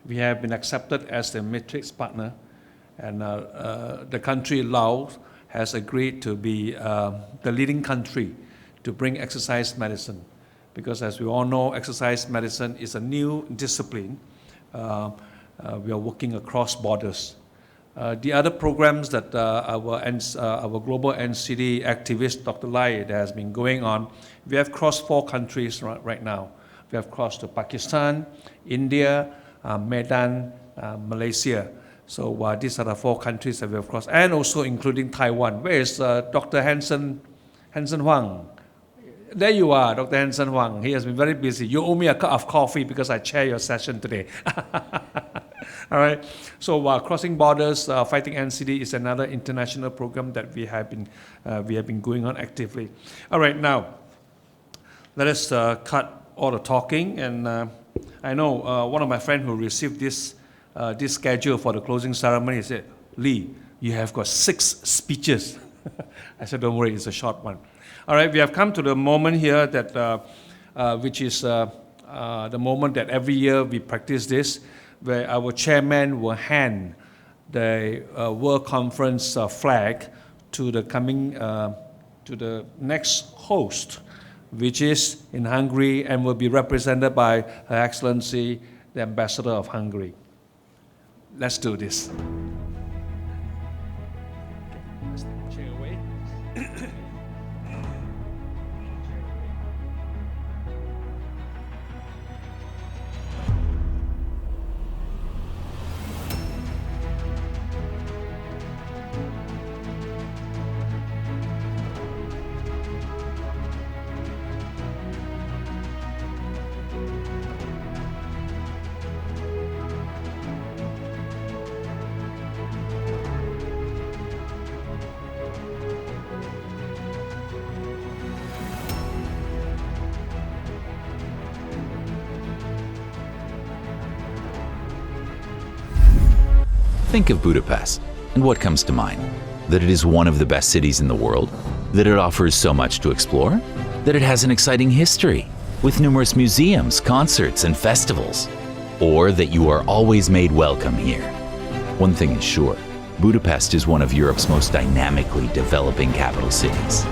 We have been accepted as the matrix partner, and the country Laos has agreed to be the leading country to bring exercise medicine. Because as we all know, exercise medicine is a new discipline. We are working across borders. The other programs that our global NCD activist, Dr. Lai, that has been going on, we have crossed 4 countries right now. We have crossed to Pakistan, India, Medan, Malaysia. So these are the 4 countries that we have crossed, and also including Taiwan. Where is Dr. Hanson Huang? There you are, Dr. Hanson Huang. He has been very busy. You owe me a cup of coffee because I chair your session today. All right. So Crossing Borders, Fighting NCD is another international program that we have been going on actively. All right. Now, let us cut all the talking. And I know one of my friends who received this schedule for the closing ceremony said, "Lee, you have got 6 speeches." I said, "Don't worry, it's a short one." All right, we have come to the moment here that, which is the moment that every year we practice this, where our chairman will hand the World Conference flag to the next host, which is in Hungary and will be represented by Her Excellency, the Ambassador of Hungary. Let's do this. Let's take the chair away. Think of Budapest, and what comes to mind? That it is one of the best cities in the world? That it offers so much to explore? That it has an exciting history, with numerous museums, concerts, and festivals? Or that you are always made welcome here? One thing is sure, Budapest is one of Europe's most dynamically developing capital cities.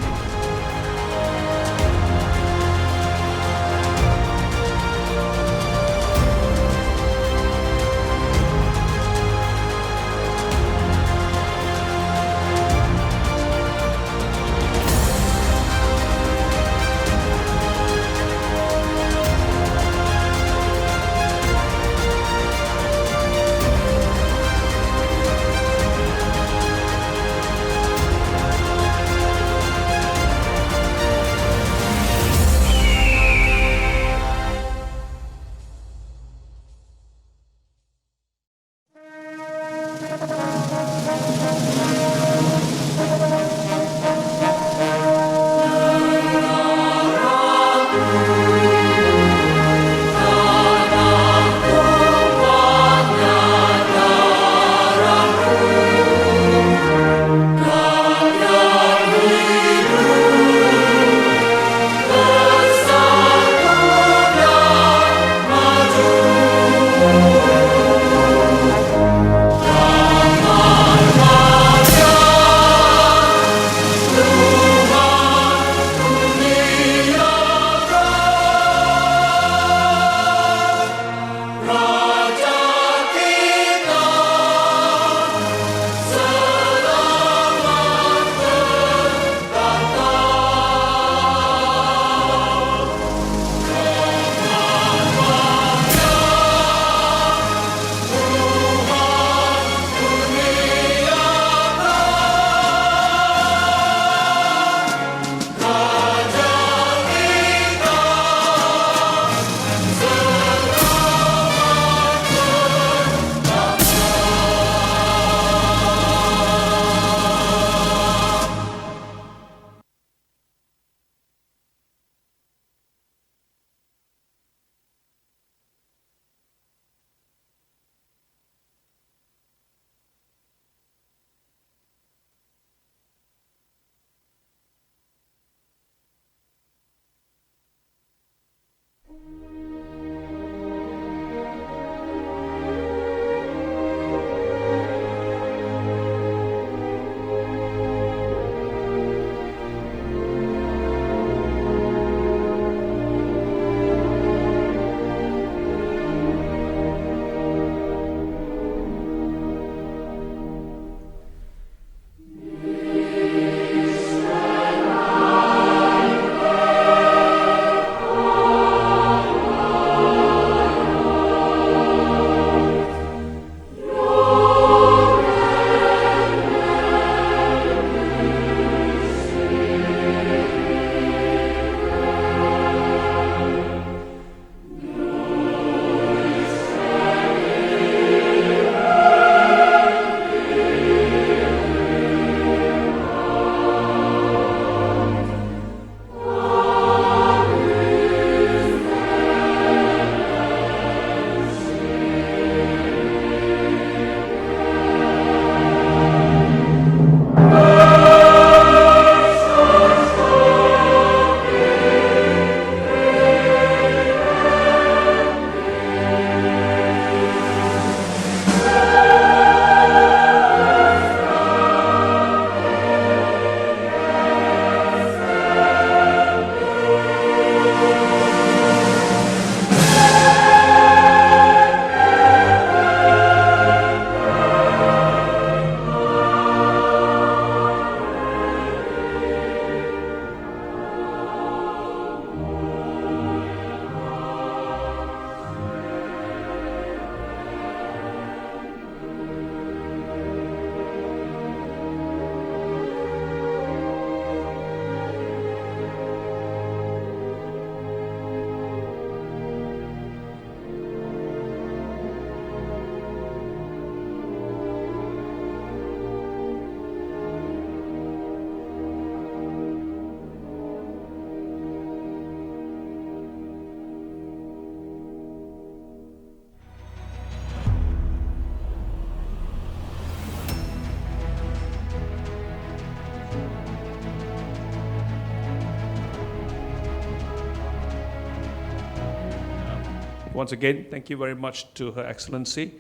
once again, thank you very much to Her Excellency,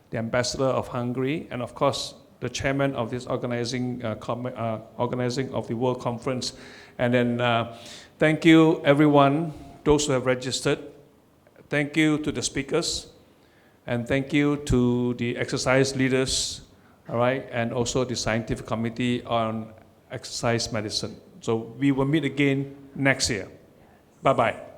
the Ambassador of Hungary, and of course, the chairman of this organizing of the World Conference. And then thank you everyone, those who have registered. Thank you to the speakers, and thank you to the exercise leaders, all right, and also the scientific committee on exercise medicine. So we will meet again next year. Bye-bye.